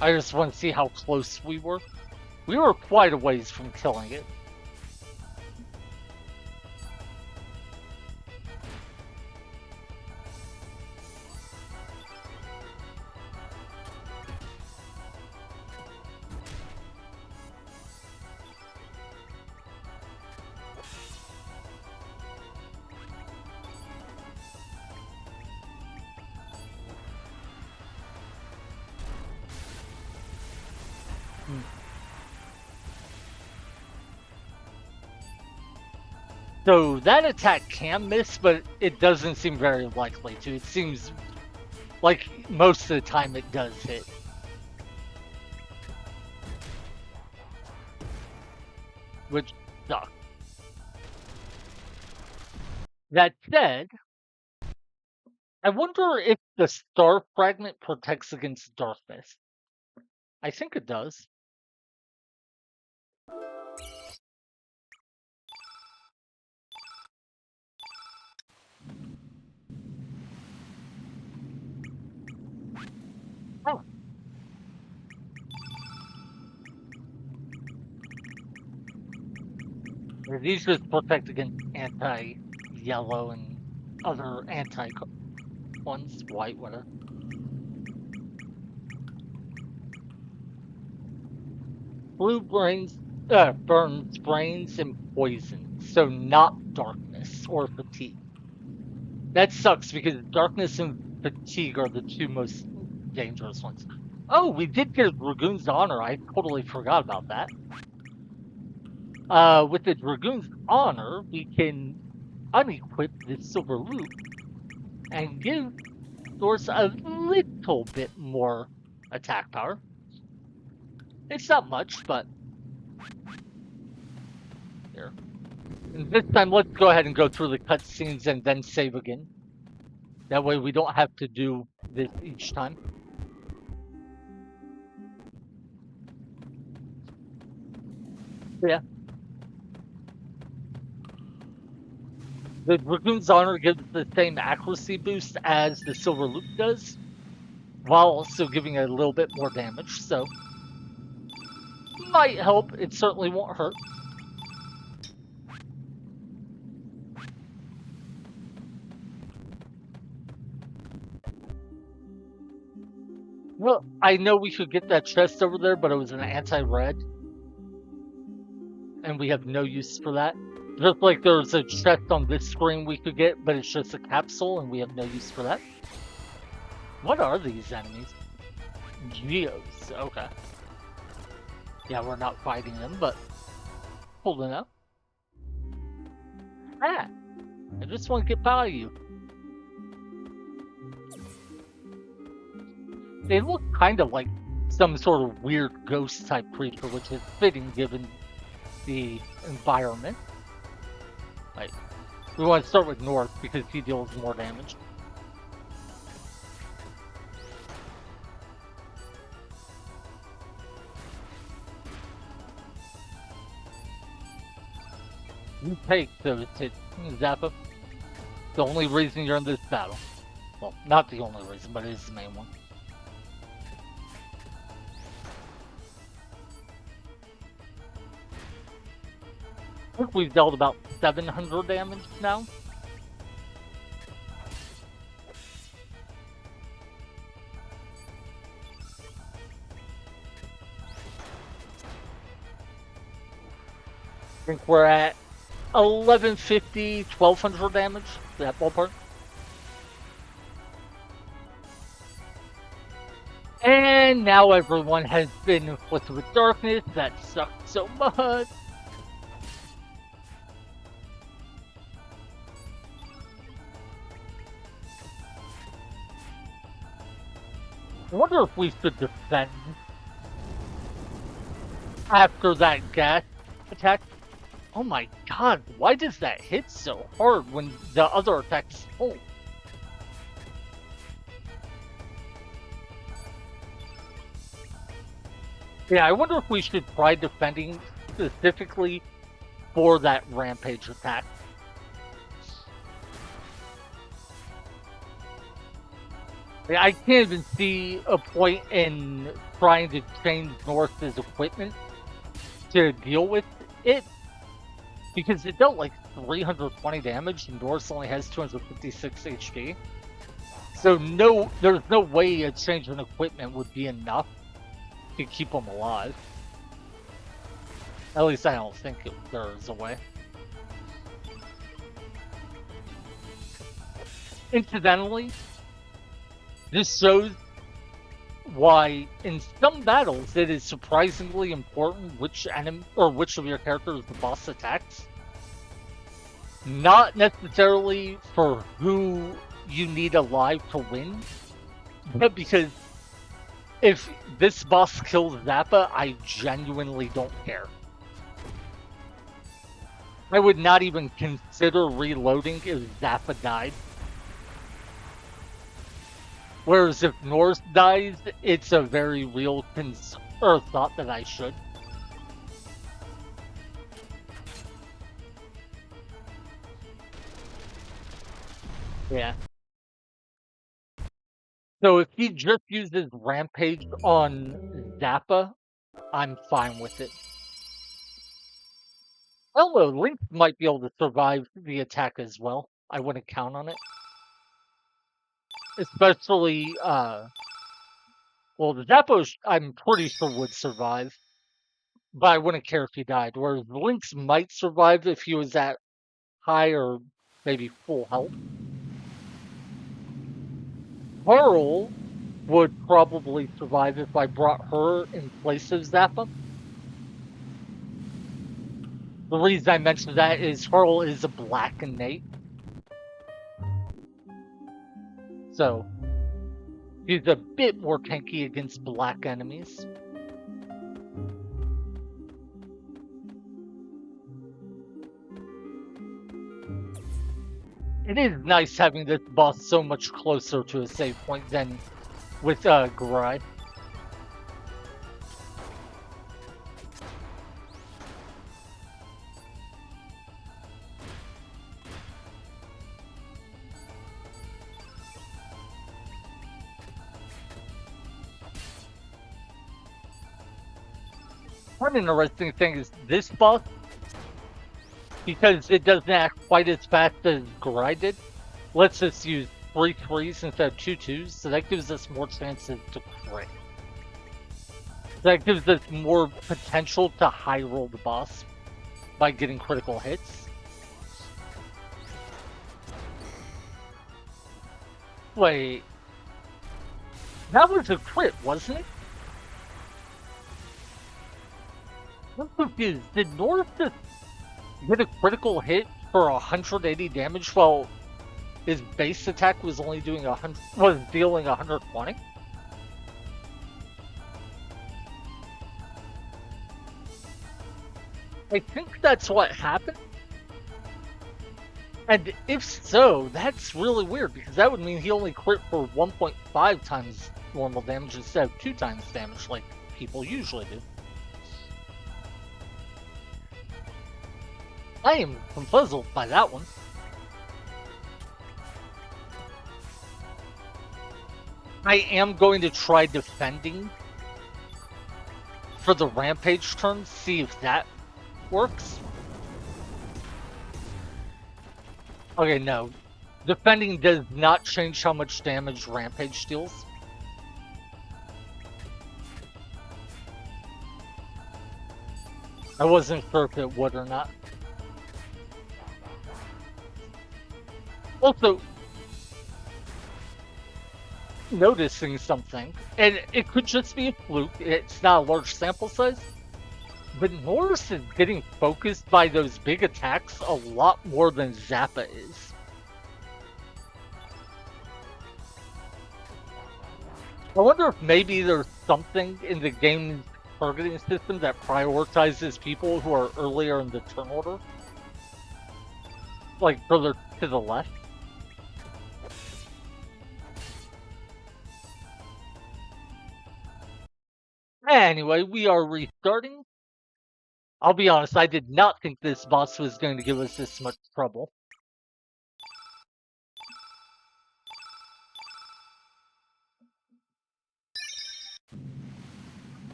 A: I just want to see how close we were. We were quite a ways from killing it. So that attack can miss, but it doesn't seem very likely to. It seems like most of the time it does hit. Which sucks. That said, I wonder if the star fragment protects against darkness. I think it does. Oh. These just protect against anti-yellow and other anti-ones, white, whatever. Blue burns brains and poison, so not darkness or fatigue. That sucks because darkness and fatigue are the two most dangerous ones. Oh, we did get a Dragoon's Honor. I totally forgot about that. With the Dragoon's Honor, we can unequip the Silver Loop and give Doors a little bit more attack power. It's not much, but here. And this time, let's go ahead and go through the cutscenes and then save again. That way we don't have to do this each time. Yeah. The Dragoon's Honor gives the same accuracy boost as the Silver Loop does, while also giving a little bit more damage, so might help. It certainly won't hurt. Well, I know we could get that chest over there, but it was an anti-red, and we have no use for that. Just like there's a chest on this screen we could get, but it's just a capsule, and we have no use for that. What are these enemies? Geos, okay. Yeah, we're not fighting them, but holding up. Ah, I just want to get by you. They look kind of like some sort of weird ghost type creature, which is fitting given the environment. Right. We want to start with North because he deals more damage. You take those hits, Zappa. The only reason you're in this battle. Well, not the only reason, but it is the main one. think we've dealt about 700 damage now. I think we're at 1150, 1200 damage, that ballpark. And now everyone has been inflicted with darkness. That sucks so much. I wonder if we should defend after that gas attack. Oh my god, why does that hit so hard when the other attacks hold? Yeah, I wonder if we should try defending specifically for that rampage attack. I can't even see a point in trying to change North's equipment to deal with it, because it dealt like 320 damage and North only has 256 HP. So there's no way a change in equipment would be enough to keep them alive. At least I don't think there is a way. Incidentally, this shows why in some battles it is surprisingly important which enemy or which of your characters the boss attacks. Not necessarily for who you need alive to win, but because if this boss kills Zappa, I genuinely don't care. I would not even consider reloading if Zappa died. Whereas if Norse dies, it's a very real thought that I should. Yeah. So if he just uses Rampage on Zappa, I'm fine with it. Although Link might be able to survive the attack as well. I wouldn't count on it. Especially, well, the Zappa, I'm pretty sure would survive. But I wouldn't care if he died. Whereas Lynx might survive if he was at high or maybe full health. Pearl would probably survive if I brought her in place of Zappa. The reason I mentioned that is Pearl is a black innate. So, he's a bit more tanky against black enemies. It is nice having this boss so much closer to a save point than with Garai. One interesting thing is this boss, because it doesn't act quite as fast as Garai did, lets us use 3 3s instead of 2 2s, so that gives us more chances to crit. That gives us more potential to high roll the boss by getting critical hits. Wait, that was a crit, wasn't it? I'm confused. Did North just get a critical hit for 180 damage while his base attack was only doing dealing 120? I think that's what happened. And if so, that's really weird, because that would mean he only crit for 1.5 times normal damage instead of 2 times damage like people usually do. I am puzzled by that one. I am going to try defending for the Rampage turn, see if that works. Okay, no. Defending does not change how much damage Rampage deals. I wasn't sure if it would or not. Also, noticing something, and it could just be a fluke, it's not a large sample size, but Norse is getting focused by those big attacks a lot more than Zappa is. I wonder if maybe there's something in the game's targeting system that prioritizes people who are earlier in the turn order. Like further to the left. Anyway, we are restarting. I'll be honest, I did not think this boss was going to give us this much trouble.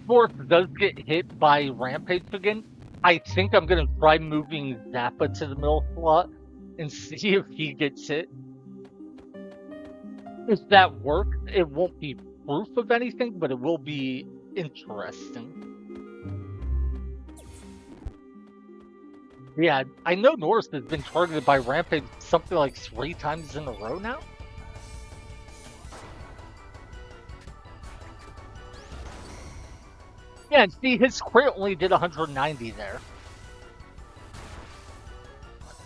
A: Fourth does get hit by Rampage again. I think I'm going to try moving Zappa to the middle slot and see if he gets hit. If that works, it won't be proof of anything, but it will be interesting. Yeah, I know Norse has been targeted by Rampage something like 3 times in a row now. Yeah, and see, his crit only did 190 there.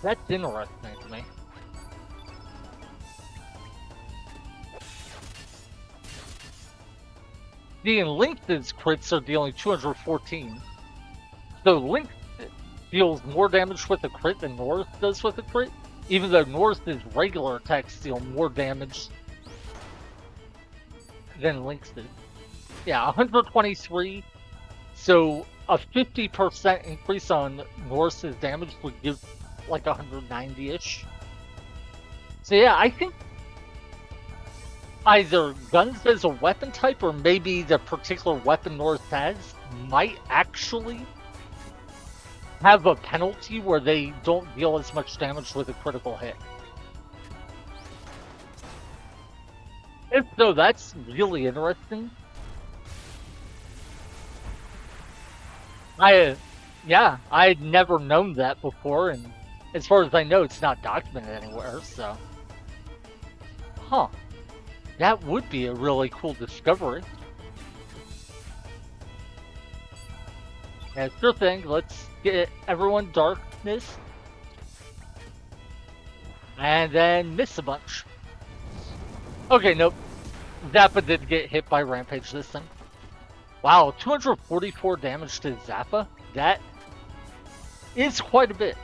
A: That's interesting to me. See, and Lynx's crits are dealing 214. So Lynx deals more damage with a crit than Norse does with a crit, even though Norse's regular attacks deal more damage than Lynx did. Yeah, 123. So a 50% increase on Norse's damage would give like 190-ish. So yeah, I think either guns as a weapon type or maybe the particular weapon Norse has might actually have a penalty where they don't deal as much damage with a critical hit. If so, that's really interesting. Yeah, I had never known that before, and as far as I know, it's not documented anywhere, so. Huh. That would be a really cool discovery. Yeah, sure thing. Let's get everyone darkness. And then miss a bunch. Okay, nope. Zappa did get hit by Rampage this time. Wow, 244 damage to Zappa? That is quite a bit.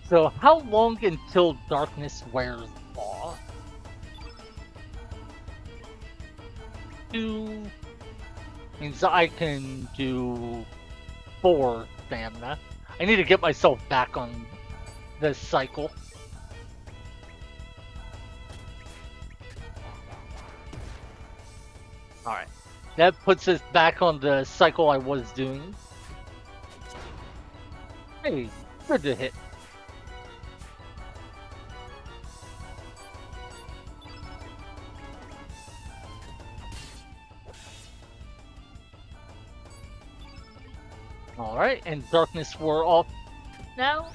A: So how long until darkness wears off? 2 means I can do 4 stamina. I need to get myself back on this cycle. Alright. That puts us back on the cycle I was doing. Hey, good to hit. Alright, and darkness wore off now.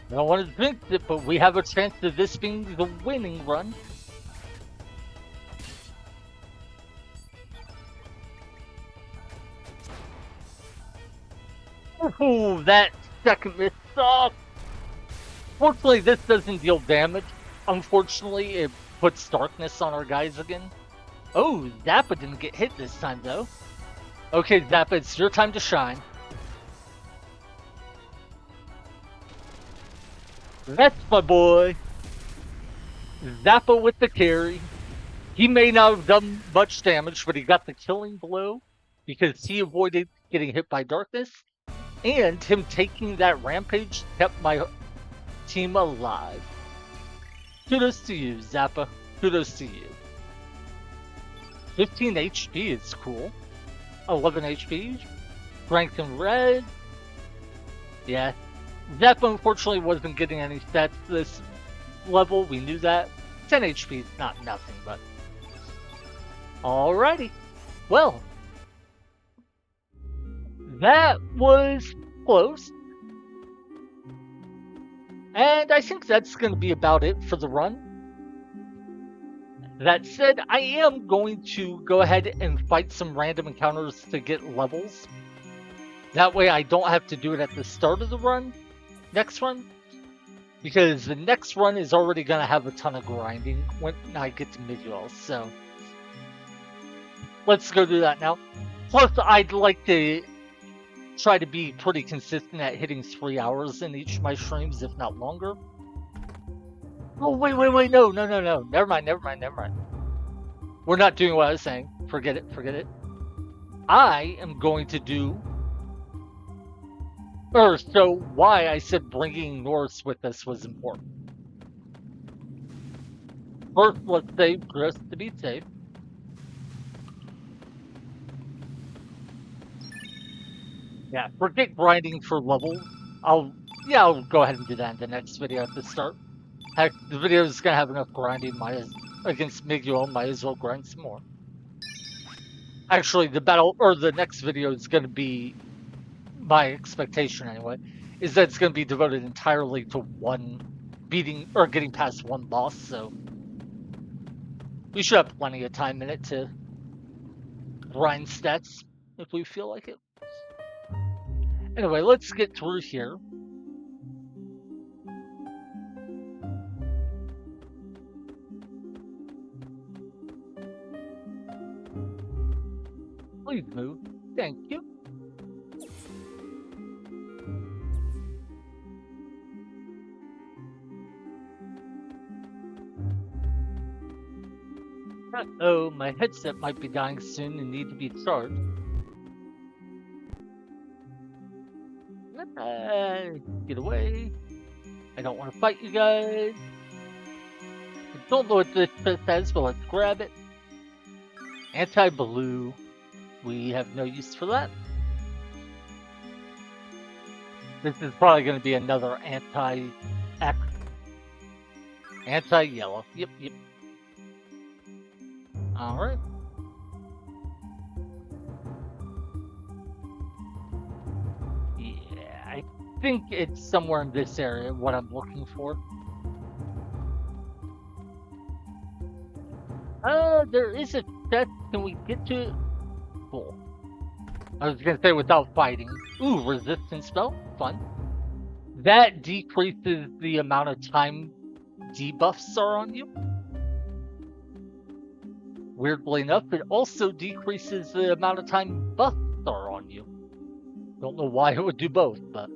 A: I don't want to drink it, but we have a chance of this being the winning run. Ooh, that second miss sucks. Fortunately, this doesn't deal damage. Unfortunately, it puts darkness on our guys again. Oh, Zappa didn't get hit this time, though. Okay, Zappa, it's your time to shine. That's my boy. Zappa with the carry. He may not have done much damage, but he got the killing blow because he avoided getting hit by darkness, and him taking that rampage kept my team alive. Kudos to you, Zappa. Kudos to you. 15 HP is cool. 11 HP. Ranked in red. Yeah. Zappa unfortunately wasn't getting any stats this level. We knew that. 10 HP is not nothing, but... Alrighty. Well. That was close. And I think that's going to be about it for the run. That said, I am going to go ahead and fight some random encounters to get levels. That way I don't have to do it at the start of the run, next run. Because the next run is already going to have a ton of grinding when I get to Midwell, so... Let's go do that now. Plus, I'd like to try to be pretty consistent at hitting 3 hours in each of my streams, if not longer. Oh, wait, no. Never mind. We're not doing what I was saying. Forget it. I am going to do... so why I said bringing Norse with us was important. First, let's save just to be safe. Yeah, forget grinding for levels. I'll go ahead and do that in the next video at the start. Heck, the video is gonna have enough grinding. Against Miguel, might as well grind some more. Actually, the next video is gonna be, my expectation anyway, is that it's gonna be devoted entirely to getting past one boss. So we should have plenty of time in it to grind stats if we feel like it. Anyway, let's get through here. Please move. Thank you. Uh-oh, my headset might be dying soon and need to be charged. Get away. I don't want to fight you guys. I don't know what this says, but let's grab it. Anti-blue. We have no use for that. This is probably going to be another anti-X. Anti-yellow. Yep. Alright. Yeah, I think it's somewhere in this area, what I'm looking for. There is a set. Can we get to it? Cool. I was gonna say without fighting. Ooh, resistance spell. Fun. That decreases the amount of time debuffs are on you. Weirdly enough, it also decreases the amount of time buffs are on you. Don't know why it would do both, but...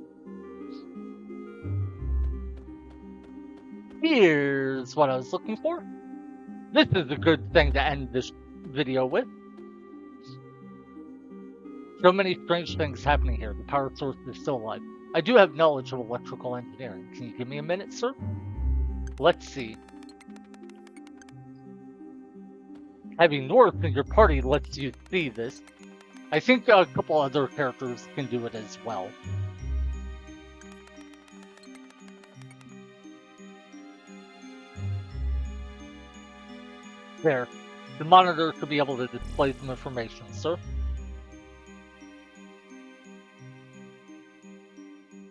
A: Here's what I was looking for. This is a good thing to end this video with. So many strange things happening here. The power source is still alive. I do have knowledge of electrical engineering. Can you give me a minute, sir? Let's see. Having North in your party lets you see this. I think a couple other characters can do it as well. There. The monitor should be able to display some information, sir.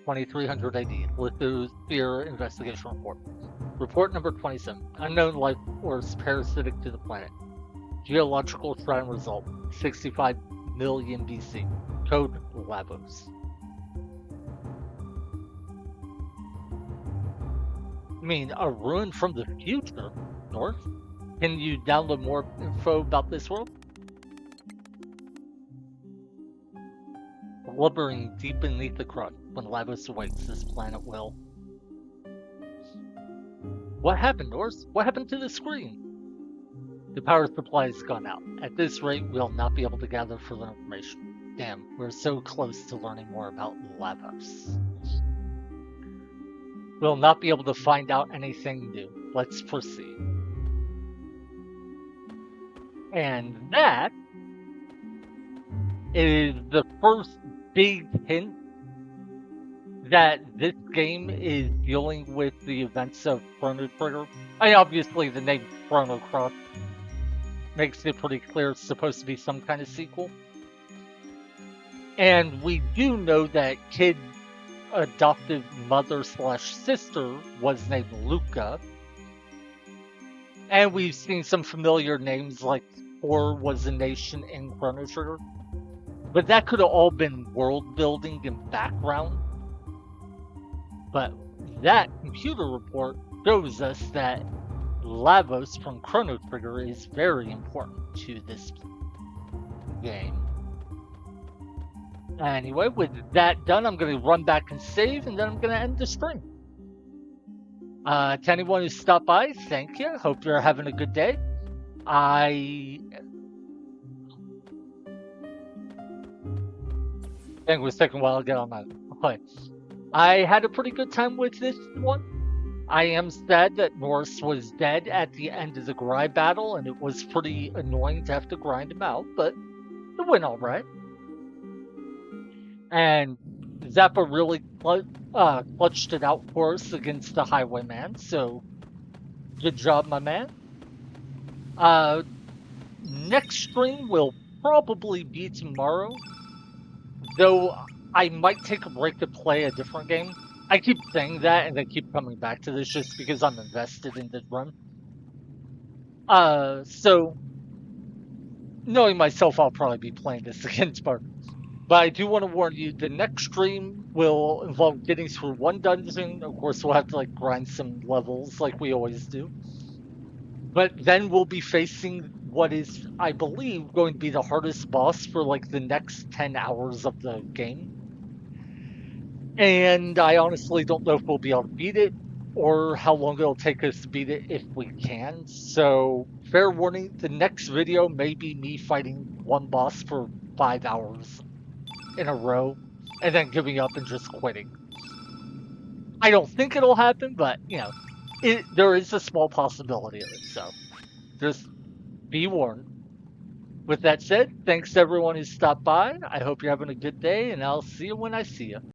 A: 2300 AD. Lithosphere investigation report. Report number 27. Unknown life force parasitic to the planet. Geological shrine result. 65 million BC. Code Lavos. I mean, a ruin from the future, North? Can you download more info about this world? Blubbering deep beneath the crust. When Lavos awakes, this planet will. What happened, Norse? What happened to the screen? The power supply has gone out. At this rate, we'll not be able to gather further information. Damn, we're so close to learning more about Lavos. We'll not be able to find out anything new. Let's proceed. And that is the first big hint that this game is dealing with the events of Chrono Trigger. I mean, obviously the name Chrono Cross makes it pretty clear it's supposed to be some kind of sequel. And we do know that Kid's adoptive mother/sister was named Luca. And we've seen some familiar names like Four was a nation in Chrono Trigger. But that could have all been world building and background. But that computer report shows us that Lavos from Chrono Trigger is very important to this game. Anyway, with that done, I'm going to run back and save, and then I'm going to end the stream. To anyone who stopped by, thank you. Hope you're having a good day. I think it was taking a while to get on my play. I had a pretty good time with this one. I am sad that Norris was dead at the end of the grind battle, and it was pretty annoying to have to grind him out, but it went alright. And Zappa really clutched it out for us against the Highwayman, so good job, my man. Next stream will probably be tomorrow, though I might take a break to play a different game. I keep saying that and I keep coming back to this just because I'm invested in this run. So knowing myself, I'll probably be playing this again tomorrow. But I do want to warn you, the next stream will involve getting through one dungeon. Of course, we'll have to like grind some levels like we always do. But then we'll be facing what is, I believe, going to be the hardest boss for like the next 10 hours of the game. And I honestly don't know if we'll be able to beat it or how long it'll take us to beat it if we can. So, fair warning, the next video may be me fighting one boss for 5 hours in a row and then giving up and just quitting. I don't think it'll happen, but, you know, there is a small possibility of it, so just be warned. With that said, thanks to everyone who stopped by. I hope you're having a good day, and I'll see you when I see you.